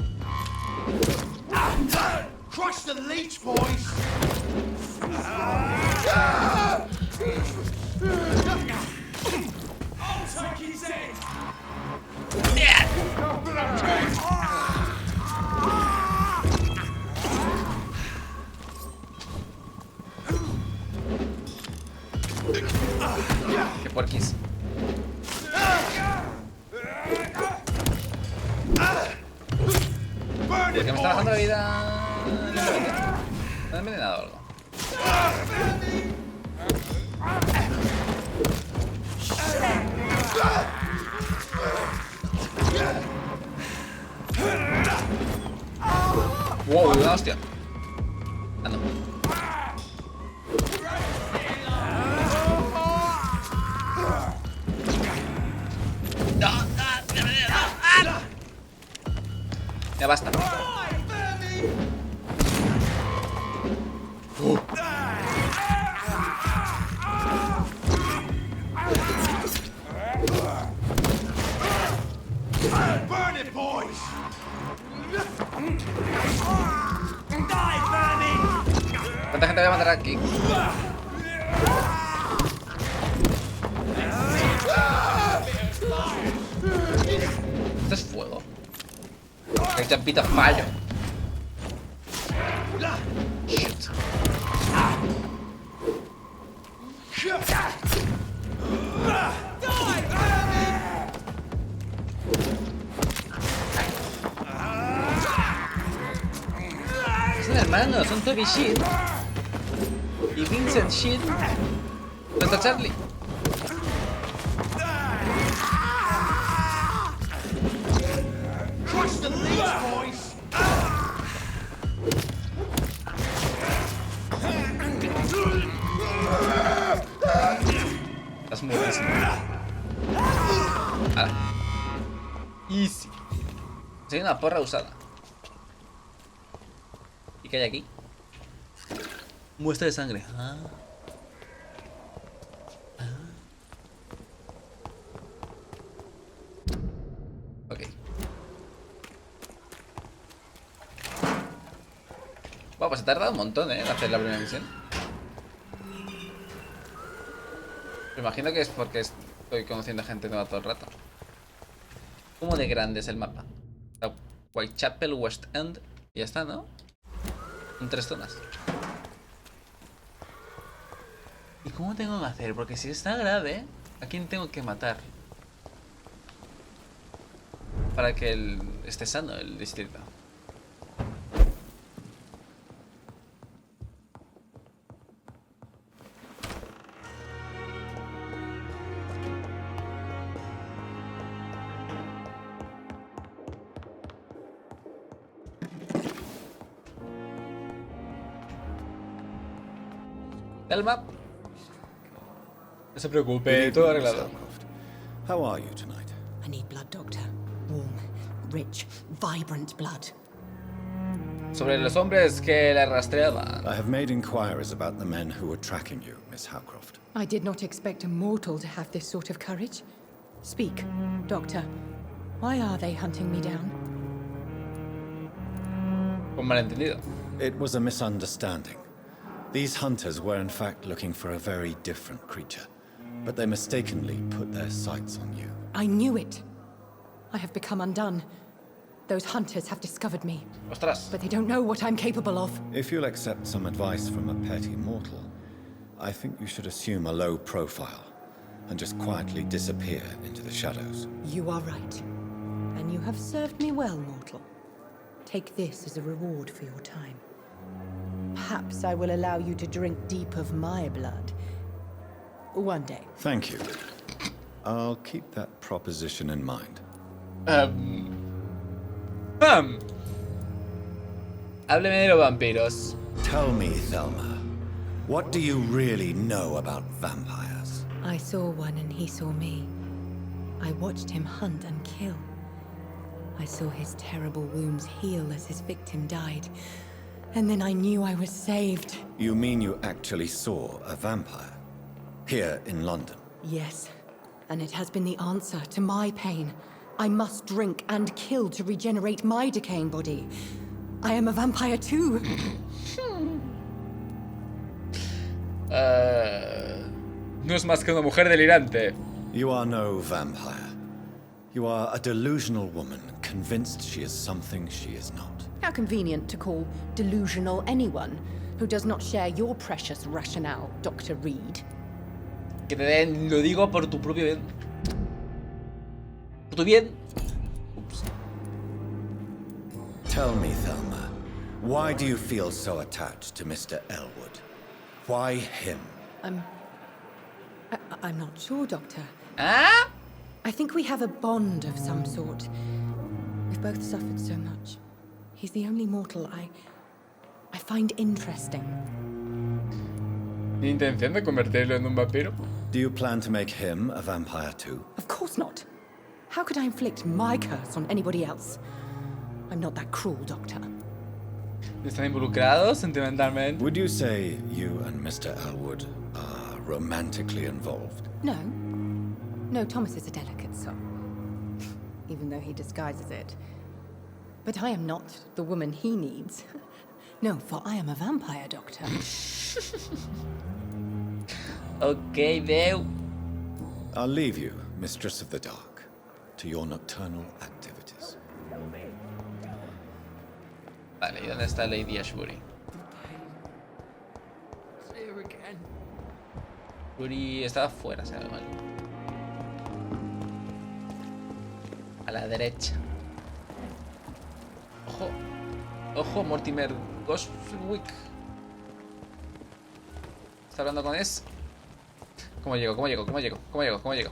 S4: Crush the leech, boys! I'll take his head!
S1: ¡Qué porquis! bajando la vida. ¿Me han envenenado algo? Wow, una hostia. Ah, no. Ya basta.
S10: Burn it, boys!
S1: ¿Cuánta gente voy a matar aquí? Esto es fuego. El champito fallo. Shit. Son hermanos, son Toby Shit y Vincent Shit. ¿Dónde está Charlie? Estás muertísimo. Ahora. Easy. Soy una porra usada. ¿Y qué hay aquí? Muestra de sangre. Ah. Ok. Bueno, pues ha tardado un montón, en hacer la primera misión. Me imagino que es porque estoy conociendo a gente nueva todo el rato. ¿Cómo de grande es el mapa? Whitechapel, West End. Y ya está, ¿no? En 3 zonas. ¿Y cómo tengo que hacer? Porque si está grave, ¿a quién tengo que matar? Para que esté sano el distrito. Calma. No se preocupe, todo arreglado.
S3: How are you tonight?
S5: I need blood, Doctor. Warm, rich, vibrant blood.
S1: Sobre los hombres que la rastreaban.
S3: I have made inquiries about the men who were tracking you, Miss Howcroft.
S14: I did not expect a mortal to have this sort of courage. Speak, Doctor. Why are they hunting me down?
S1: Un malentendido.
S3: It was a misunderstanding. These hunters were in fact looking for a very different creature, but they mistakenly put their sights on you.
S14: I knew it. I have become undone. Those hunters have discovered me.
S1: Ostras.
S14: But they don't know what I'm capable of.
S3: If you'll accept some advice from a petty mortal, I think you should assume a low profile and just quietly disappear into the shadows.
S14: You are right. And you have served me well, mortal. Take this as a reward for your time. Perhaps I will allow you to drink deep of my blood. One day.
S3: Thank you. I'll keep that proposition in mind.
S1: Hábleme de los vampiros.
S3: Tell me, Thelma, what do you really know about vampires?
S14: I saw one and he saw me. I watched him hunt and kill. I saw his terrible wounds heal as his victim died. And then I knew I was saved.
S3: You mean you actually saw a vampire? Here in London?
S14: Yes. And it has been the answer to my pain. I must drink and kill to regenerate my decaying body. I am a vampire too.
S1: No es más que una mujer delirante.
S3: You are no vampire. You are a delusional woman, convinced she is something she is not.
S14: How convenient to call delusional anyone who does not share your precious rationale, Dr. Reed.
S1: Que te den, lo digo por tu propio bien. Por tu bien. Ups.
S3: Tell me, Thelma, Why do you feel so attached to Mr. Elwood? Why him?
S14: I'm not sure, Doctor.
S1: Ah?
S14: I think we have a bond of some sort. We've both suffered so much. He's the only mortal I find interesting.
S1: ¿Ni intención de convertirlo en un vampiro?
S3: Do you plan to make him a vampire too?
S14: Of course not. How could I inflict my curse on anybody else? I'm not that cruel, Doctor.
S1: ¿Están involucrados sentimentalmente?
S3: Would you say you and Mr. Elwood are romantically involved?
S14: No. No, Thomas is a delicate soul. Even though he disguises it. But I am not the woman he needs. No, for I am a vampire, Doctor.
S1: Ok, Deu.
S3: I'll leave you, Mistress of the Dark, to your nocturnal activities.
S1: Vale, ¿y dónde está Lady Ashbury? Ashbury estaba afuera, se ve mal. A la derecha. Ojo. Ojo, Mortimer Ghostwick. Está hablando con ese. ¿Cómo llego? ¿Cómo llego? ¿Cómo llego? ¿Cómo llego? ¿Cómo llego?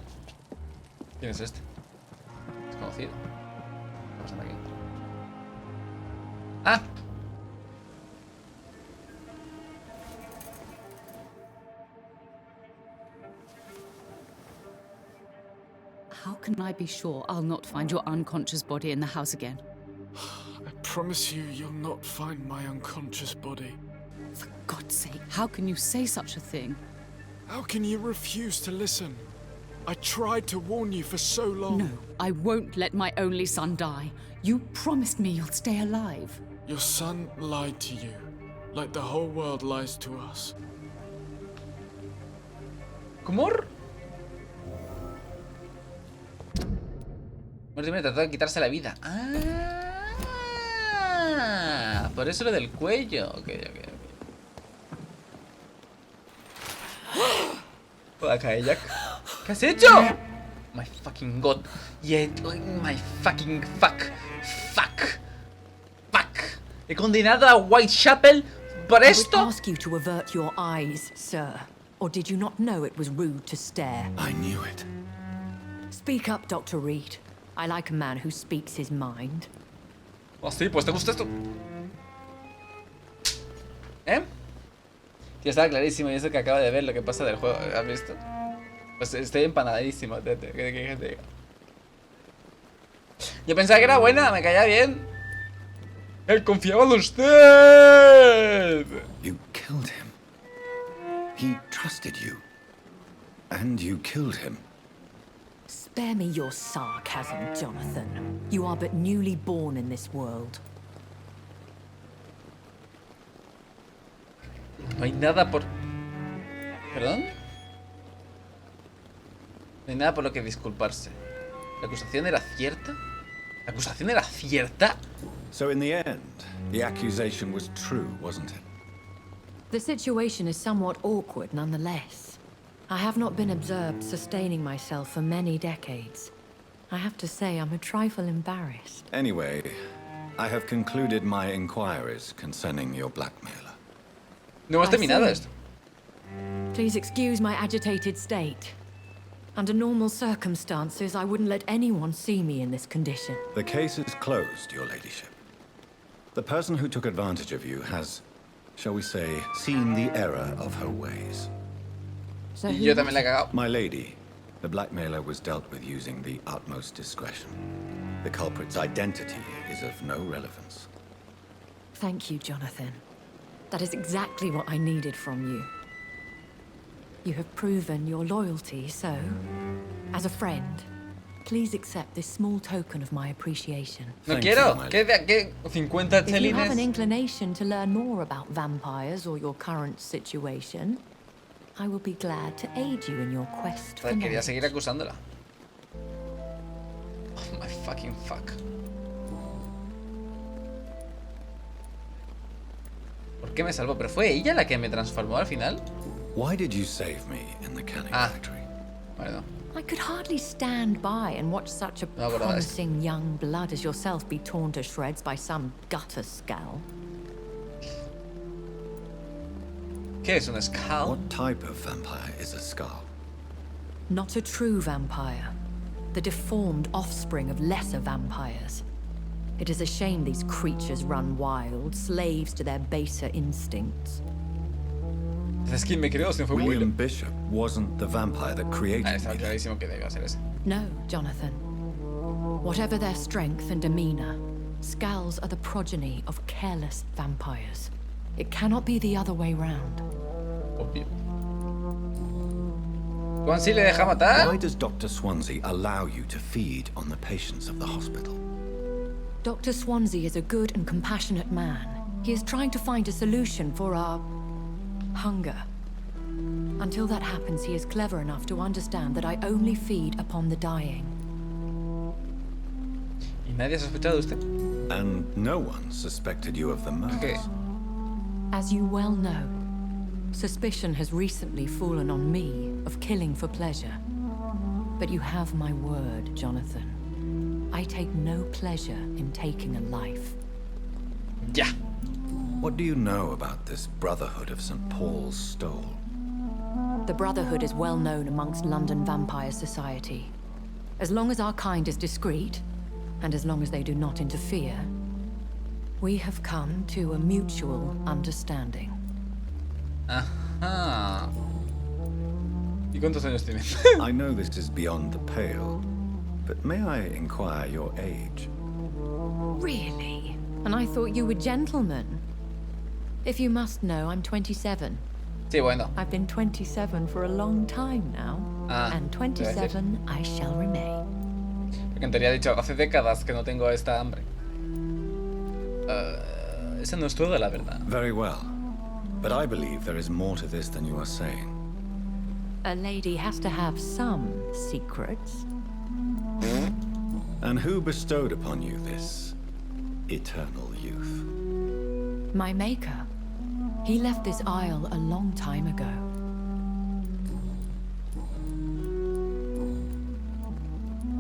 S1: ¿Quién es este? Desconocido. ¿Qué está pasando aquí? ¡Ah!
S15: How can I be sure I'll not find your unconscious body in the house again?
S16: I promise you, you'll not find my unconscious body.
S15: For God's sake, how can you say such a thing?
S16: How can you refuse to listen? I tried to warn you for so long.
S15: No, I won't let my only son die. You promised me you'll stay alive.
S16: Your son lied to you, like the whole world lies to us.
S1: ¿Cómo? Mortimer trató de quitarse la vida. Ah, por eso lo del cuello. Ok. Puedo caer, Jack. ¿Qué has hecho? My fucking god. Yeah, my fucking fuck. He condenado a Whitechapel por esto.
S8: I would ask you to avert your eyes, sir. Or did you not know it was rude to stare?
S3: I knew it.
S8: Speak up, Dr. Reed. I like a man who speaks his mind.
S1: Oh, sí, pues te gusta esto. ¿Eh? Tío, estaba clarísimo y eso que acaba de ver lo que pasa del juego. ¿Has visto? Pues estoy empanadísimo. ¿Qué quieres que te diga? Yo pensaba que era buena, me caía bien. Él confiaba en usted.
S3: You killed him. He trusted you. And you killed him.
S8: Spare me your sarcasm, Jonathan. You are but newly born in this world.
S1: No hay nada por... ¿Perdón? No hay nada por lo que disculparse. ¿La acusación era cierta? ¿La acusación era cierta?
S3: So in the end, the accusation was true, wasn't it?
S8: The situation is somewhat awkward nonetheless. I have not been observed sustaining myself for many decades. I have to say I'm a trifle embarrassed.
S3: Anyway, I have concluded my inquiries concerning your blackmailer.
S1: No hemos terminado esto.
S8: Please excuse my agitated state. Under normal circumstances, I wouldn't let anyone see me in this condition.
S3: The case is closed, your ladyship. The person who took advantage of you has, shall we say, seen the error of her ways.
S8: So
S1: Yo también la he cagado.
S3: My lady, the blackmailer was dealt with using the utmost discretion. The culprit's identity is of no relevance.
S8: Thank you, Jonathan. That is exactly what I needed from you. You have proven your loyalty, so, as a friend, please accept this small token of my appreciation.
S1: No quiero. ¿Qué 50
S8: If you have an
S1: chelines?
S8: inclination to learn more about vampires or your current situation, I will be glad to aid you in your quest for
S1: Quería
S8: knowledge.
S1: seguir acusándola. Oh my fucking fuck. ¿Por qué me salvó? ¿Pero fue ella la que me transformó al final?
S3: Why did you save me in the canning factory?
S1: Bueno.
S8: I could hardly stand by and watch such a
S1: No, but
S8: promising young blood as yourself be torn to shreds by some gutter scowl.
S1: ¿Qué es un skull?
S3: What type of vampire is a skull?
S17: Not a true vampire. The deformed offspring of lesser vampires. It is a shame these creatures run wild, slaves to their baser instincts.
S1: Es que me creo, se fue muy
S3: William Bishop wasn't the vampire that created me.
S1: Está clarísimo que debe ser ese.
S17: No, Jonathan. Whatever their strength and demeanor, Skulls are the progeny of careless vampires. It cannot be the other way round.
S1: Obvio. ¿Swansea le deja matar?
S3: Why does Dr. Swansea allow you to feed on the patients of the hospital?
S17: Dr. Swansea is a good and compassionate man. He is trying to find a solution for our hunger. Until that happens, he is clever enough to understand that I only feed upon the dying.
S1: ¿Y nadie ha sospechado de usted?
S3: And no one suspected you of the murders.
S1: Okay.
S17: As you well know, suspicion has recently fallen on me of killing for pleasure. But you have my word, Jonathan. I take no pleasure in taking a life.
S1: Yeah.
S3: What do you know about this Brotherhood of St. Paul's Stole?
S17: The Brotherhood is well known amongst London Vampire Society. As long as our kind is discreet, and as long as they do not interfere, we have come to a mutual understanding.
S1: Ajá. ¿Y cuántos años tiene?
S3: I know this is beyond the pale, but may I inquire your age?
S17: Really? And I thought you were gentlemen. If you must know, I'm 27.
S1: Sí, bueno.
S17: I've been 27 for a long time now. And 27 I shall remain.
S1: Porque en teoría ha dicho, hace décadas que no tengo esta hambre. Esa no es toda la verdad.
S3: Very well. But I believe there is more to this than you are saying.
S17: A lady has to have some secrets.
S3: And who bestowed upon you this eternal youth?
S17: My maker. He left this isle a long time ago.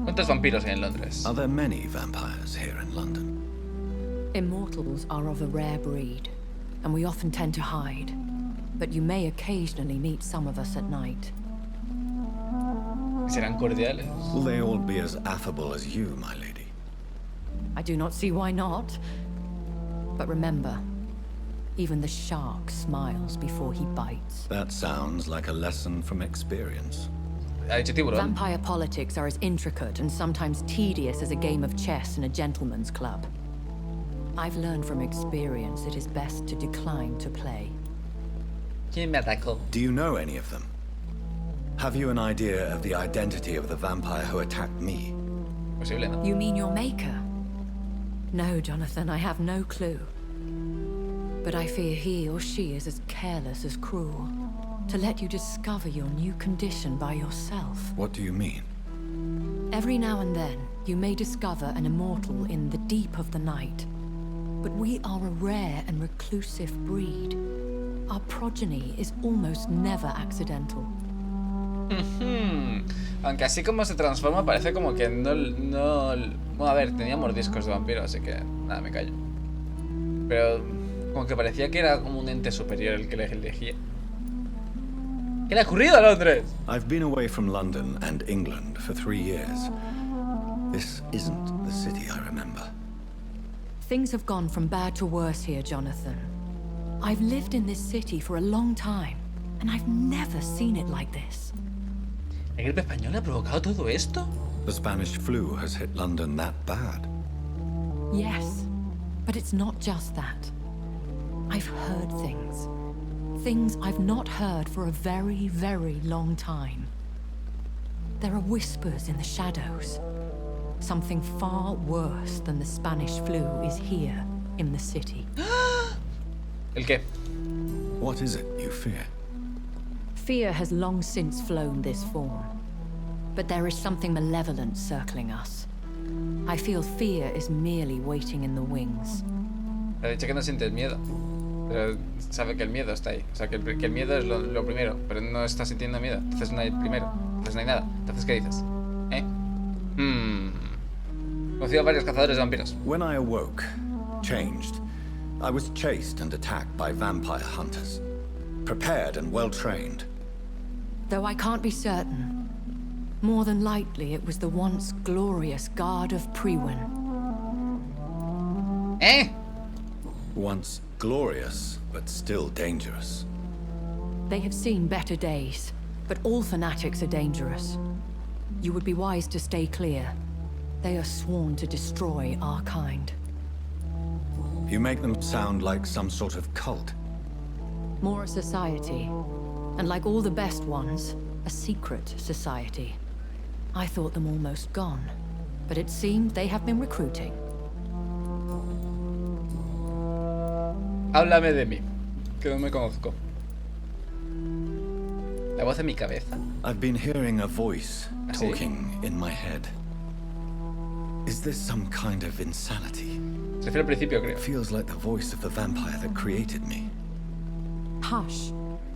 S1: ¿Cuántos vampiros hay en Londres?
S3: Are there many vampires here in London?
S17: Immortals are of a rare breed, and we often tend to hide. But you may occasionally meet some of us at night.
S1: ¿Serán cordiales?
S3: Will they all be as affable as you, my lady?
S17: I do not see why not. But remember, even the shark smiles before he bites.
S3: That sounds like a lesson from experience.
S17: Vampire politics are as intricate and sometimes tedious as a game of chess in a gentleman's club. I've learned from experience it is best to decline to play.
S3: Do you know any of them? Have you an idea of the identity of the vampire who attacked me?
S17: You mean your maker? No, Jonathan, I have no clue. But I fear he or she is as careless as cruel. To let you discover your new condition by yourself.
S3: What do you mean?
S17: Every now and then, you may discover an immortal in the deep of the night. But we are a rare and reclusive breed. Our progeny is almost never accidental.
S1: Aunque así como se transforma parece como que no... Bueno, a ver, tenía mordiscos de vampiro, así que nada, me callo. Pero como que parecía que era como un ente superior el que le elegía. ¿Qué le ha ocurrido a Londres?
S3: I've been away from London and England for 3 years. This isn't the city I remember.
S17: Things have gone from bad to worse here, Jonathan. I've lived in this city for a long time, and I've never seen it like this.
S1: ¿La gripe española ha provocado todo esto?
S3: The Spanish flu has hit London that bad.
S17: Yes, but it's not just that. I've heard things. Things I've not heard for a very, very long time. There are whispers in the shadows. Something far worse than the Spanish flu is here in the city.
S1: ¿El qué?
S3: What is it you fear?
S17: Fear has long since flown this form. But there is something malevolent circling us. I feel fear is merely waiting in the wings.
S1: Ha dicho que no sientes miedo. Pero sabe que el miedo está ahí. O sea, que el miedo es lo primero. Pero no está sintiendo miedo. Entonces no hay primero. Entonces no hay nada. Entonces, ¿qué dices? Conocí a varios cazadores de vampiros.
S3: When I awoke, changed, I was chased and attacked by vampire hunters. prepared and well trained.
S17: Though I can't be certain. More than likely, it was the once glorious Guard of Priwen.
S3: Once glorious, but still dangerous.
S17: They have seen better days, but all fanatics are dangerous. You would be wise to stay clear. They are sworn to destroy our kind.
S3: You make them sound like some sort of cult.
S17: More a society. And like all the best ones, a secret society. I thought them almost gone, but it seemed they have been recruiting.
S1: Háblame de mí, que no me conozco. La voz en mi cabeza.
S3: I've been hearing a voice talking in my head. Is this some kind of insanity?
S1: Se refiere al principio, creo.
S3: It feels like the voice of the vampire that created me.
S17: Hush.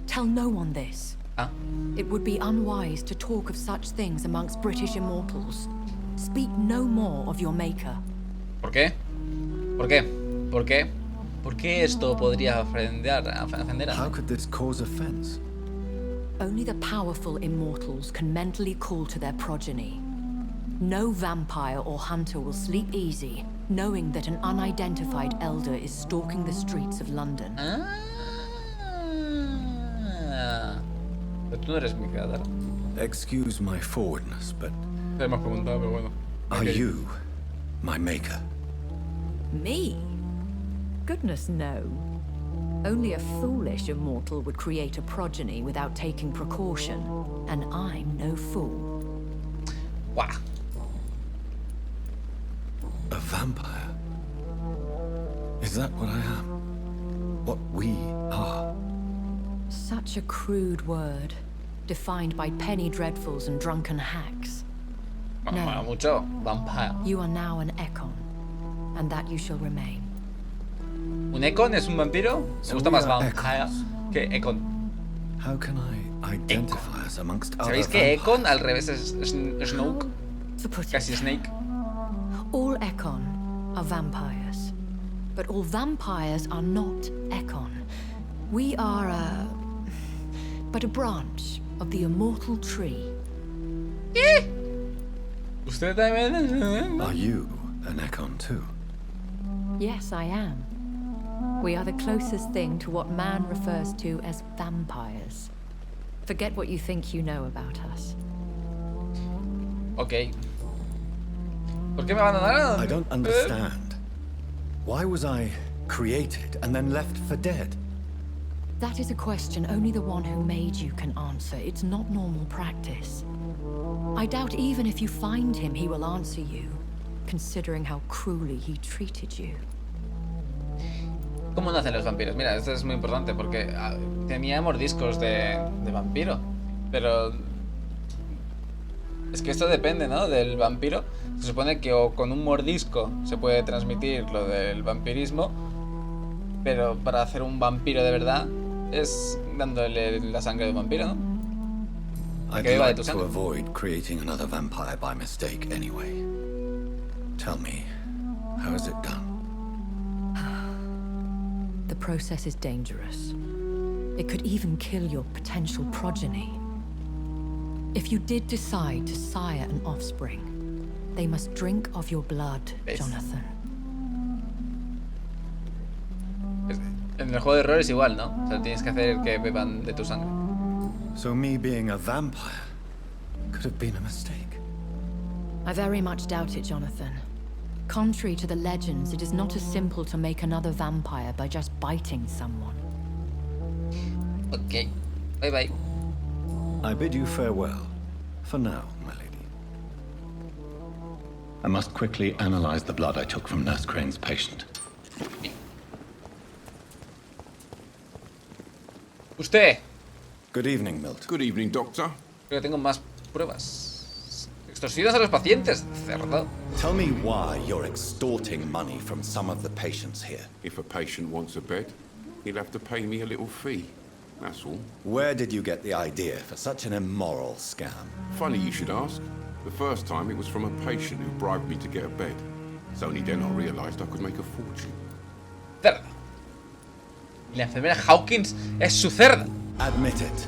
S17: Tell no one this. It would be unwise to talk of such things amongst British immortals. Speak no more of your maker.
S1: ¿Por qué? ¿Por qué? ¿Por qué? ¿Por qué esto podría ofender a...
S3: How could this cause offense?
S17: Only the powerful immortals can mentally call to their progeny. No vampire or hunter will sleep easy, knowing that an unidentified elder is stalking the streets of London.
S1: Pero tú no eres mi creador.
S3: Excuse my forwardness, but...
S1: Te hemos preguntado, pero bueno.
S3: Are you my maker?
S17: Me? Goodness, no. Only a foolish immortal would create a progeny without taking precaution, and I'm no fool.
S1: Wow.
S3: A vampire? Is that what I am? What we are?
S17: Such a crude word, defined by penny dreadfuls and drunken hacks.
S1: No. Mucho. Vampire.
S17: You are now an Ekon, and that you shall remain.
S1: ¿Un Ekon es un vampiro? Me gusta más Vampire que Ekon.
S3: How can I identify us amongst other
S1: ¿Sabéis que Ekon al revés es Snoke? Casi Snake.
S17: All Ekon are vampires, but all vampires are not Ekon. We are but a branch of the immortal tree.
S1: ¿Usted también?
S3: Are you an Ekon too?
S17: Yes, I am. We are the closest thing to what man refers to as vampires. Forget what you think you know about us.
S1: Okay. ¿Por qué me abandonaron?
S3: I don't understand. Why was I created and then left for dead?
S17: That is a question only the one who made you can answer. It's not normal practice. I doubt even if you find him, he will answer you, considering how cruelly he treated you.
S1: ¿Cómo nacen los vampiros? Mira, esto es muy importante porque tenía mordiscos de vampiro, pero es que esto depende, ¿no? Del vampiro. Se supone que o con un mordisco se puede transmitir lo del vampirismo, pero para hacer un vampiro de verdad es dándole la sangre de un vampiro, ¿no?
S3: I'd like to avoid creating another vampire by mistake anyway. Tell me, how is it done?
S17: The process is dangerous. It could even kill your potential progeny. If you did decide to sire an offspring, they must drink of your blood, Jonathan.
S1: En el juego de error es igual, ¿no? O sea, tienes que hacer que beban de tu sangre.
S3: So me being a vampire could have been a mistake.
S17: I very much doubt it, Jonathan. Contrary to the legends, it is not as simple to make another vampire by just biting someone.
S1: Okay. Bye-bye.
S3: I bid you farewell. For now, my lady. I must quickly analyze the blood I took from Nurse Crane's patient.
S1: Usted.
S3: Good evening, Milt.
S13: Good evening, Doctor.
S1: Creo que tengo más pruebas. Extorsionas a los pacientes, cerdo.
S3: Tell me why you're extorting money from some of the patients here.
S13: If a patient wants a bed, he'll have to pay me a little fee. That's all.
S3: Where did you get the idea for such an immoral scam?
S13: Funny you should ask. The first time it was from a patient who bribed me to get a bed. It's only then I realized I could make a fortune.
S1: Cerda. Y la enfermera Hawkins es su cerda.
S3: Admit it.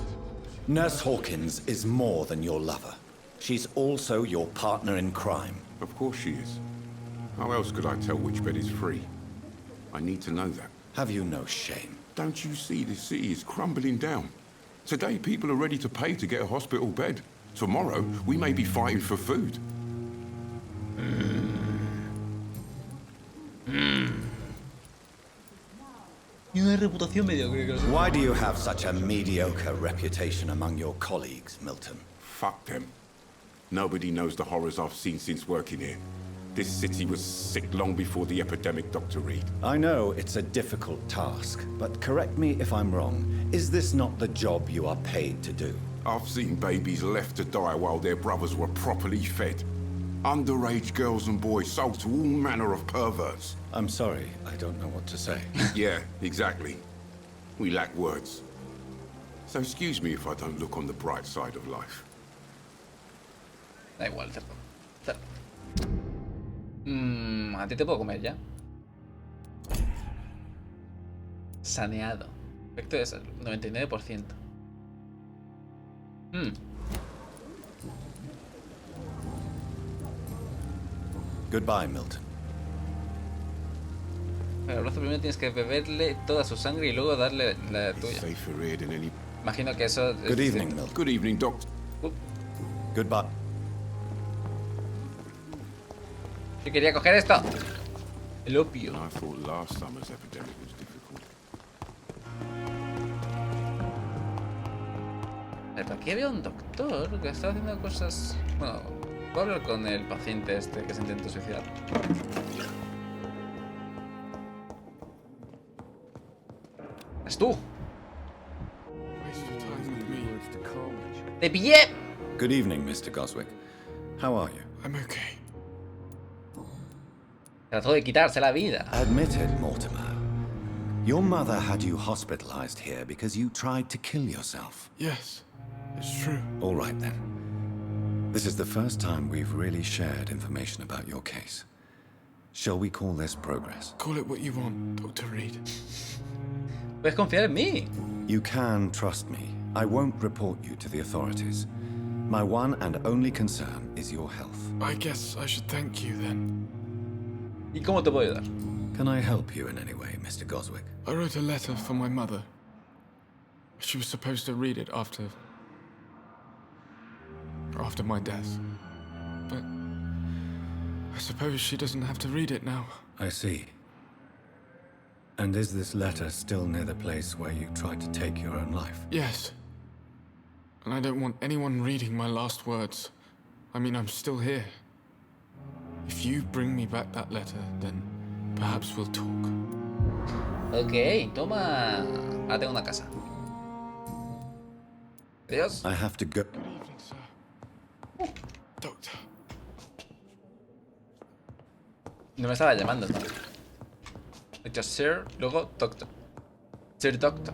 S3: Nurse Hawkins is more than your lover. She's also your partner in crime.
S13: Of course she is. How else could I tell which bed is free? I need to know that.
S3: Have you no shame?
S13: Don't you see the city is crumbling down? Today, people are ready to pay to get a hospital bed. Tomorrow, we may be fighting for food.
S1: Y una reputación mediocre.
S3: Why do you have such a mediocre reputation among your colleagues, Milton?
S13: Fuck them. Nobody knows the horrors I've seen since working here. This city was sick long before the epidemic, Dr. Reed.
S3: I know it's a difficult task, but correct me if I'm wrong. Is this not the job you are paid to do?
S13: I've seen babies left to die while their brothers were properly fed. Underage girls and boys sold to all manner of perverts.
S3: I'm sorry, I don't know what to say.
S13: Yeah, exactly. We lack words. So excuse me if I don't look on the bright side of life.
S1: Da igual, cerdo. A ti te puedo comer ya. Saneado. Efecto de salud, 99%.
S3: Goodbye, Milton.
S1: Pero primero tienes que beberle toda su sangre y luego darle la tuya. Imagino que eso...
S3: Good evening, Milton.
S13: Good evening, Doctor.
S3: Goodbye.
S1: Yo quería coger esto. El opio.
S13: I thought last summer's epidemic was difficult.
S1: Pero aquí había un doctor que estaba haciendo cosas... Bueno, voy a hablar con el paciente este que se intentó suicidar. ¡Es tú! ¡Te pillé!
S3: Good evening, Mr. Goswick. How are you?
S16: I'm okay.
S1: Trató de quitarse la vida.
S3: Admit it, Mortimer. Your mother had you hospitalized here because you tried to kill yourself.
S16: Yes, it's true.
S3: All right, then. This is the first time we've really shared information about your case. Shall we call this progress?
S16: Call it what you want, Dr. Reed.
S1: Puedes confiar en mí.
S3: You can trust me. I won't report you to the authorities. My one and only concern is your health.
S16: I guess I should thank you then.
S1: ¿Y cómo te puedo ayudar?
S3: Can I help you in any way, Mr. Goswick?
S16: I wrote a letter for my mother. She was supposed to read it after my death. But I suppose she doesn't have to read it now.
S3: I see. And is this letter still near the place where you tried to take your own life?
S16: Yes. And I don't want anyone reading my last words. I mean, I'm still here. If you bring me back that letter, then perhaps we'll talk.
S1: Ok, toma. Ahora tengo una casa. Adiós.
S3: I have to go.
S16: Good evening, sir. Doctor.
S1: No me estaba llamando, ¿no? He dicho Sir, luego Doctor. Sir Doctor.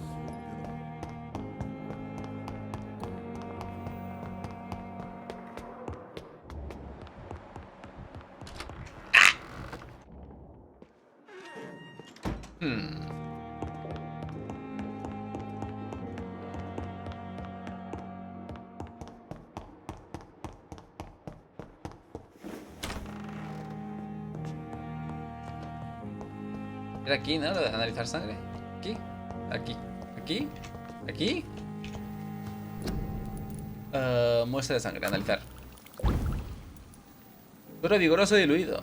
S1: Era aquí, ¿no? Lo de analizar sangre. Aquí, aquí, aquí, aquí. Muestra de sangre, analizar. Suero vigoroso diluido.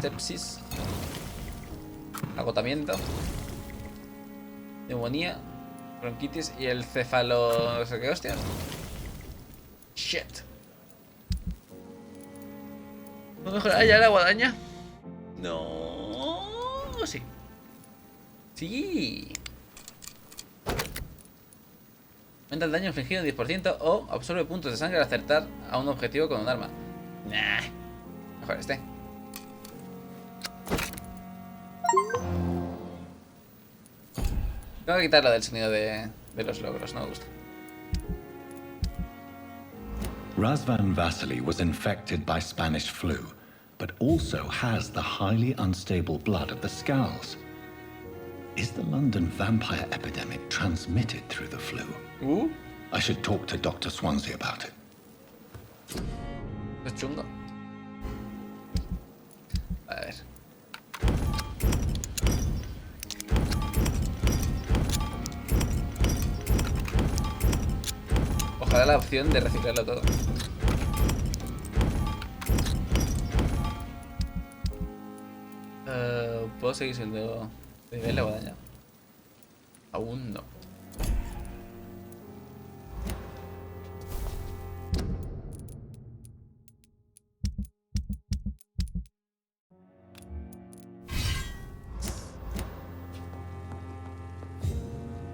S1: Sepsis. Agotamiento. Neumonía. Bronquitis y el cefalo... No sé qué hostia. Shit. ¿No mejora ya la guadaña? No. Sí. Sí. Aumenta el daño infligido en 10% o absorbe puntos de sangre al acertar a un objetivo con un arma. Nah. Mejor este. Tengo que quitarlo del sonido de los logros, no me gusta.
S3: Razvan Vasily was infected by Spanish flu, but also has the highly unstable blood of the Scows. Is the London vampire epidemic transmitted through the flu? I should talk to Dr. Swansea about it.
S1: Es chungo. A ver. Ojalá la opción de reciclarlo todo. ¿Puedo seguir siendo de nivel de guadaña? Aún no.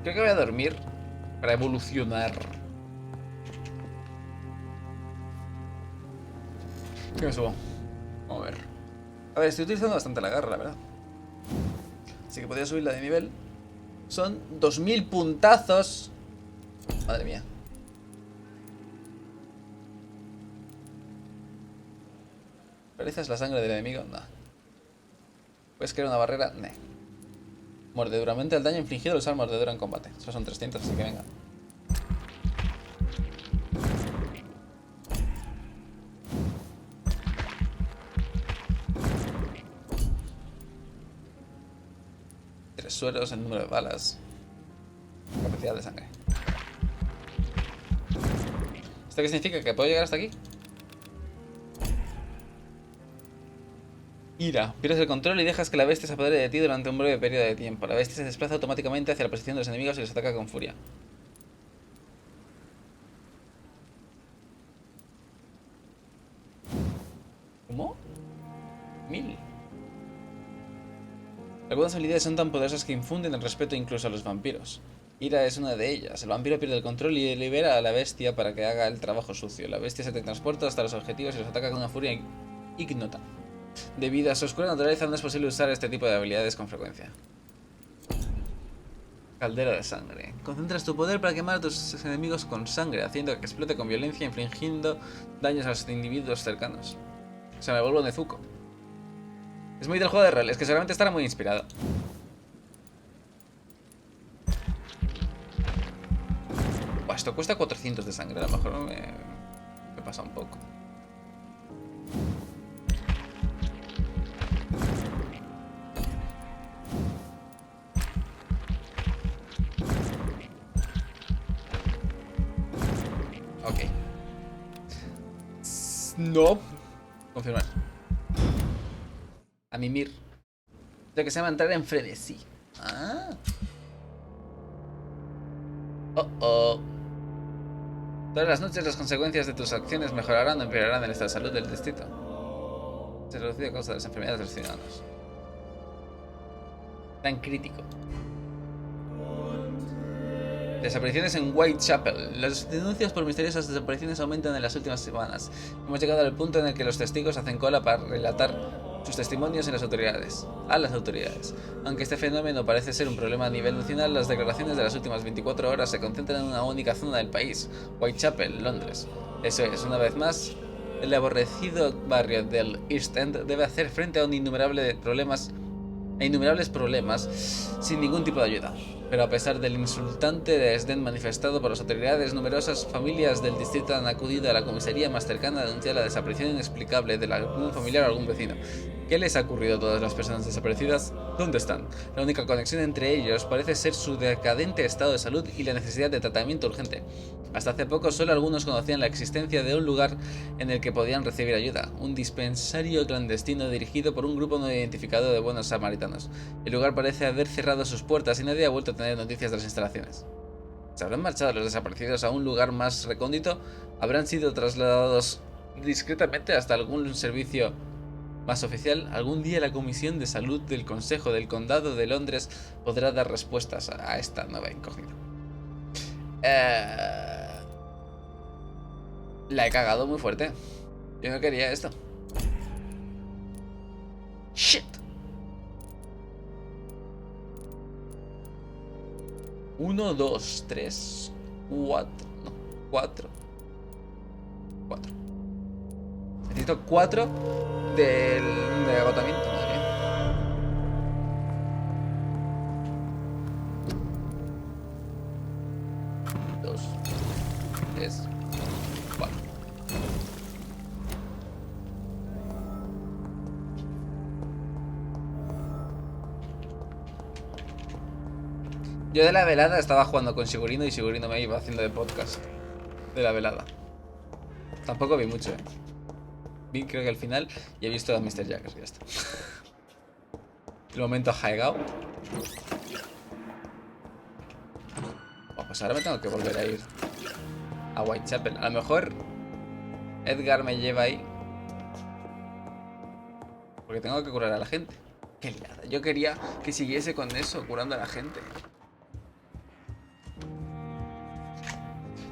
S1: Creo que voy a dormir para evolucionar. ¿Qué me subo? Vamos a ver. A ver, estoy utilizando bastante la garra, la verdad. Así que podría subirla de nivel. Son 2000 puntazos. Madre mía. ¿Realizas la sangre del enemigo? No. ¿Puedes crear una barrera? No. Mordedura. Aumenta el daño infligido al usar mordedura en combate. Esos son 300, así que venga. Sueros, el número de balas, capacidad de sangre. ¿Esto qué significa? ¿Que puedo llegar hasta aquí? Ira. Pierdes el control y dejas que la bestia se apodere de ti durante un breve periodo de tiempo. La bestia se desplaza automáticamente hacia la posición de los enemigos y los ataca con furia. ¿Cómo? 1000. Algunas habilidades son tan poderosas que infunden el respeto incluso a los vampiros. Ira es una de ellas. El vampiro pierde el control y libera a la bestia para que haga el trabajo sucio. La bestia se teletransporta hasta los objetivos y los ataca con una furia ignota. Debido a su oscura naturaleza no es posible usar este tipo de habilidades con frecuencia. Caldera de sangre. Concentras tu poder para quemar a tus enemigos con sangre, haciendo que explote con violencia, infligiendo daños a los individuos cercanos. Se me vuelvo Nezuko. Es muy del juego de rol, es que seguramente estará muy inspirado. Buah, esto cuesta 400 de sangre, a lo mejor me pasa un poco. Ok. No. Confirmar. A mimir. Lo que se llama entrar en frenesí. Ah. Todas las noches las consecuencias de tus acciones mejorarán o empeorarán el estado de salud del distrito. Se reduce a causa de las enfermedades de los ciudadanos. Tan crítico. Desapariciones en Whitechapel. Las denuncias por misteriosas desapariciones aumentan en las últimas semanas. Hemos llegado al punto en el que los testigos hacen cola para relatar sus testimonios a las autoridades. Aunque este fenómeno parece ser un problema a nivel nacional, las declaraciones de las últimas 24 horas se concentran en una única zona del país, Whitechapel, Londres. Eso es, una vez más, el aborrecido barrio del East End debe hacer frente a innumerables problemas sin ningún tipo de ayuda. Pero a pesar del insultante desdén manifestado por las autoridades, numerosas familias del distrito han acudido a la comisaría más cercana a denunciar la desaparición inexplicable de algún familiar o algún vecino. ¿Qué les ha ocurrido a todas las personas desaparecidas? ¿Dónde están? La única conexión entre ellos parece ser su decadente estado de salud y la necesidad de tratamiento urgente. Hasta hace poco solo algunos conocían la existencia de un lugar en el que podían recibir ayuda, un dispensario clandestino dirigido por un grupo no identificado de buenos samaritanos. El lugar parece haber cerrado sus puertas y nadie ha vuelto a tener noticias de las instalaciones. ¿Se habrán marchado los desaparecidos a un lugar más recóndito? ¿Habrán sido trasladados discretamente hasta algún servicio más oficial? Algún día la Comisión de Salud del Consejo del Condado de Londres podrá dar respuestas a esta nueva incógnita. La he cagado muy fuerte. Yo no quería esto. Shit. 1, 2, 3, 4. No, 4. 4. Necesito 4 de agotamiento, madre mía. Yo de la velada estaba jugando con Sigurino y Sigurino me iba haciendo de podcast de la velada. Tampoco vi mucho, Vi creo que al final y he visto a Mr. Jaggers, ya está. El momento Haegao. Pues ahora me tengo que volver a ir a Whitechapel. A lo mejor Edgar me lleva ahí porque tengo que curar a la gente. Qué liada. Yo quería que siguiese con eso, curando a la gente.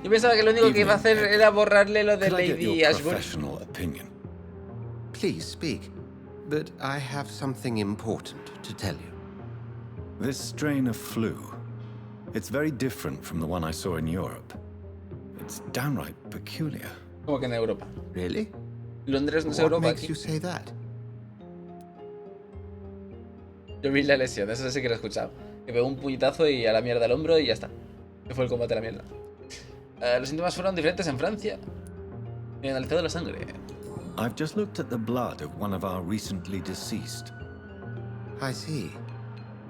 S1: Yo pensaba que lo único que iba a hacer era borrarle lo de Lady Ashbury.
S11: Please speak, but I have something important to tell you.
S3: This strain of flu, it's very different from the one I saw in Europe. It's downright peculiar.
S1: Como que en Europa.
S11: Really?
S1: Londres no es
S11: What
S1: Europa
S11: makes
S1: aquí.
S11: you say that?
S1: Yo vi la lesión, eso sí que lo he escuchado. Que pegó un puñetazo y a la mierda al hombro y ya está. Que fue el combate a la mierda. Los síntomas fueron diferentes en Francia. He analizado la sangre.
S3: I've just looked at the blood of one of our recently deceased.
S11: I see.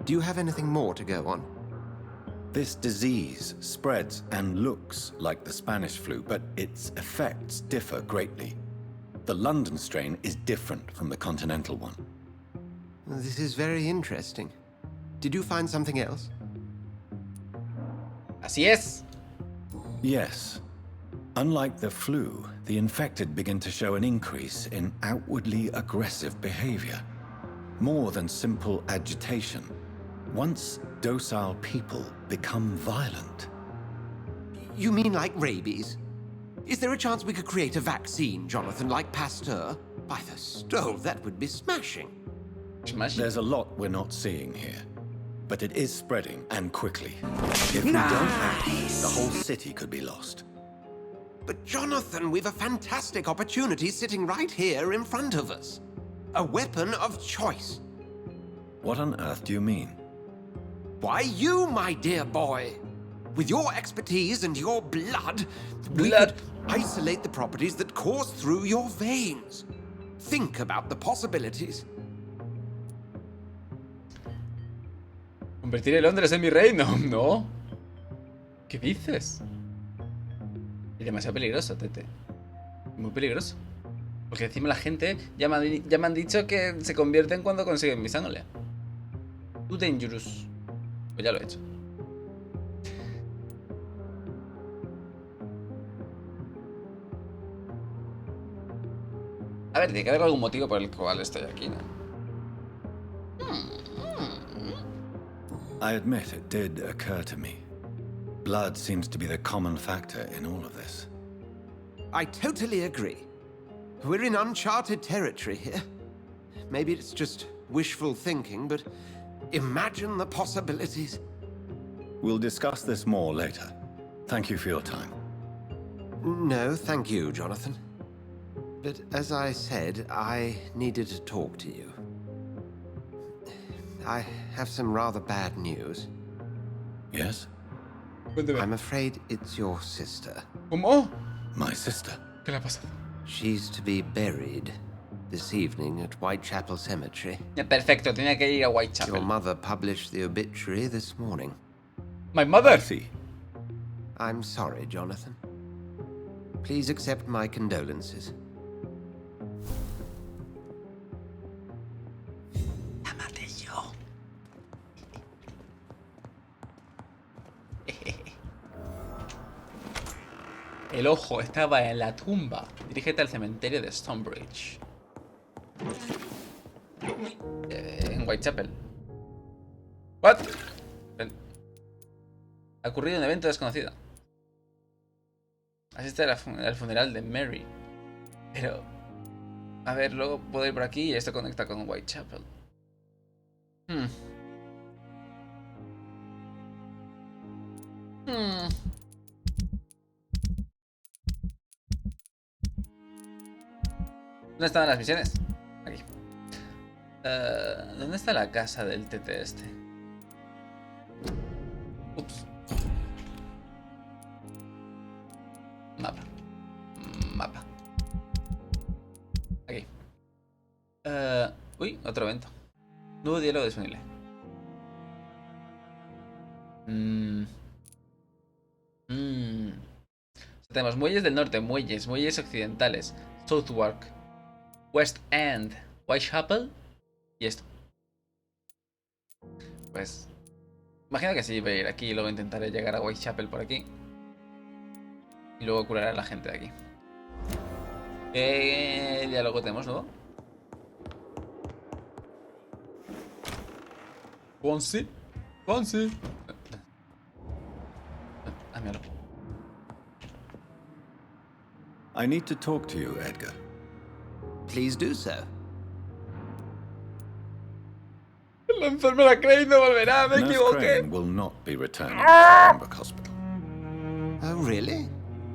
S11: Do you have anything more to go on?
S3: This disease spreads and looks like the Spanish flu, but its effects differ greatly. The London strain is different from the continental one.
S11: This is very interesting. Did you find something else?
S1: Así es.
S3: Yes. Unlike the flu, the infected begin to show an increase in outwardly aggressive behavior. More than simple agitation. Once docile people become violent.
S11: You mean like rabies? Is there a chance we could create a vaccine, Jonathan, like Pasteur? By the stove, that would be smashing.
S3: There's a lot we're not seeing here. But it is spreading, and quickly. If we don't act, the whole city could be lost.
S11: But Jonathan, we've a fantastic opportunity sitting right here in front of us. A weapon of choice.
S3: What on earth do you mean?
S11: Why, you, my dear boy. With your expertise and your blood, we could isolate the properties that course through your veins. Think about the possibilities.
S1: Convertir a Londres en mi reino. No. ¿Qué dices? Es demasiado peligroso, Tete. Muy peligroso. Porque encima la gente ya me han dicho que se convierten cuando consiguen mi sangre. Too dangerous. Pues ya lo he hecho. A ver, tiene que haber algún motivo por el cual estoy aquí, ¿no?
S3: I admit it did occur to me. Blood seems to be the common factor in all of this.
S11: I totally agree. We're in uncharted territory here. Maybe it's just wishful thinking, but imagine the possibilities.
S3: We'll discuss this more later. Thank you for your time.
S11: No, thank you, Jonathan. But as I said, I needed to talk to you. I have some rather bad news.
S3: Yes?
S11: I'm afraid it's your sister.
S1: ¿Cómo?
S3: My sister?
S1: ¿Qué le ha pasado?
S11: She's to be buried this evening at Whitechapel Cemetery.
S1: Perfecto, tenía que ir a Whitechapel.
S11: Your mother published the obituary this morning.
S1: My mother?
S3: See.
S11: I'm sorry, Jonathan. Please accept my condolences.
S1: El ojo estaba en la tumba. Dirígete al cementerio de Stonebridge. En Whitechapel. ¿What? Ha ocurrido un evento desconocido. Asiste al funeral de Mary. Pero... A ver, luego puedo ir por aquí y esto conecta con Whitechapel. ¿Dónde estaban las misiones? Aquí. ¿Dónde está la casa del TT este? Ups. Mapa. Mapa. Aquí. Uy, otro evento. Nuevo diálogo disponible. Tenemos muelles del norte, muelles occidentales, Southwark, West End, Whitechapel y esto. Pues imagino que sí, voy a ir aquí y luego intentaré llegar a Whitechapel por aquí. Y luego curar a la gente de aquí. Ya luego tenemos, ¿no? Fonsi. Ah, míralo.
S3: I need to talk to you, Edgar.
S11: Please do so.
S1: La enfermera Crane no volverá, me
S3: Nurse
S1: equivoqué.
S3: Crane will not be returning to Pembroke Hospital.
S11: Oh, really?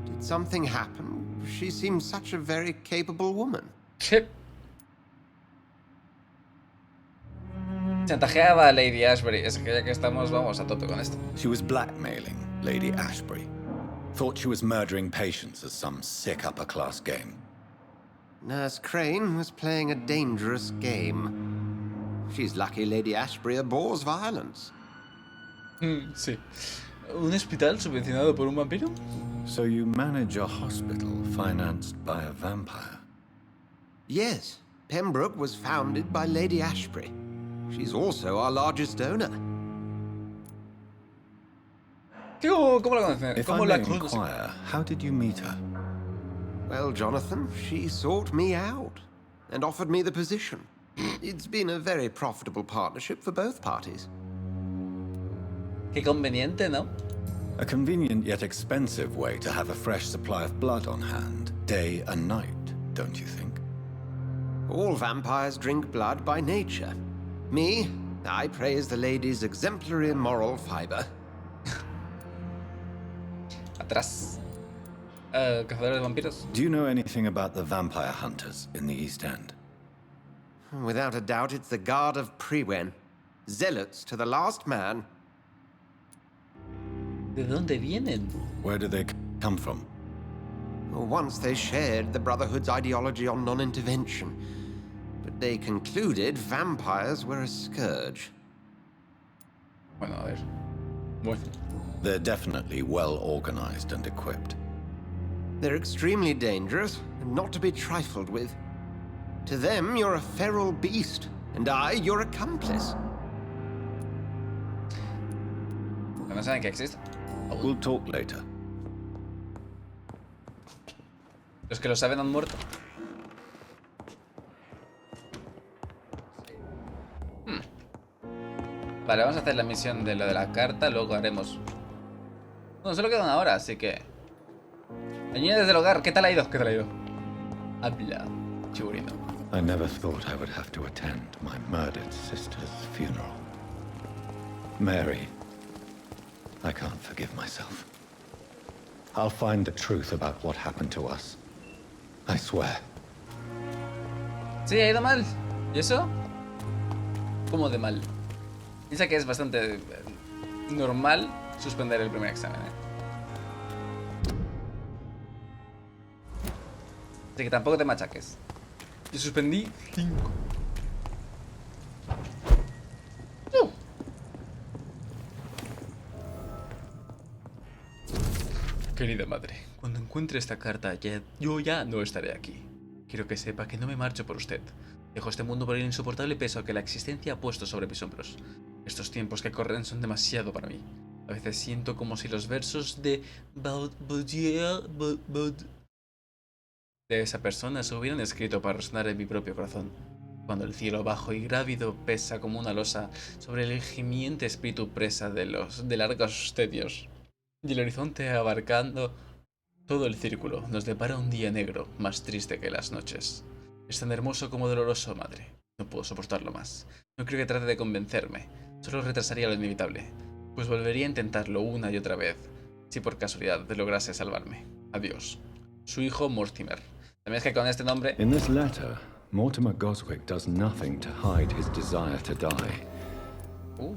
S11: Did something happen? She seems such a very capable woman.
S1: Chantajeaba a Lady Ashbury. Es que ya que estamos, vamos a tope con esto.
S3: She was blackmailing Lady Ashbury. Thought she was murdering patients as some sick upper-class game.
S11: Nurse Crane was playing a dangerous game. She's lucky Lady Ashbury abhors violence.
S1: Sí. ¿Un hospital subvencionado por un vampiro?
S3: So you manage a hospital financed by a vampire?
S11: Yes. Pembroke was founded by Lady Ashbury. She's also our largest donor.
S1: ¿Cómo la conocen?
S3: If I may inquire, how did you meet her?
S11: Well, Jonathan, she sought me out and offered me the position. It's been a very profitable partnership for both parties.
S1: Qué conveniente, ¿no?
S3: A convenient yet expensive way to have a fresh supply of blood on hand, day and night, don't you think?
S11: All vampires drink blood by nature. Me, I praise the lady's exemplary moral fiber.
S1: Atrás. Cazadores de vampiros.
S3: Do you know anything about the vampire hunters in the East End?
S11: Without a doubt, it's the Guard of Prewen. Zealots to the last man.
S1: ¿De dónde vienen?
S3: Where do they come from?
S11: Once they shared the Brotherhood's ideology on non-intervention, but they concluded vampires were a scourge.
S1: Bueno, a ver. Bueno.
S3: They're definitely well organized and equipped.
S11: They're extremely dangerous and not to be trifled with. To them, you're a feral beast, and I, your accomplice.
S1: No saben que existe.
S3: We'll talk later.
S1: Los que lo saben han muerto. Vale, vamos a hacer la misión de lo de la carta, luego haremos... Bueno, solo queda una hora, así que... Niña desde el hogar, ¿qué tal ha ido? ¿Qué tal ha ido? Habla, chiburino.
S3: I never thought I would have to attend my murdered sister's funeral. Mary, I can't forgive myself. I'll find the truth about what happened to us. I swear.
S1: Sí, ha ido mal. ¿Y eso? ¿Cómo de mal? Piensa que es bastante normal suspender el primer examen, Así que tampoco te machaques. Yo suspendí 5. Querida madre, cuando encuentre esta carta, yo ya no estaré aquí. Quiero que sepa que no me marcho por usted. Dejo este mundo por el insoportable peso que la existencia ha puesto sobre mis hombros. Estos tiempos que corren son demasiado para mí. A veces siento como si los versos de de esa persona se hubieran escrito para resonar en mi propio corazón. Cuando el cielo bajo y grávido pesa como una losa sobre el gimiente espíritu presa de largos tedios. Y el horizonte abarcando todo el círculo nos depara un día negro, más triste que las noches. Es tan hermoso como doloroso, madre. No puedo soportarlo más. No creo que trate de convencerme. Solo retrasaría lo inevitable. Pues volvería a intentarlo una y otra vez, si por casualidad lograse salvarme. Adiós. Su hijo Mortimer. También es que con este nombre...
S3: In this letter, Mortimer Goswick does nothing to hide his desire to die.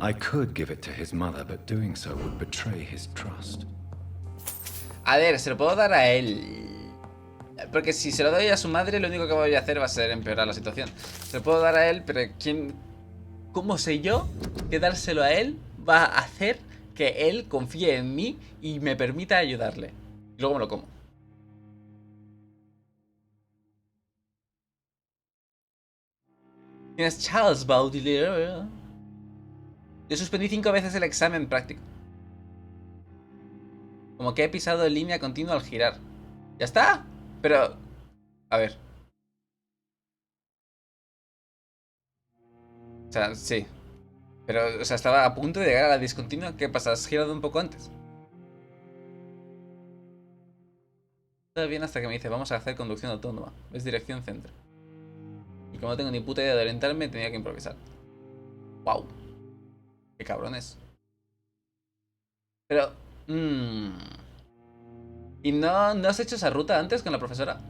S3: I could give it to his mother, but doing so would betray his trust.
S1: A ver, se lo puedo dar a él. Porque si se lo doy a su madre, lo único que voy a hacer va a ser empeorar la situación. Se lo puedo dar a él, pero ¿cómo sé yo que dárselo a él va a hacer que él confíe en mí y me permita ayudarle. Y luego me lo como. Tienes Charles Baudelaire. Yo suspendí 5 veces el examen práctico. Como que he pisado en línea continua al girar. ¿Ya está? Pero... A ver. O sea, sí. Pero, o sea, estaba a punto de llegar a la discontinua. ¿Qué pasa? ¿Has girado un poco antes? Todo bien hasta que me dice, vamos a hacer conducción autónoma. Es dirección centro. Y como no tengo ni puta idea de orientarme, tenía que improvisar. ¡Wow! ¡Qué cabrones! Pero... ¿Y no has hecho esa ruta antes con la profesora?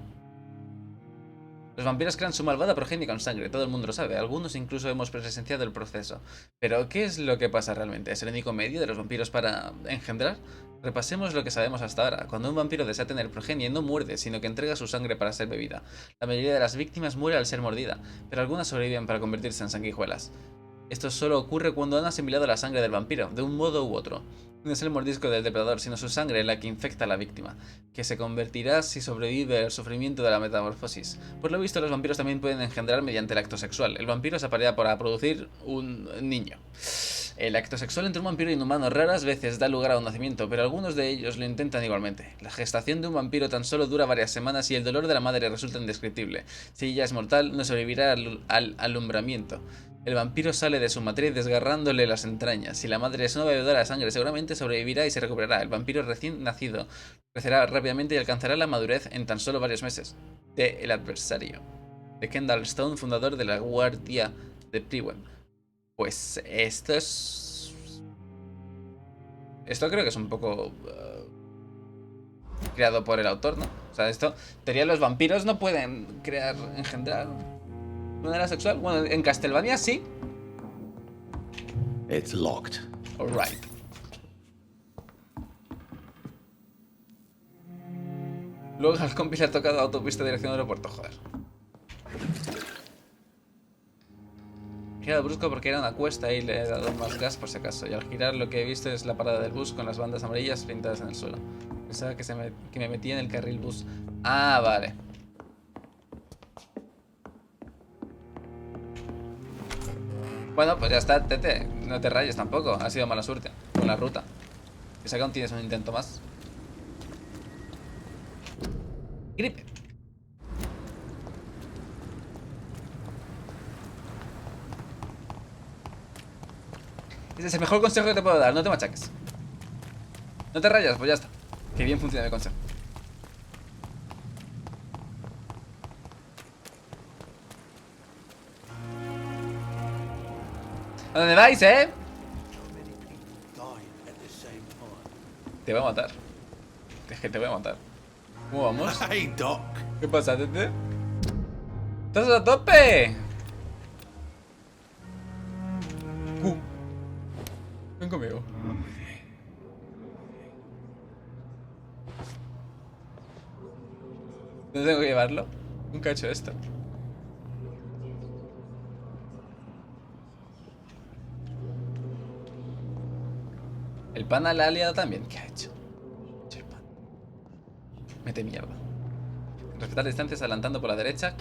S1: Los vampiros crean su malvada progenie con sangre, todo el mundo lo sabe, algunos incluso hemos presenciado el proceso. Pero, ¿qué es lo que pasa realmente? ¿Es el único medio de los vampiros para engendrar? Repasemos lo que sabemos hasta ahora. Cuando un vampiro desea tener progenie, no muerde, sino que entrega su sangre para ser bebida. La mayoría de las víctimas muere al ser mordida, pero algunas sobreviven para convertirse en sanguijuelas. Esto solo ocurre cuando han asimilado la sangre del vampiro, de un modo u otro. No es el mordisco del depredador, sino su sangre la que infecta a la víctima, que se convertirá si sobrevive al sufrimiento de la metamorfosis. Por lo visto, los vampiros también pueden engendrar mediante el acto sexual. El vampiro se aparea para producir un niño. El acto sexual entre un vampiro y un humano raras veces da lugar a un nacimiento, pero algunos de ellos lo intentan igualmente. La gestación de un vampiro tan solo dura varias semanas y el dolor de la madre resulta indescriptible. Si ella es mortal, no sobrevivirá al alumbramiento. El vampiro sale de su matriz desgarrándole las entrañas. Si la madre es una bebedora de sangre, seguramente sobrevivirá y se recuperará. El vampiro recién nacido crecerá rápidamente y alcanzará la madurez en tan solo varios meses. El adversario. De Kendall Stone, fundador de la Guardia de Priwen. Pues esto es... Esto creo que es un poco... creado por el autor, ¿no? O sea, esto... Teoría, los vampiros no pueden crear, engendrar... ¿De manera sexual? Bueno, en Castlevania sí.
S3: It's locked.
S1: Alright. Luego al compi le ha tocado autopista dirección al aeropuerto, joder. He girado brusco porque era una cuesta y le he dado más gas por si acaso. Y al girar lo que he visto es la parada del bus con las bandas amarillas pintadas en el suelo. Pensaba que me metía en el carril bus. Ah, vale. Bueno, pues ya está, Tete. No te rayes tampoco. Ha sido mala suerte con la ruta. Que si aún tienes un intento más. Gripe. Ese es el mejor consejo que te puedo dar. No te machaques. No te rayas, pues ya está. Que bien funciona mi consejo. ¿A dónde vais, Te voy a matar. Es que te voy a matar. ¿Cómo vamos?
S6: Hey, Doc.
S1: ¿Qué pasa, Tete? ¡Estás a tope! Ven conmigo. ¿No tengo que llevarlo? Nunca he hecho esto. El pana la ha liado también. ¿Qué ha hecho? El pan. Mete mierda. Respetar distancias adelantando por la derecha.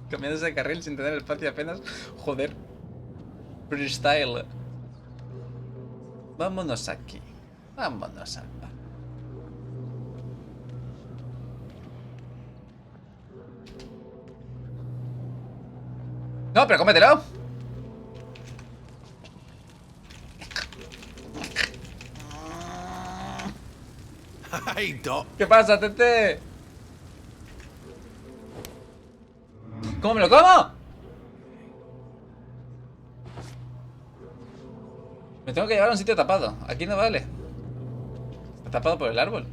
S1: Cambiándose de carril sin tener espacio apenas. Joder. Freestyle. Vámonos aquí. Vámonos al bar. No, pero cómetelo.
S6: Hey, Doc.
S1: ¿Qué pasa, Tete? ¿Cómo me lo como? Me tengo que llevar a un sitio tapado. Aquí no vale. Está tapado por el árbol.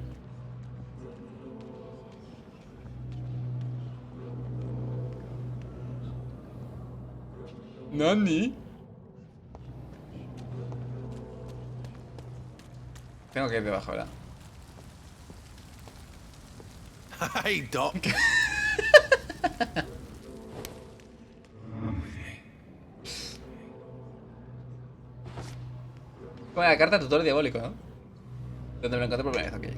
S1: ¿Nani? Tengo que ir debajo, ¿verdad?
S6: Hey, Doc.
S1: Como la carta tutor diabólico, ¿no? Donde me lo encontré por primera vez, ok.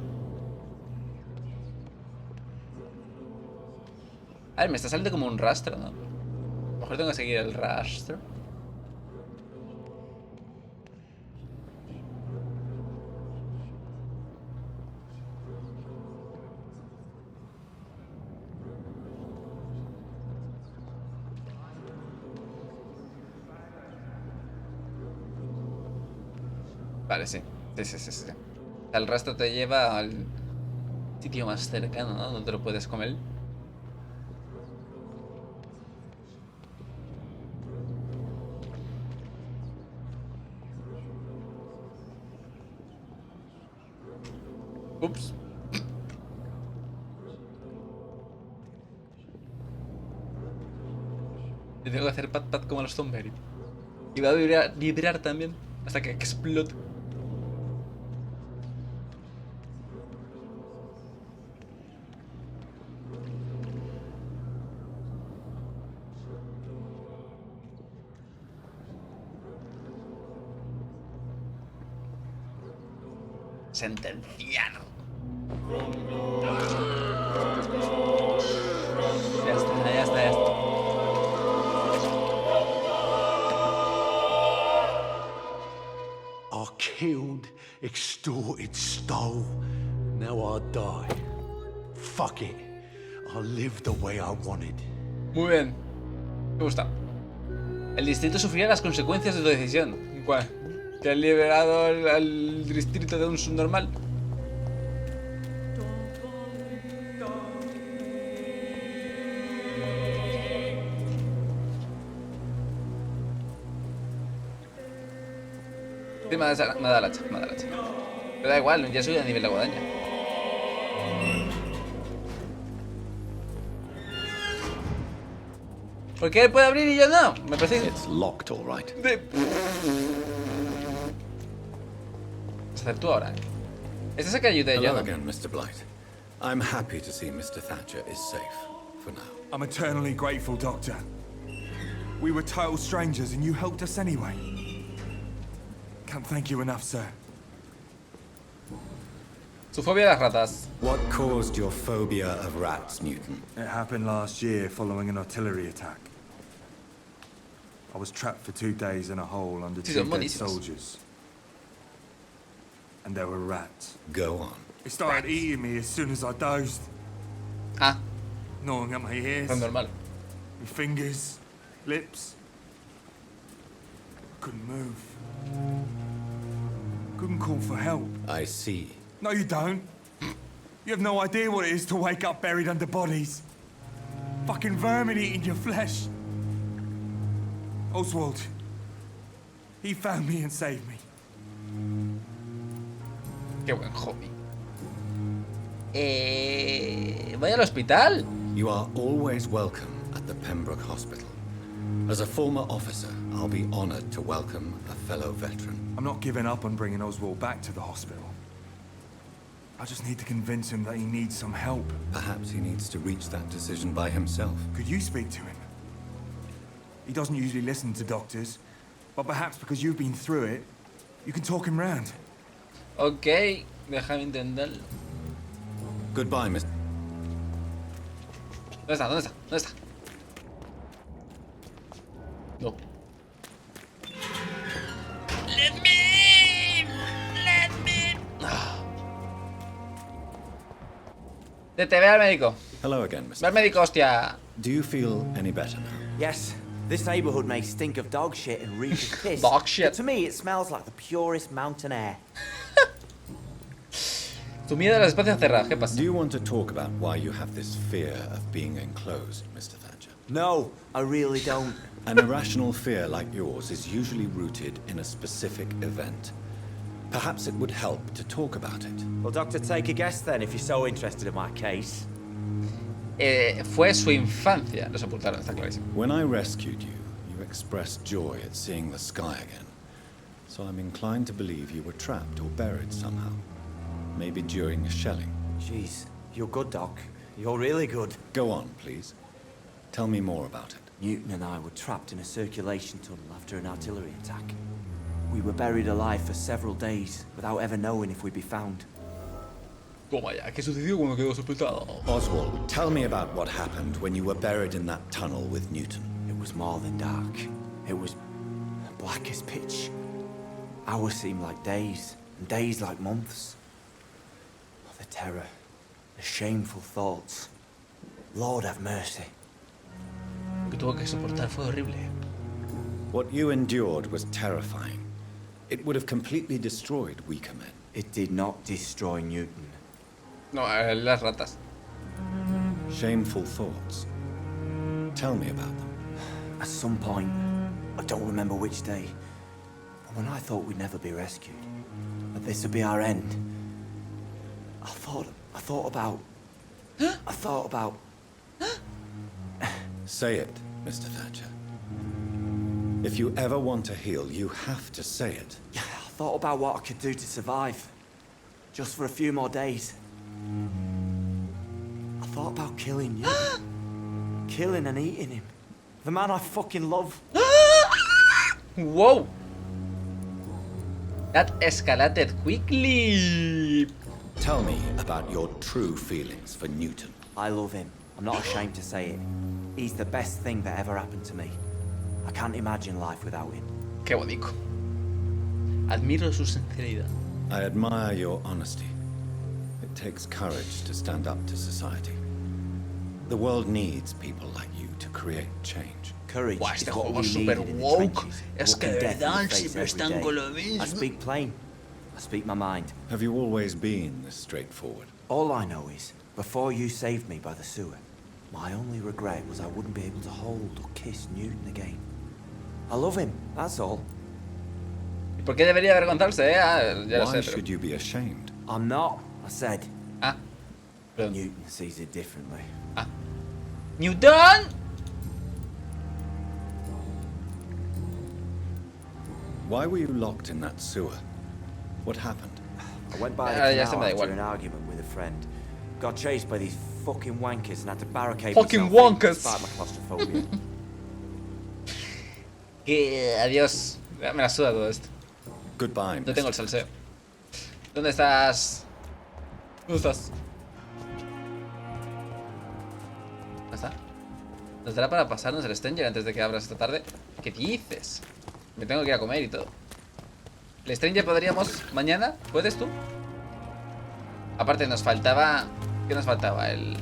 S1: A ver, me está saliendo como un rastro, ¿no? A lo mejor tengo que seguir el rastro. Vale, sí. Sí. El rastro te lleva al sitio más cercano, ¿no? Donde lo puedes comer. Ups. Y tengo que hacer pat como los Zomberry. Y va a vibrar también hasta que explote. Sentenciado. Ya está.
S18: I killed, extorted, stole. Now I die. Fuck it. I lived the way I wanted.
S1: Muy bien. Me gusta. El distrito sufrirá las consecuencias de tu decisión. ¿Cuál? ¿Que han liberado al distrito de un subnormal? Sí, me da el hacha. Pero da igual, ya soy a nivel de guadaña. ¿Por qué él puede abrir y yo no? Me parece...
S3: It's locked, all right.
S1: Hacer tú ahora. Este es el que ayude yo.
S3: Hello again, Mr. Blight. I'm happy to see Mr. Thatcher is safe for now.
S19: I'm eternally grateful, Doctor. We were total strangers and you helped us anyway. Can't thank you enough, sir.
S1: Su fobia a las ratas.
S3: What caused your phobia of rats, Newton?
S19: It happened last year following an artillery attack. I was trapped for 2 days in a hole under 2 dead soldiers. And there were rats.
S3: Go on.
S19: They started eating me as soon as I dozed.
S1: Ah.
S19: Gnawing at my ears.
S1: Es normal.
S19: My fingers, lips. Couldn't move. Couldn't call for help.
S3: I see.
S19: No, you don't. You have no idea what it is to wake up buried under bodies. Fucking vermin eating your flesh. Oswald. He found me and saved me.
S1: Qué buen hobby. Voy al hospital.
S3: You are always welcome at the Pembroke Hospital. As a former officer, I'll be honored to welcome a fellow veteran.
S19: I'm not giving up on bringing Oswald back to the hospital. I just need to convince him that he needs some help.
S3: Perhaps he needs to reach that decision by himself.
S19: Could you speak to him? He doesn't usually listen to doctors, but perhaps because you've been through it, you can talk him round.
S1: Ok, déjame intentarlo.
S3: Goodbye, Mr.
S1: ¿Dónde está? No. Let me. Te ve al médico.
S3: Hello again, Mr.
S1: Ve al médico, hostia.
S3: Do you feel any better now?
S20: Yes. This neighborhood may stink of dog shit and reek of piss.
S1: Dog shit.
S20: But to me, it smells like the purest mountain air.
S1: Tu miedo a las espacios cerrados, ¿qué pasa?
S3: Do you want to talk about why you have this fear of being enclosed, Mr. Thatcher?
S20: No, I really don't.
S3: An irrational fear like yours is usually rooted in a specific event. Perhaps it would help to talk about it.
S20: Well, Doctor, take a guess then, if you're so interested in my case.
S1: Fue su infancia. Lo sepultaron, está clarísimo.
S3: When I rescued you, you expressed joy at seeing the sky again. So I'm inclined to believe you were trapped or buried somehow. Maybe during a shelling.
S20: Jeez, you're good, Doc. You're really good.
S3: Go on, please. Tell me more about it.
S20: Newton and I were trapped in a circulation tunnel after an artillery attack. We were buried alive for several days without ever knowing if we'd be found.
S1: Toma ya, ¿qué sucedió cuando quedó sepultado?
S3: Oswald, tell me about what happened when you were buried in that tunnel with Newton.
S20: It was more than dark. It was black as pitch. Hours seemed like days, and days like months. Oh, the terror, the shameful thoughts. Lord have mercy.
S1: Lo que tuvo que soportar fue horrible.
S3: What you endured was terrifying. It would have completely destroyed weaker men.
S20: It did not destroy Newton.
S1: No, las ratas.
S3: Shameful thoughts. Tell me about them.
S20: At some point, I don't remember which day, but when I thought we'd never be rescued, that this would be our end, I thought about...
S3: Say it, Mr. Thatcher. If you ever want to heal, you have to say it.
S20: I thought about what I could do to survive, just for a few more days. I thought about killing you. Killing and eating him. The man I fucking love.
S1: Whoa! That escalated quickly.
S3: Tell me about your true feelings for Newton.
S20: I love him. I'm not ashamed to say it. He's the best thing that ever happened to me. I can't imagine life without him.
S1: Qué bonito. Admiro su sinceridad.
S3: I admire your honesty. It takes courage to stand up to society. The world needs people like you to create change.
S20: Courage
S1: Buah,
S20: is
S1: este
S20: what
S1: juego
S20: we
S1: es
S20: needed
S1: super
S20: in the
S1: woke.
S20: trenches.
S1: Es que
S20: Looking
S1: de
S20: death in the
S1: verdad
S20: face
S1: siempre
S20: every
S1: están
S20: day.
S1: con lo
S20: I
S1: mismo.
S20: speak plain. I speak my mind.
S3: Have you always been this straightforward?
S20: All I know is, before you saved me by the sewer, my only regret was I wouldn't be able to hold or kiss Newton again. I love him, that's all.
S1: ¿Y por qué debería avergonzarse, eh? Ya lo
S3: Why
S1: sé, pero...
S3: should you be ashamed?
S20: I'm not, I said.
S1: Ah. Perdón.
S20: Newton sees it differently.
S1: Ah. Newton!
S3: Why were you locked in that sewer? What happened?
S20: I went by the
S1: ya se
S20: canal
S1: me da
S20: after
S1: igual.
S20: an argument with a friend. Got chased by these fucking wankers and had to barricade
S1: Fucking
S20: myself in
S1: wankers.
S20: despite my claustrophobia.
S1: Que adiós. Me la suda todo esto.
S3: Goodbye.
S1: No tengo el salseo. ¿Dónde estás? ¿Dónde estás? ¿Dónde está? ¿Nos dará para pasarnos el Stranger antes de que abras esta tarde? ¿Qué dices? Me tengo que ir a comer y todo. ¿El Stranger podríamos mañana? ¿Puedes tú? Aparte nos faltaba... ¿Qué nos faltaba? El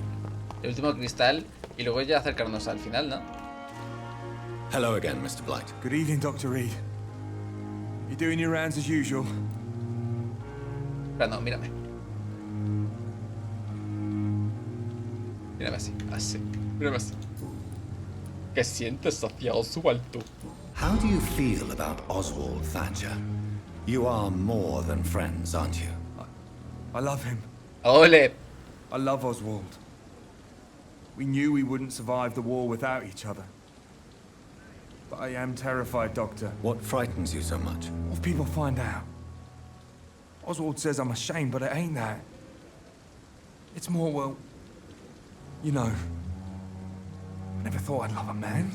S1: último cristal y luego ya acercarnos al final, ¿no?
S3: Hello again, Mr. Blight.
S19: Good evening, Dr. Reed. You doing your rounds as usual?
S1: Pero no, mírame. Mírame así, así. Mírame así. ¿Qué sientes hacia Oswald tú?
S3: How do you feel about Oswald Thatcher? You are more than friends, aren't you?
S19: I love him.
S1: Ole!
S19: I love Oswald. We knew we wouldn't survive the war without each other. But I am terrified, Doctor.
S3: What frightens you so much?
S19: What if people find out? Oswald says I'm ashamed, but it ain't that. It's more, well, you know, I never thought I'd love a man.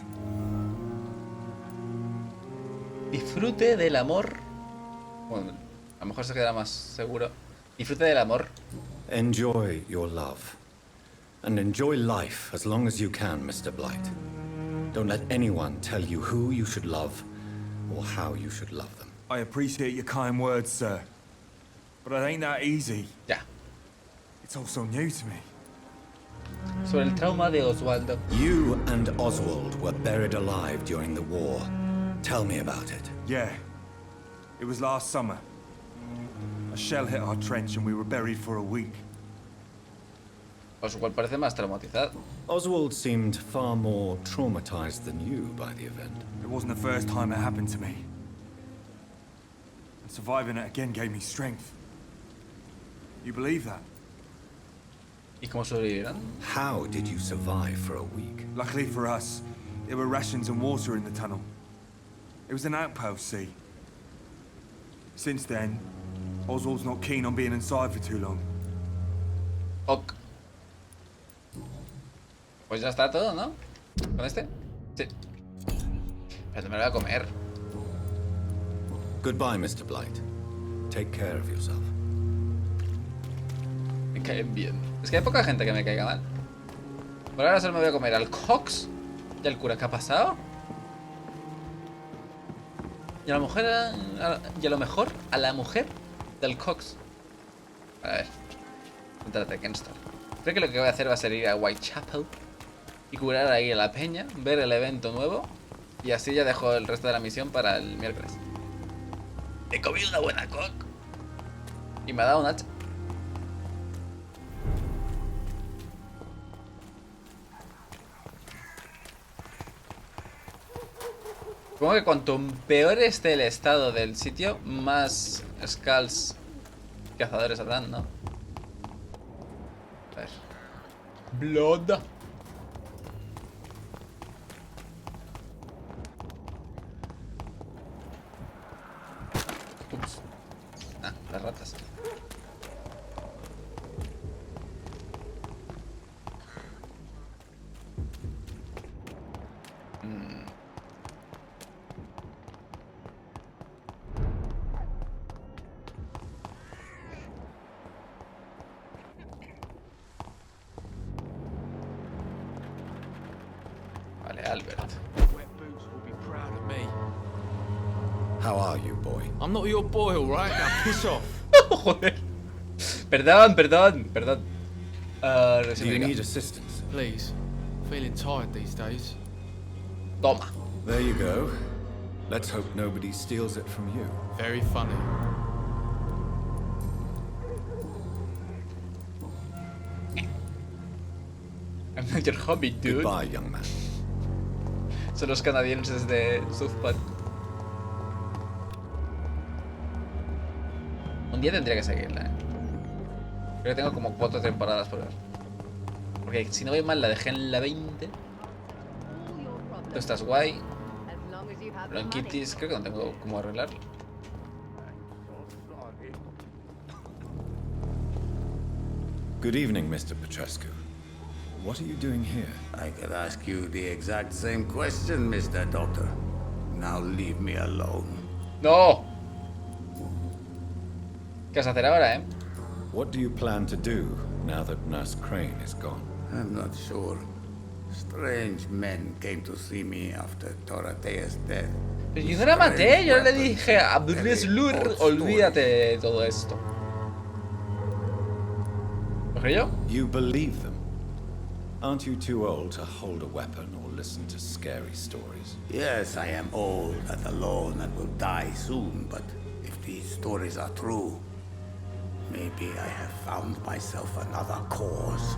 S1: Disfrute del amor. Bueno, a lo mejor se quedará más seguro. Disfrute del amor.
S3: Enjoy your love. And enjoy life as long as you can, Mr. Blight. Don't let anyone tell you who you should love or how you should love them.
S19: I appreciate your kind words, sir. But it ain't that easy.
S1: Ya.
S19: It's all so new to me.
S1: Sobre el trauma de Oswaldo.
S3: You and Oswald were buried alive during the war. Tell me about it.
S19: Yeah. It was last summer. A shell hit our trench and we were buried for a week.
S1: Oswald parece más traumatizado.
S3: Oswald seemed far more traumatized than you by the event.
S19: It wasn't the first time it happened to me. And surviving it again gave me strength. You believe that?
S1: ¿Y cómo sobrevivieron?
S3: How did you survive for a week?
S19: Luckily for us, there were rations and water in the tunnel. It was an outpost, see? Since then, Oswald's not keen on being inside for too long.
S1: Ok. Pues ya está todo, ¿no? ¿Con este? Sí. Pero me lo voy a comer.
S3: Goodbye, Mr. Blight. Take care of yourself.
S1: Me caen bien. Es que hay poca gente que me caiga mal. Por ahora solo me voy a comer al Cox y al cura. ¿Qué ha pasado? Y a la mujer... Y a lo mejor a la mujer del Cox. A ver. Entrate, Kenstar. Creo que lo que voy a hacer va a ser ir a Whitechapel y curar ahí a la peña, ver el evento nuevo y así ya dejo el resto de la misión para el miércoles. He comido una buena cock y me ha dado un hacha. Supongo que cuanto peor esté el estado del sitio, más skulls cazadores habrán, ¿no? A ver. Blood. Ups. Ah, las ratas. Vale, Albert.
S3: How are you, boy?
S16: I'm not your boy, alright? Now piss off.
S1: Joder. Perdón.
S3: Do you need assistance?
S16: Please. Feeling tired these days.
S1: Toma.
S3: There you go. Let's hope nobody steals it from you.
S16: Very funny.
S1: I'm not your hobby, dude.
S3: Goodbye, young man.
S1: Son los canadienses de South Park. Un día tendría que seguirla, Creo que tengo como 4 temporadas por ver. Porque si no voy mal la dejé en la 20. Tú estás guay. Bronquitis, creo que no tengo cómo arreglar.
S3: Good evening, Mr. Petrescu. What are you doing here?
S6: I could ask you the exact same question, Mr. Doctor. Now leave me alone.
S1: ¡No! ¿Qué vas a hacer ahora,
S3: What do you plan to do now that Nurse Crane is gone?
S6: I'm not sure. Strange men came to see me after Doratea's death.
S1: Pero yo no la maté, yo le dije a Blur, olvídate de todo esto. ¿Lo creyó?
S3: You believe them? Aren't you too old to hold a weapon or listen to scary stories?
S6: Yes, I am old and alone and will die soon, but if these stories are true, maybe I have found myself another cause.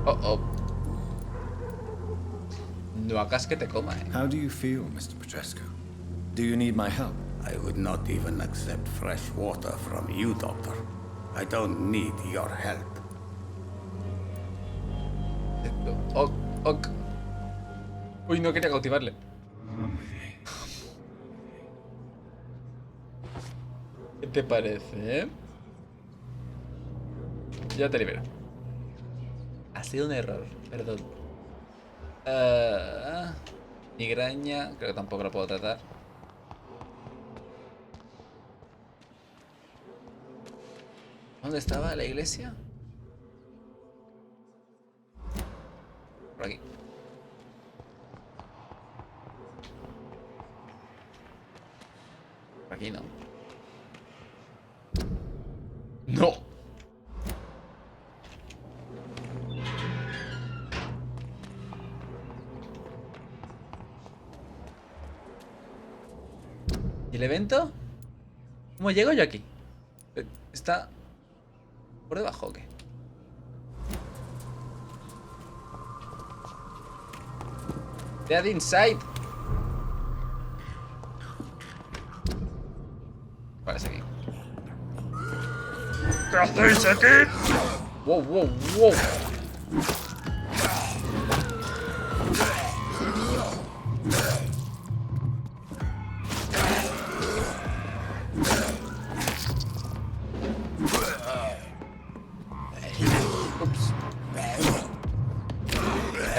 S1: Oh. No hagas que te coma,
S3: How do you feel, Mr. Petrescu? Do you need my help?
S6: I would not even accept fresh water from you, Doctor. I don't need your help.
S1: Ok. Uy, no quería cautivarle. ¿Qué te parece, Ya te libero. Ha sido un error, perdón. Migraña, creo que tampoco lo puedo tratar. ¿Dónde estaba la iglesia? Por aquí. Por aquí no. ¡No! ¿Y el evento? ¿Cómo llego yo aquí? ¿Está por debajo o qué? Dead inside. Vale, es aquí. ¿Qué hacéis aquí? Wow. Ups.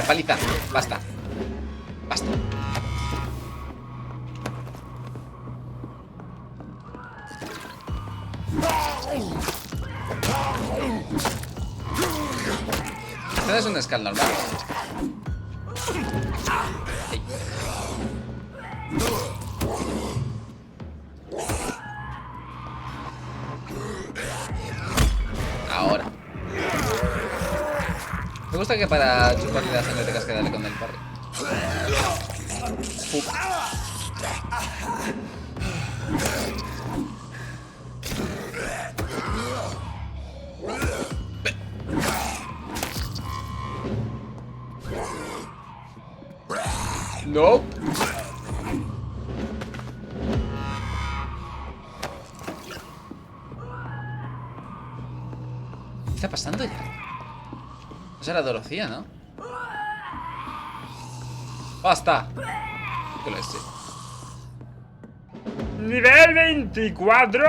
S1: Paliza, basta. Este es un skull normal. Ey. Ahora. Me gusta que para chuparle la sangre tengas que darle con el parry. No. ¿Qué está pasando ya? Esa era Dorocía, ¿no? ¡Basta! ¿Qué lo es? ¡Nivel 24!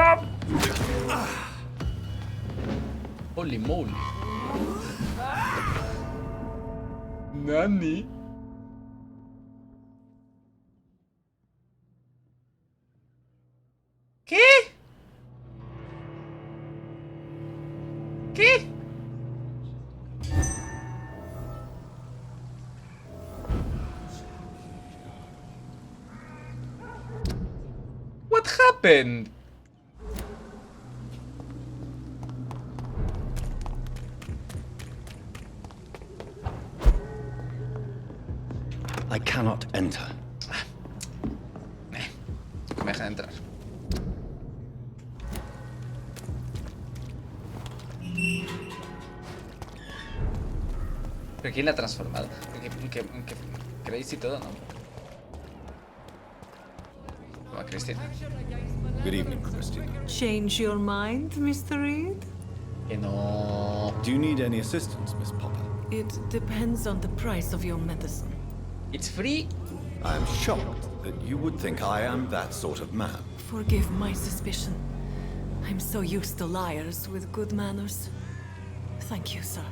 S1: ¡Holy moly! ¡Nani! ¿Qué? ¿Qué? What happened?
S3: I cannot enter.
S1: Me dejan entrar. ¿Pero quién la ha transformado? Que creéis y todo, ¿no? Toma, Cristina.
S3: Good evening, Christina.
S8: Change your mind, Mr. Reed?
S1: Que no.
S3: Do you need any assistance, Miss Popper?
S8: It depends on the price of your medicine.
S1: It's free?
S3: I am shocked that you would think I am that sort of man.
S8: Forgive my suspicion. I'm so used to liars with good manners. Thank you, sir.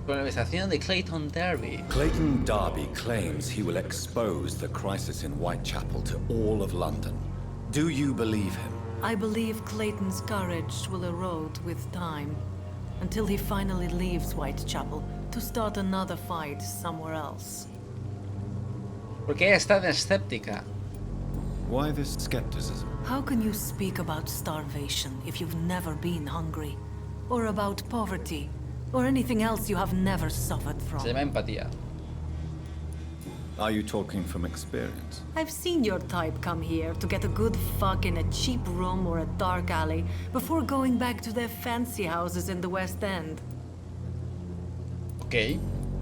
S1: Conversación de Clayton Darby.
S3: Clayton Darby claims he will expose the crisis in Whitechapel to all of London. Do you believe him?
S8: I believe Clayton's courage will erode with time, until he finally leaves Whitechapel to start another fight somewhere else.
S1: ¿Por qué es tan escéptica?
S3: Why this skepticism?
S8: How can you speak about starvation if you've never been hungry? Or about poverty? Or anything else you have never suffered from?
S1: Se llama empatía.
S3: Are you talking from experience?
S8: I've seen your type come here to get a good fuck in a cheap room or a dark alley before going back to their fancy houses in the West End.
S1: Okay.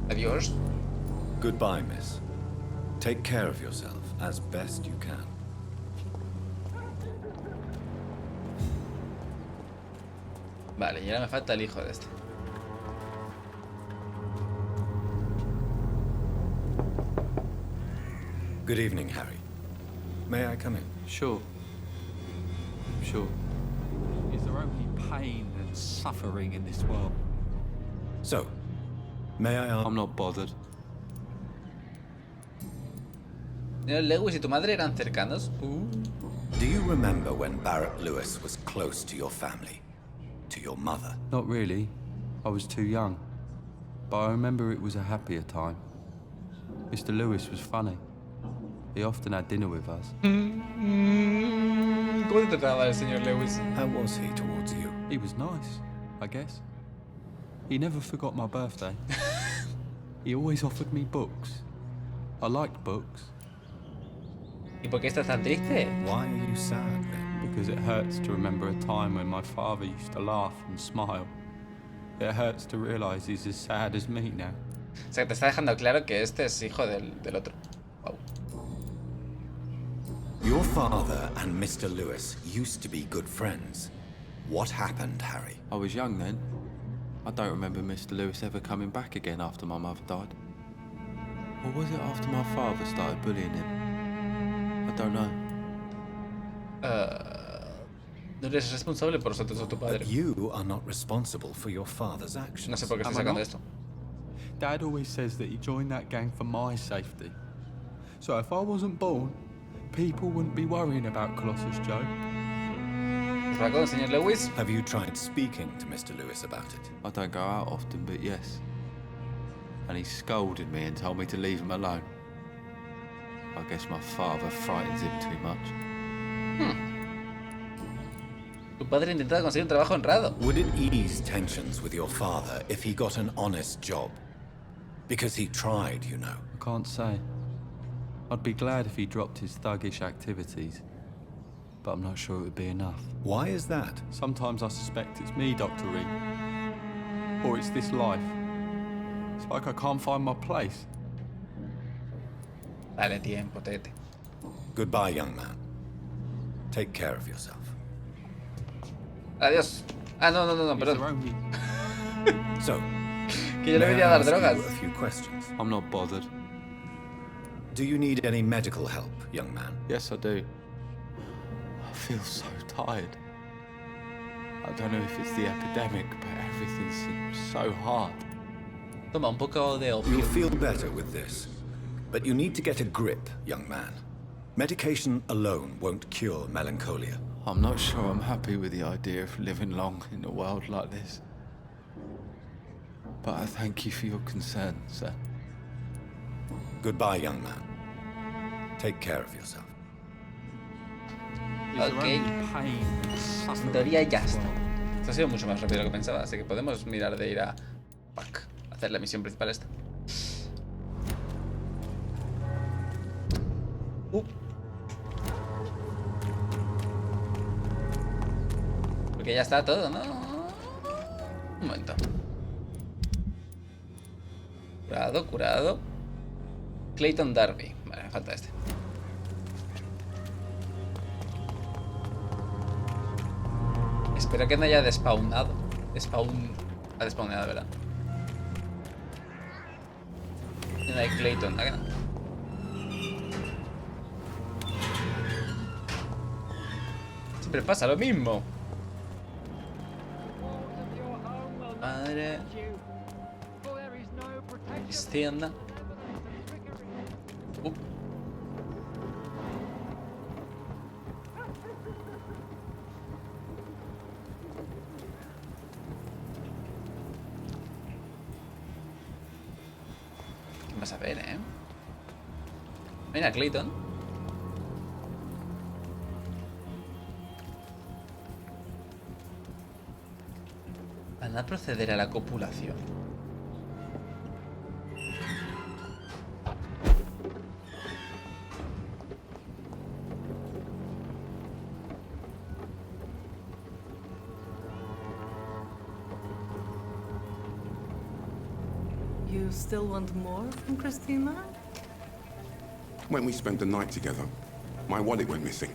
S1: Adiós.
S3: Goodbye, miss. Take care of yourself as best you can.
S1: Vale, y ahora me falta el hijo de este.
S3: Good evening, Harry. May I come in?
S9: Sure. Sure.
S21: Is there only pain and suffering in this world?
S3: So, may I ask?
S9: I'm not bothered.
S1: Señor Lewis y tu madre eran cercanos.
S3: Do you remember when Barrett Lewis was close to your family? To your mother?
S9: Not really. I was too young. But I remember it was a happier time. Mr. Lewis was funny. He often had dinner with us.
S1: ¿Cómo te trataba el señor Lewis?
S3: How was he towards you?
S9: He was nice, I guess. He never forgot my birthday. He always offered me books. I liked books.
S1: ¿Y por qué estás tan triste?
S3: Why are you sad then?
S9: Because it hurts to remember a time when my father used to laugh and smile. It hurts to realize he's as sad as me now.
S1: O sea, te está dejando claro que este es hijo del otro. Wow.
S3: Your father and Mr. Lewis used to be good friends. What happened, Harry?
S9: I was young then. I don't remember Mr. Lewis ever coming back again after my mother died. Or was it after my father started bullying him? I don't know.
S1: No eres responsable por los actos de tu padre.
S3: But you are not responsible for your father's actions.
S1: No sé por qué estoy sacando esto.
S9: Dad always says that he joined that gang for my safety.
S19: So if I wasn't born, people wouldn't be worrying about Colossus Joe.
S1: Señor Lewis.
S3: Have you tried speaking to Mr. Lewis about it?
S9: I don't go out often, but yes. And he scolded me and told me to leave him alone. I guess my father frightens him too much.
S1: Tu padre intentaba conseguir un trabajo honrado.
S3: Would it ease tensions with your father if he got an honest job? Because he tried, you know.
S19: I can't say. I'd be glad if he dropped his thuggish activities. But I'm not sure it would be enough.
S3: Why is that?
S19: Sometimes I suspect it's me, Dr. Reed. Or it's this life. It's like I can't find my place.
S1: Dale tiempo, tete.
S3: Goodbye, young man. Take care of yourself.
S1: Adiós. Ah, no, perdón.
S3: So,
S1: que yo le venía a dar drogas.
S3: A few questions.
S9: I'm not bothered.
S3: Do you need any medical help, young man?
S9: Yes, I do. I feel so tired. I don't know if it's the epidemic, but everything seems so hard.
S1: Toma un poco de opio.
S3: You'll feel better with this. But you need to get a grip, young man. Medication alone won't cure melancholia.
S9: I'm not sure I'm happy with the idea of living long in a world like this. But I thank you for your concern, sir.
S3: Goodbye, young man. Take care of yourself.
S1: Ok. En teoría ya está. Esto ha sido mucho más rápido de lo que pensaba, así que podemos mirar de ir a Pac, hacer la misión principal esta. Porque ya está todo, ¿no? Un momento. Curado. Clayton Darby. Vale, me falta este. Espero que no haya despawnado. Ha despawnado, ¿verdad? Y no hay Clayton, ¿a qué no? Siempre pasa lo mismo. Madre. Extienda. ¿Qué vas a ver, Mira, Clayton. Van a proceder a la copulación.
S8: You still want more from Christina?
S13: When we spent the night together, my wallet went missing.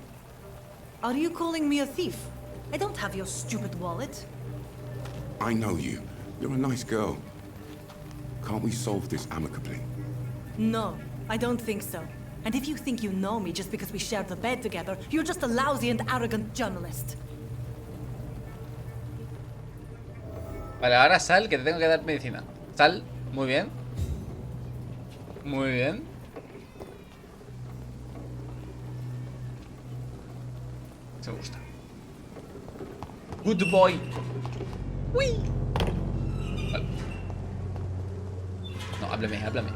S8: Are you calling me a thief? I don't have your stupid wallet.
S13: I know you. You're a nice girl. Can't we solve this amicably?
S8: No, I don't think so. And if you think you know me just because we shared the bed together, you're just a lousy and arrogant journalist.
S1: Vale, ahora sal, que te tengo que dar medicina. Sal, muy bien. Muy bien. Me gusta. Good boy. Uy. Vale. No, háblame.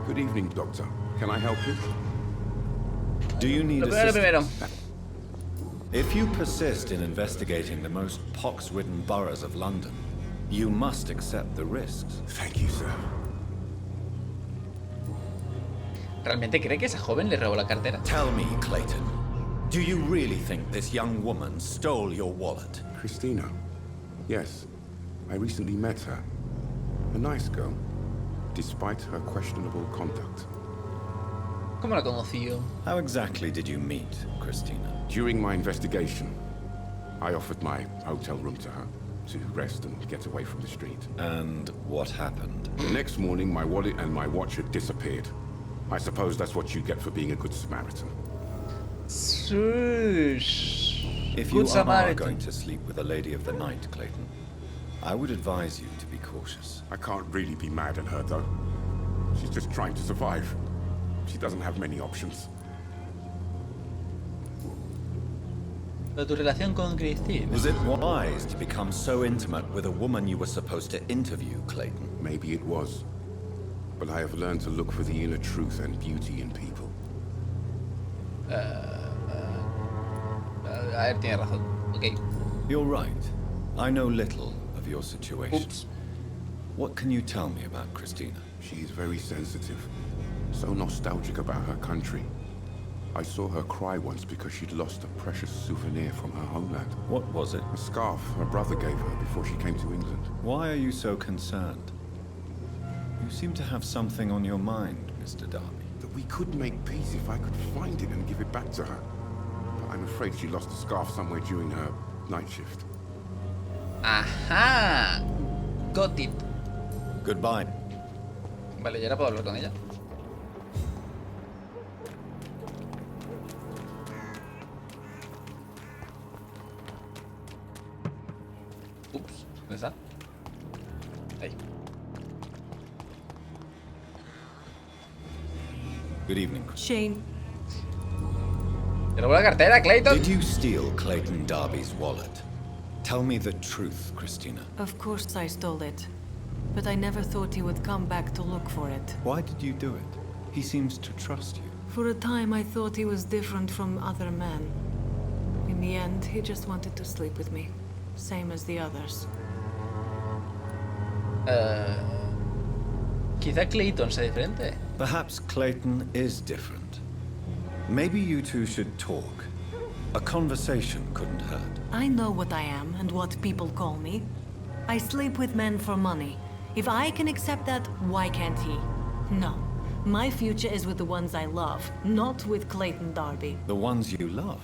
S13: Good evening, Doctor. Can I help you?
S3: Do you need
S1: Lo primero.
S3: assistance? If you persist in investigating the most pox-ridden boroughs of London, you must accept the risks.
S13: Thank you, sir.
S1: ¿Realmente cree que esa joven le robó la cartera?
S3: Tell me, Clayton, do you really think this young woman stole your wallet?
S13: Christina? Yes. I recently met her. A nice girl, despite her questionable conduct.
S1: ¿Cómo la conoció?
S3: How exactly did you meet, Christina?
S13: During my investigation, I offered my hotel room to her to rest and get away from the street.
S3: And what happened?
S13: The next morning, my wallet and my watch had disappeared. I suppose that's what you get for being a good Samaritan.
S3: If you are going to sleep with a lady of the night, Clayton, I would advise you to be cautious.
S13: I can't really be mad at her, though. She's just trying to survive. She doesn't have many options.
S1: Pero tu relación con Christine.
S3: Was it wise to become so intimate with a woman you were supposed to interview, Clayton?
S13: Maybe it was. But I have learned to look for the inner truth and beauty in people.
S1: A ver, tiene razón. Okay.
S3: You're right. I know little of your situation.
S1: Oops.
S3: What can you tell me about Christina?
S13: She is very sensitive. So nostalgic about her country. I saw her cry once because she'd lost a precious souvenir from her homeland.
S3: What was it?
S13: A scarf her brother gave her before she came to England.
S3: Why are you so concerned? You seem to have something on your mind, Mr. Darby.
S13: That we could make peace if I could find it and give it back to her. But I'm afraid she lost the scarf somewhere during her night shift.
S1: Ajá. Got it.
S3: Goodbye.
S1: Vale, ¿y ahora puedo hablar con ella? Ups, ¿dónde está? Ahí.
S3: Good evening.
S8: Shane.
S1: ¡Te robó la cartera, Clayton!
S3: Did you steal Clayton Darby's wallet? Tell me the truth, Christina.
S8: Of course I stole it. But I never thought he would come back to look for it.
S3: Why did you do it? He seems to trust you.
S8: For a time I thought he was different from other men. In the end, he just wanted to sleep with me. Same as the others.
S1: Quizá Clayton sea diferente.
S3: Perhaps Clayton is different. Maybe you two should talk. A conversation couldn't hurt.
S8: I know what I am and what people call me. I sleep with men for money. If I can accept that, why can't he? No. My future is with the ones I love, not with Clayton Darby.
S3: The ones you love?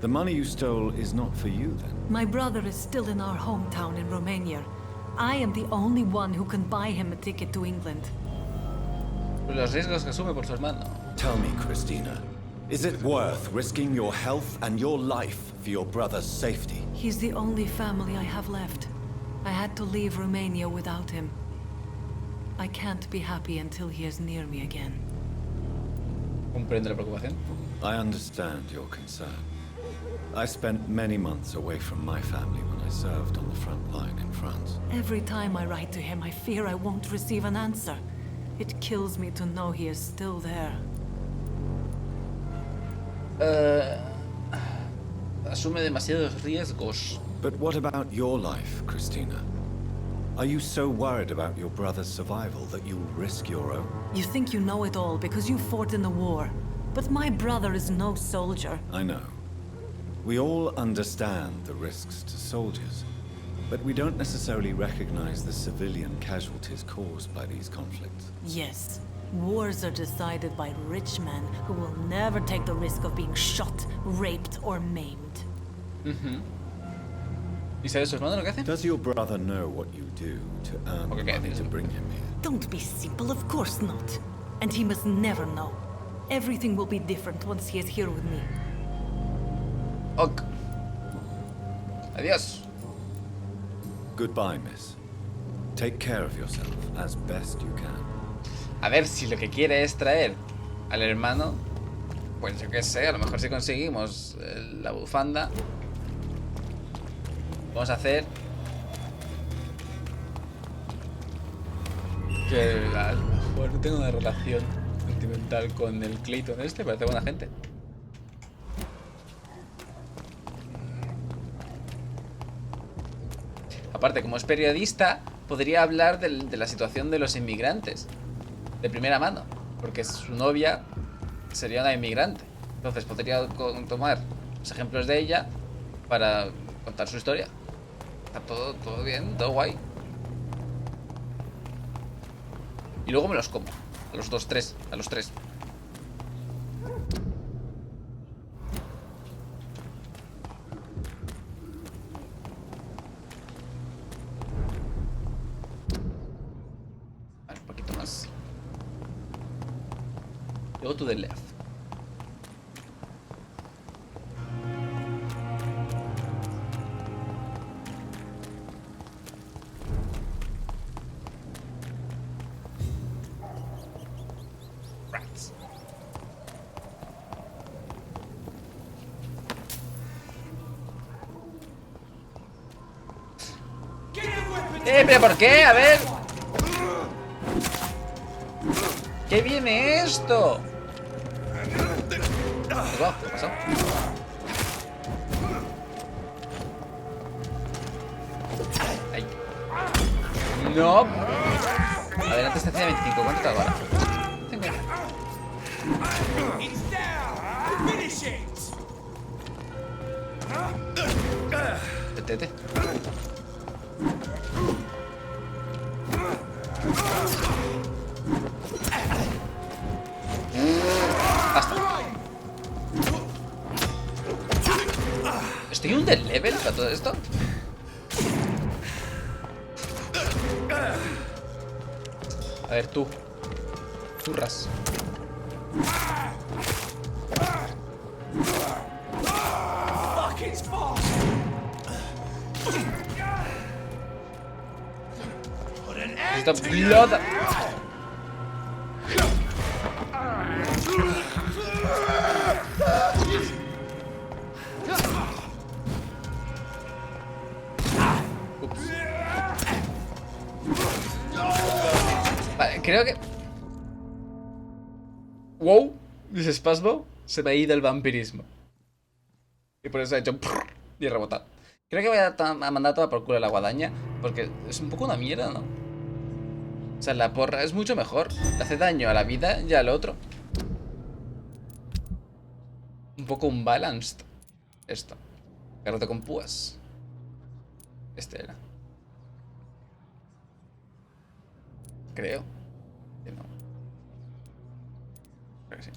S3: The money you stole is not for you, then?
S8: My brother is still in our hometown in Romania. I am the only one who can buy him a ticket to England.
S1: Los riesgos que asume por su hermano.
S3: Tell me, Christina, is it worth risking your health and your life for your brother's safety?
S8: He's the only family I have left. I had to leave Romania without him. I can't be happy until he is near me again.
S1: Comprende la preocupación.
S3: I understand your concern. I spent many months away from my family when I served on the front line in France.
S8: Every time I write to him, I fear I won't receive an answer. It kills me to know he is still there.
S1: Asume demasiados riesgos.
S3: But what about your life, Christina? Are you so worried about your brother's survival that you'll risk your own?
S8: You think you know it all because you fought in the war. But my brother is no soldier.
S3: I know. We all understand the risks to soldiers, but we don't necessarily recognize the civilian casualties caused by these conflicts.
S8: Yes. Wars are decided by rich men who will never take the risk of being shot, raped, or maimed.
S1: ¿Y sabe su hermano lo que hace?
S3: Does your brother know what you do to earn the money to bring him here?
S8: Don't be simple, of course not. And he must never know. Everything will be different once he is here with me.
S1: Ok. Adiós.
S3: Goodbye, miss. Take care of yourself as best you can.
S1: A ver, si lo que quiere es traer al hermano, pues yo qué sé, a lo mejor si conseguimos la bufanda, vamos a hacer que a lo mejor tengo una relación sentimental con el Clayton este, parece buena gente. Aparte, como es periodista, podría hablar de la situación de los inmigrantes de primera mano, porque su novia sería una inmigrante. Entonces podría tomar los ejemplos de ella para contar su historia. Está todo bien, todo guay. Y luego me los como. A los tres. Vale, un poquito más. Go to the left. Right. ¿Pero por qué? A ver. ¿Qué viene esto? ¿Qué pasó? Ay. No. A ver, antes te hacía 25. ¿Cuánto te hago ahora? 50. Vete. Basta. ¿Estoy un del level para todo esto? A ver, tú. Churras. Necesito blood. Ups. Vale, creo que... Wow, ese espasmo se me ha ido el vampirismo. Y por eso ha hecho... Y rebotado. Creo que voy a mandar toda por culo la guadaña. Porque es un poco una mierda, ¿no? O sea, la porra es mucho mejor. Le hace daño a la vida y al otro. Un poco unbalanced. Esto. Garrote con púas. Este era. Creo. Que no. Creo que sí.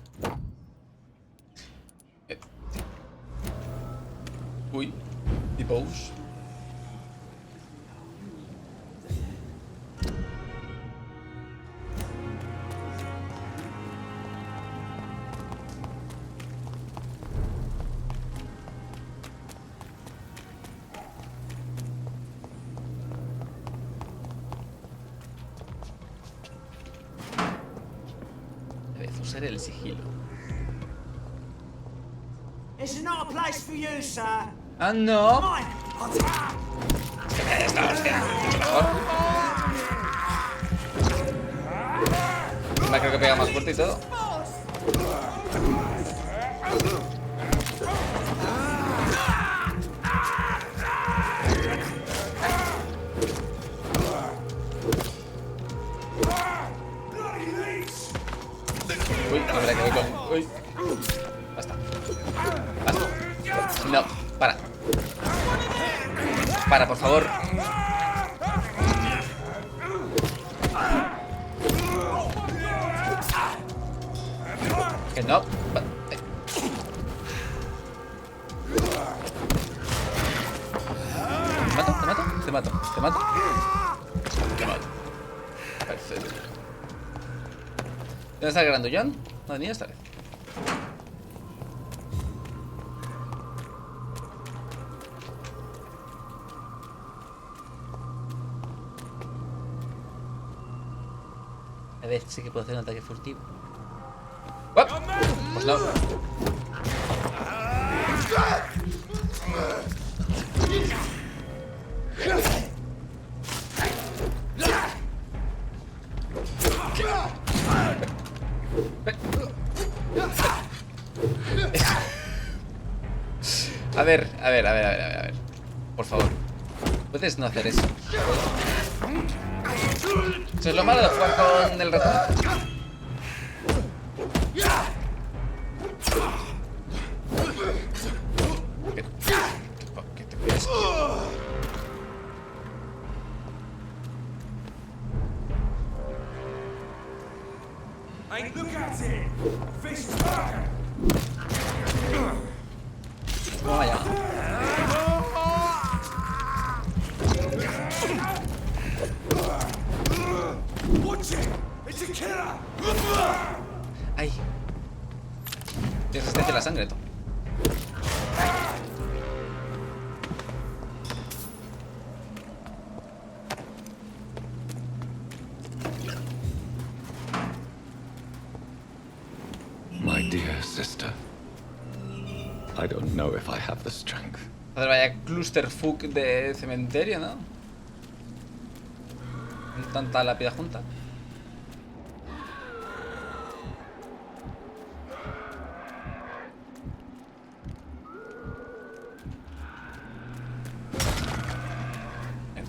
S1: Uy. Y pose. Usar el sigilo.
S7: It's not a place for you, sir.
S1: Ah, no. Es que me da esta hostia. Mucho mejor. Me creo que pega más fuerte y todo. Uy, no me la quedo con... Uy. Basta. Basta. No, para. Para, por favor. Que no. ¿Te mato? ¿Te mato? ¿Te mato? ¿Te mato? Te mato. Perfecto. ¿Dónde está el grandullón? No venía esta vez. A ver, sí que puedo hacer un ataque furtivo. ¡Oh! Pues no. A ver. Por favor. Puedes no hacer eso. Eso es lo malo de jugar con el ratón. ¿Qué te crees?
S7: Hey, look at it! Fish burger!
S1: Vaya. Ay. Tienes resistencia a la sangre, tú.
S3: My dear sister, I don't know if I have the strength.
S1: Joder, vaya clusterfuck de cementerio, ¿no? Tanta lápida junta.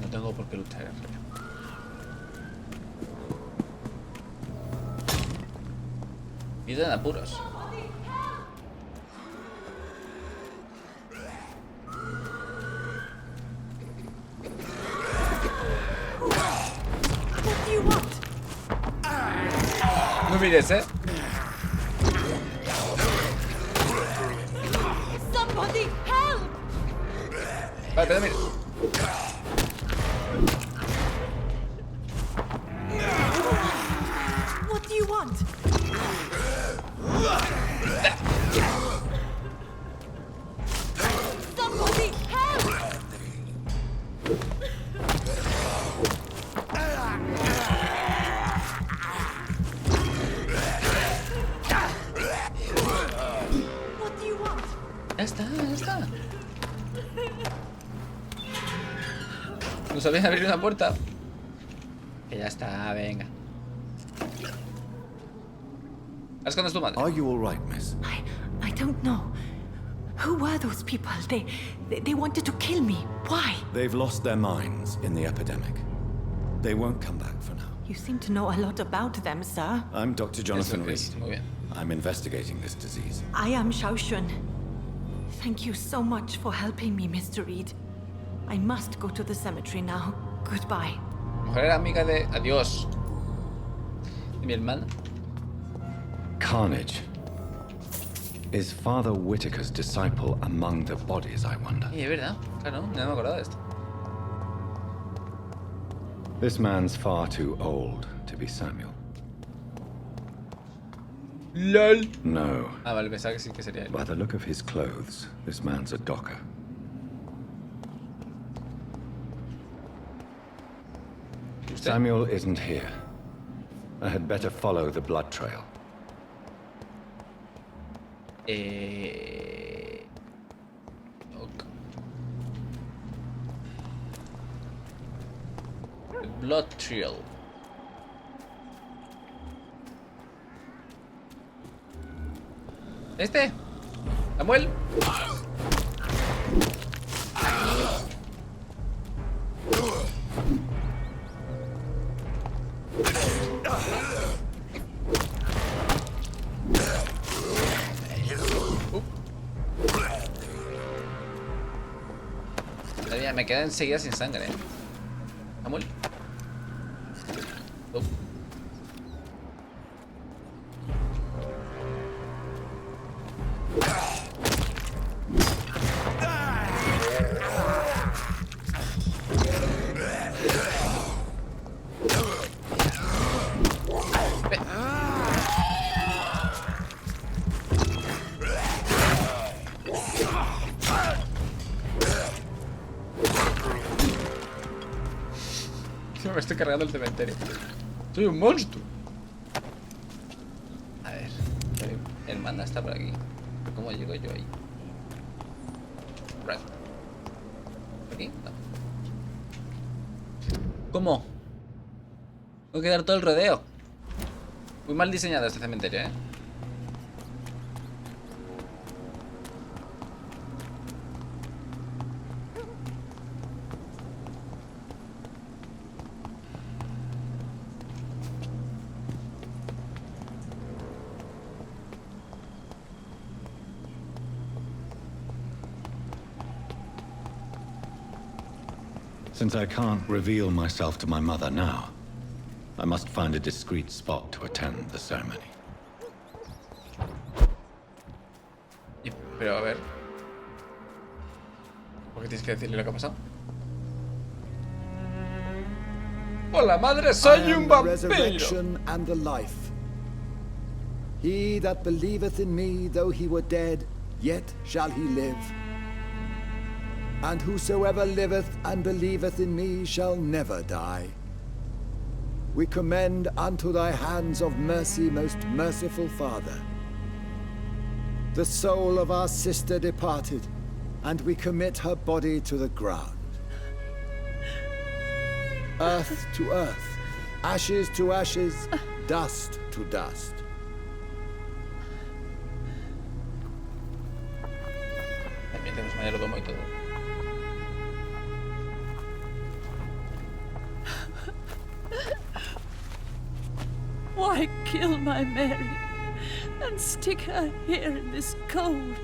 S1: No tengo por qué luchar en realidad. Vida en apuros. No mires,
S8: Somebody help!
S1: Vale, pero mira.
S8: What do you want? Somebody help! What do you want?
S1: Ya está, ya está. No sabías abrir una puerta. Que ya está, venga. ¿Has con tu madre?
S3: Are you all right, miss?
S17: I don't know. Who were those people? They wanted to kill me. Why?
S3: They've lost their minds in the epidemic. They won't come back for now.
S17: You seem to know a lot about them, sir.
S3: I'm Dr. Jonathan Reed.
S1: Muy bien.
S3: I'm investigating this disease.
S17: I am Shaoshun. Thank you so much for helping me, Mr. Reed. I must go to the cemetery now. Goodbye.
S1: Mujer era amiga de... Adiós. ¿De mi hermana?
S3: Carnage. Is Father Whitaker's disciple among the bodies, I wonder?
S1: Sí, es verdad. Claro, no me acordaba de esto.
S3: This man's far too old to be Samuel.
S1: LOL.
S3: No.
S1: Ah, vale, pensaba que sí que sería él.
S3: By the look of his clothes, this man's a docker. Samuel isn't here. I had better follow the blood trail.
S1: Okay. Blood trail. Samuel. Me queda enseguida sin sangre, Samuel. Me estoy cargando el cementerio. Soy un monstruo. A ver. El manda está por aquí. ¿Cómo llego yo ahí? Right. ¿Aquí? No. ¿Cómo? Tengo que dar todo el rodeo. Muy mal diseñado este cementerio, ¿eh?
S3: Since I can't reveal myself to my mother now, I must find a discreet spot to attend the ceremony.
S1: Pero a ver. ¿Por qué tienes que decirle lo que ha pasado? Hola madre, soy un vampiro.
S2: Resurrection and the life. He that believeth in me, though he were dead, yet shall he live. And whosoever liveth and believeth in me shall never die. We commend unto thy hands of mercy, most merciful Father, the soul of our sister departed, and we commit her body to the ground. Earth to earth, Ashes to ashes, dust to dust.
S1: También tenemos mayordomo y todo.
S12: Why kill my Mary and stick her here in this cold,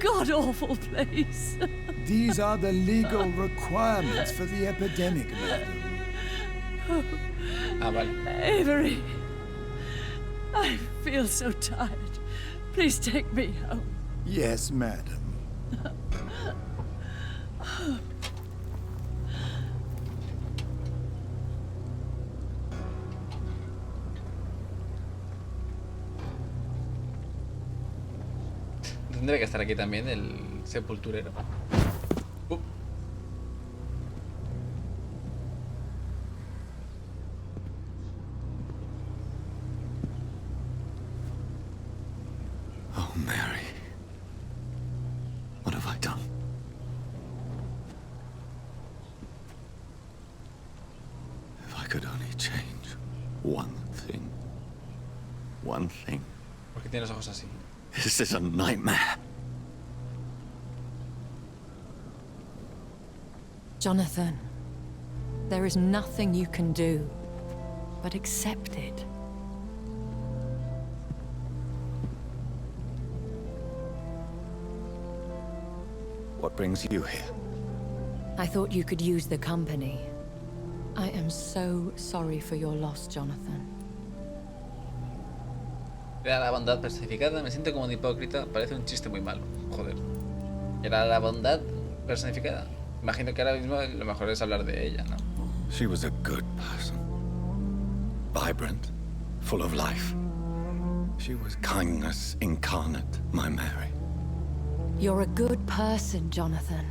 S12: god-awful place?
S2: These are the legal requirements for the epidemic, madam.
S12: Avery, I feel so tired. Please take me home.
S2: Yes, madam.
S1: Tendría que estar aquí también el sepulturero.
S3: Oh, Mary. What have I done? If I could only change one thing. One thing.
S1: ¿Por qué tiene los ojos así?
S3: This is a nightmare.
S17: Jonathan, there is nothing you can do but accept it.
S3: What brings you here?
S17: I thought you could use the company. I am so sorry for your loss, Jonathan.
S1: Era la bondad personificada, me siento como un hipócrita, parece un chiste muy malo. Joder. Era la bondad personificada. Imagino que ahora mismo lo mejor es hablar de ella, ¿no?
S3: She was a good person. Vibrant, full of life. She was kindness incarnate, my Mary.
S17: You're a good person, Jonathan.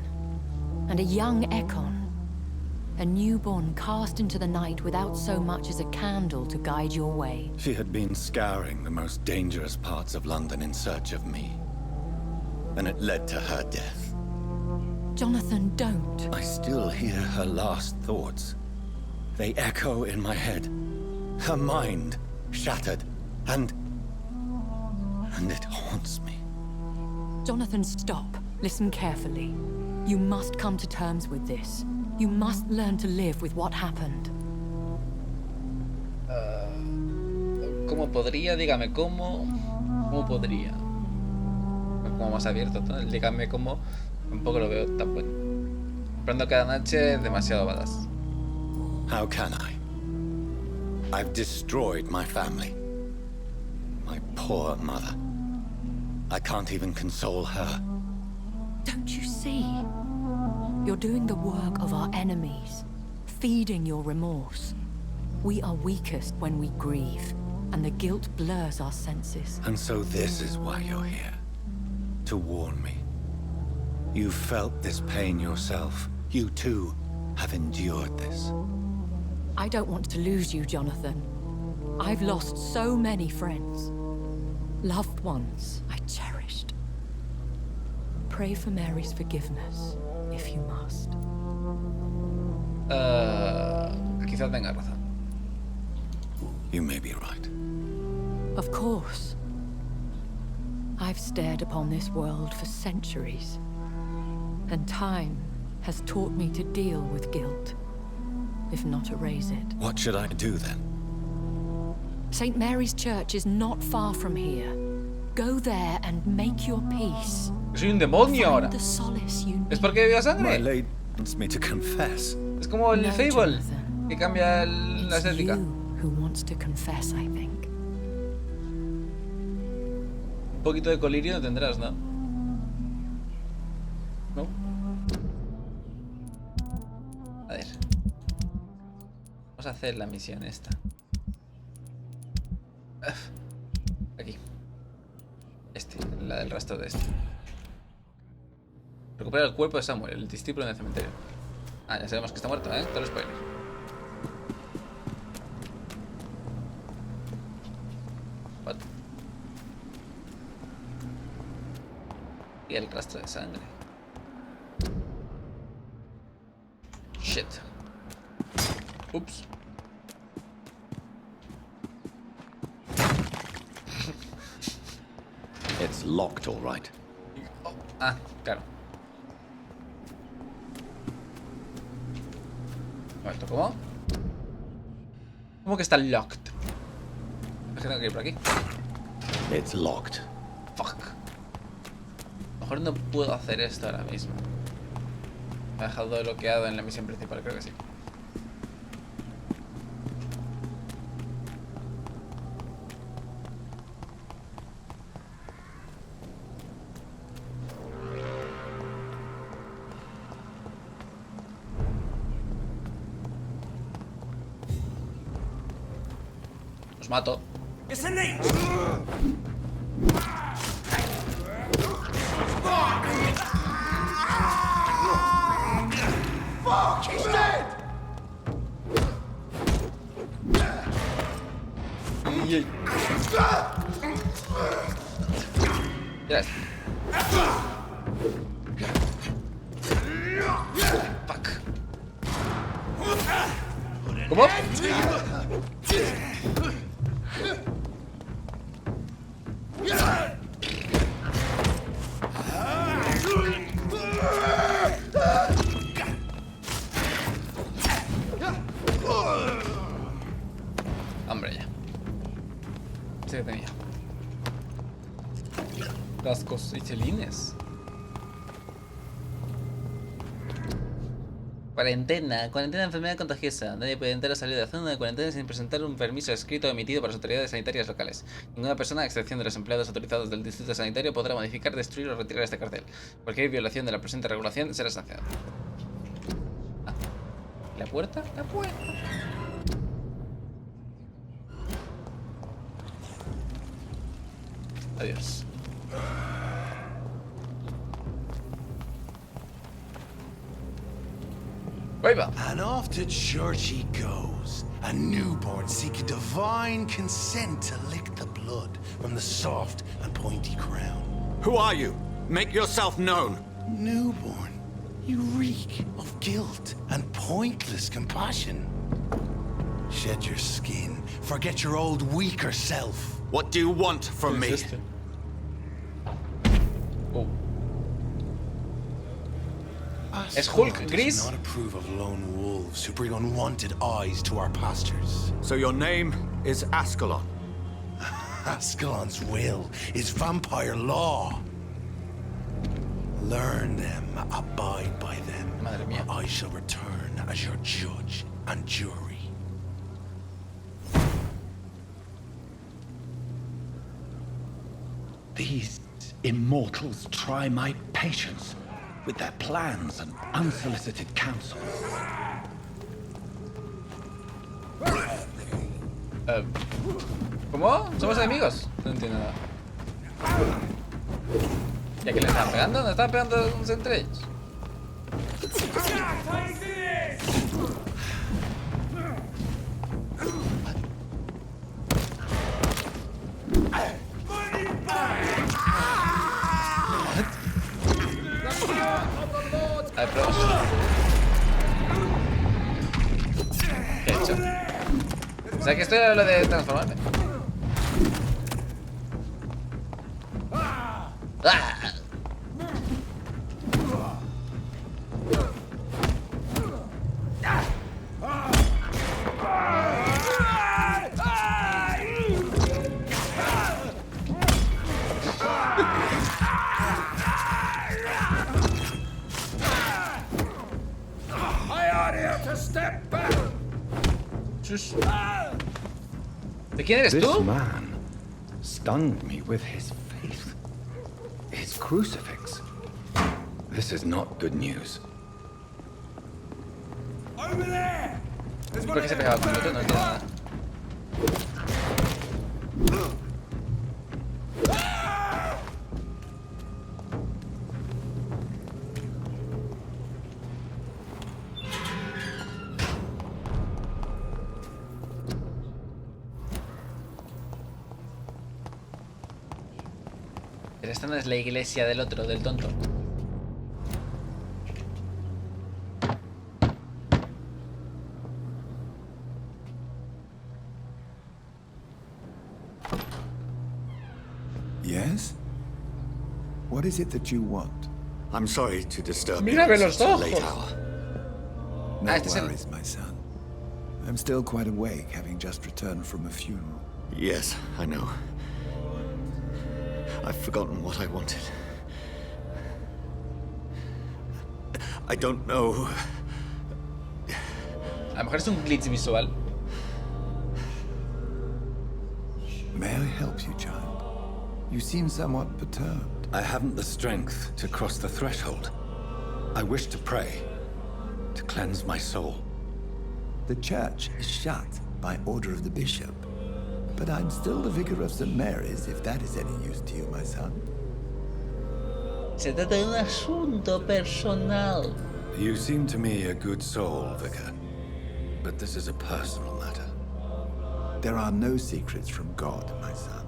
S17: And a young Ekon. A newborn cast into the night without so much as a candle to guide your way.
S3: She had been scouring the most dangerous parts of London in search of me. And it led to her death.
S17: Jonathan, don't.
S3: I still hear her last thoughts. They echo in my head. Her mind shattered, and it haunts me.
S17: Jonathan, stop. Listen carefully. You must come to terms with this. You must learn to live with what happened.
S1: ¿Cómo podría? Dígame cómo. ¿Cómo podría? Como más abierto, ¿no? Dígame cómo. Tampoco lo veo tan bueno. Prendo cada noche demasiado badass.
S3: How can I? I've destroyed my family. My poor mother. I can't even console her.
S17: Don't you see? You're doing the work of our enemies, feeding your remorse. We are weakest when we grieve, and the guilt blurs our senses.
S3: And so this is why you're here. To warn me. You felt this pain yourself. You too have endured this.
S17: I don't want to lose you, Jonathan. I've lost so many friends. Loved ones I cherished. Pray for Mary's forgiveness, if you must.
S1: Quizás tenga razón.
S3: You may be right.
S17: Of course. I've stared upon this world for centuries, and time has taught me to deal with guilt, if not erase it.
S3: What should I do then?
S17: St. Mary's Church is not far from here. Go there and make your peace.
S1: Soy un demonio ahora.
S17: Find the solace you need.
S1: ¿Es porque bebió
S3: My
S1: sangre?
S3: lady wants me to confess.
S1: Es como el
S17: No,
S1: Fable,
S17: Jonathan.
S1: que cambia la
S17: It's
S1: estética.
S17: you who wants to confess, I think.
S1: Un poquito de colirio no tendrás, ¿no? ¿No? A ver. Vamos a hacer la misión esta. Aquí. La del rastro de este. Recupera el cuerpo de Samuel, el discípulo en el cementerio. Ah, ya sabemos que está muerto, ¿eh? Todo el spoiler. What? Y el rastro de sangre. Shit. Ups.
S3: It's locked, all right.
S1: Oh, ah, claro. ¿Esto cómo? ¿Cómo que está locked? Es que tengo que ir por aquí.
S3: It's locked.
S1: Fuck. A lo mejor no puedo hacer esto ahora mismo. Me ha dejado bloqueado en la misión principal, creo que sí. Los mato.
S7: It's an H!
S18: Fuck! He's dead!
S1: Yes. Fuck. ¿Cómo? Hombre, ya. Sí que tenía. Cascos y chelines. Cuarentena. Cuarentena de enfermedad contagiosa. Nadie puede entrar o salir de la zona de cuarentena sin presentar un permiso escrito emitido por las autoridades sanitarias locales. Ninguna persona, a excepción de los empleados autorizados del distrito sanitario, podrá modificar, destruir o retirar este cartel. Cualquier violación de la presente regulación será sancionada. Ah. ¿La puerta? La puerta. Adiós.
S18: And off to church he goes, a newborn seeking divine consent to lick the blood from the soft and pointy crown.
S3: Who are you? Make yourself known.
S18: Newborn, you reek of guilt and pointless compassion. Shed your skin, forget your old weaker self.
S3: What do you want from me?
S1: Oh. Es Hulk gris.
S18: Does not approve of lone wolves who bring unwanted eyes to our pastures.
S3: So your name is Ascalon.
S18: Ascalon's will is vampire law. Learn them, abide by them, or I shall return as your judge and jury.
S3: These immortals try my patience with their plans and unsolicited counsel.
S1: ¿Cómo? ¿Somos enemigos? No entiendo nada. ¿Ya que le estaban pegando? ¿No estaban pegando entre ellos? A ver, pruebas. ¿Qué he hecho? O sea que estoy a lo de transformarme. ¡Ah! ¿De quién eres tú?
S3: This man stunned me with his faith. His crucifix. This is not good news.
S7: Over there!
S1: ¿Por qué se pegaba con otro? No entiendo nada. Pero esta no es la iglesia del otro, del tonto.
S19: Yes?
S2: What is it that you want?
S3: I'm sorry to disturb you
S1: Mírame
S3: at
S1: los
S3: such a
S1: ojos.
S3: late hour.
S2: No
S1: este es el-
S2: worries, my son. I'm still quite awake, having just returned from a funeral.
S3: Yes, I know. I've forgotten what I wanted. I don't know.
S1: A lo mejor es un glitch visual.
S2: May I help you, child? You seem somewhat perturbed.
S3: I haven't the strength to cross the threshold. I wish to pray, to cleanse my soul.
S2: The church is shut by order of the bishop. But I'm still the vicar of St. Mary's, if that is any use to you, my son.
S1: Se trata de un asunto personal.
S3: You seem to me a good soul, Vicar. But this is a personal matter.
S2: There are no secrets from God, my son.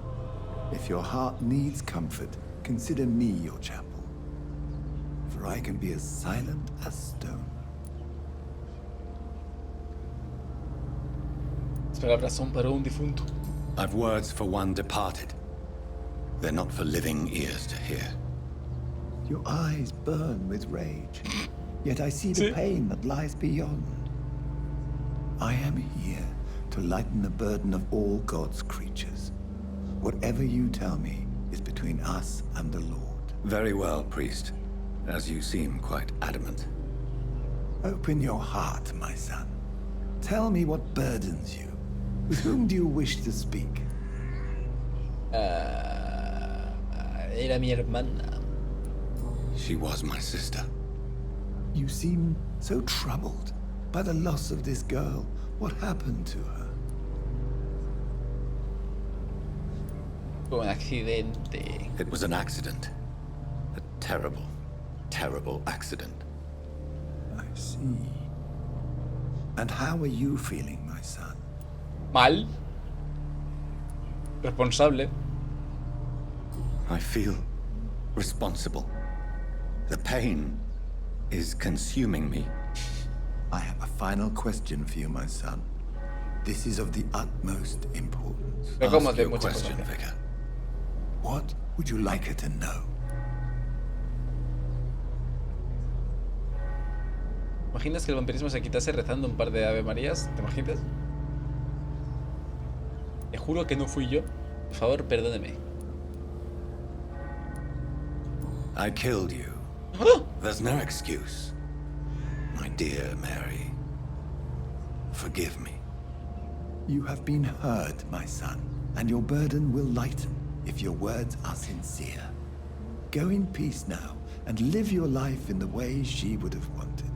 S2: If your heart needs comfort, consider me your chapel. For I can be as silent as stone.
S1: Palabras son para un difunto.
S3: I've words for one departed. They're not for living ears to hear.
S2: Your eyes burn with rage, yet I see the pain that lies beyond. I am here to lighten the burden of all God's creatures. Whatever you tell me is between us and the Lord.
S3: Very well, priest. As you seem quite adamant.
S2: Open your heart, my son. Tell me what burdens you. With whom do you wish to speak?
S1: Era mi hermana.
S3: She was my sister.
S2: You seem so troubled by the loss of this girl. What happened to her?
S1: Un accidente.
S3: It was an accident. A terrible, terrible accident.
S2: I see. And how are you feeling, my son?
S1: Mal. Responsable.
S3: I feel responsible. The pain is consuming me.
S2: I have a final question for you, my son. This is of the utmost importance.
S3: Ask your question, Vicar.
S2: What would you like her to know?
S1: ¿Imaginas que el vampirismo se quitase rezando un par de Ave Marías? ¿Te imaginas? Te juro que no fui yo. Por favor, perdóneme.
S3: I killed you. There's no excuse. My dear Mary, forgive me.
S2: You have been heard, my son, and your burden will lighten if your words are sincere. Go in peace now and live your life in the way she would have wanted.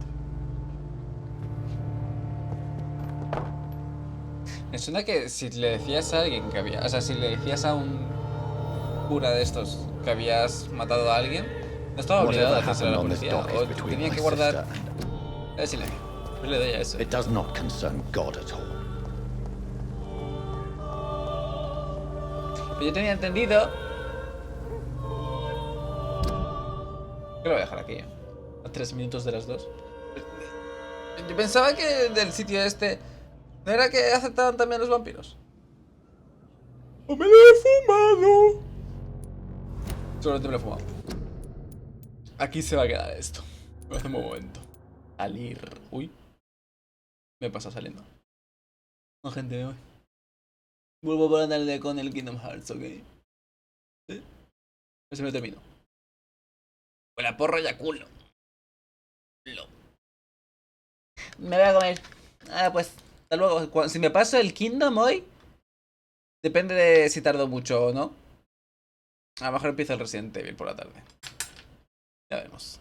S1: Me suena que si le decías a alguien que había... O sea, si le decías a un cura de estos que habías matado a alguien, no estaba obligado a decírselo a la policía. O tenía que guardar el silencio. Yo le doy a eso.
S3: It does not concern God at all.
S1: Pero yo tenía entendido... que lo voy a dejar aquí, a 3 minutos de las 2. Yo pensaba que del sitio este... ¿No era que aceptaban también los vampiros? ¡O me lo he fumado! Solamente me lo he fumado. Aquí se va a quedar esto. Me hace un momento. Salir. Uy. Me pasa saliendo. No, gente, me voy. Vuelvo por andarle con el Kingdom Hearts, ¿ok? ¿Sí? Así me termino. Con la porra y a culo. Me voy a comer. Ah, pues. Hasta luego. Si me paso el Kingdom hoy, depende de si tardo mucho o no. A lo mejor empiezo el Resident Evil por la tarde. Ya vemos.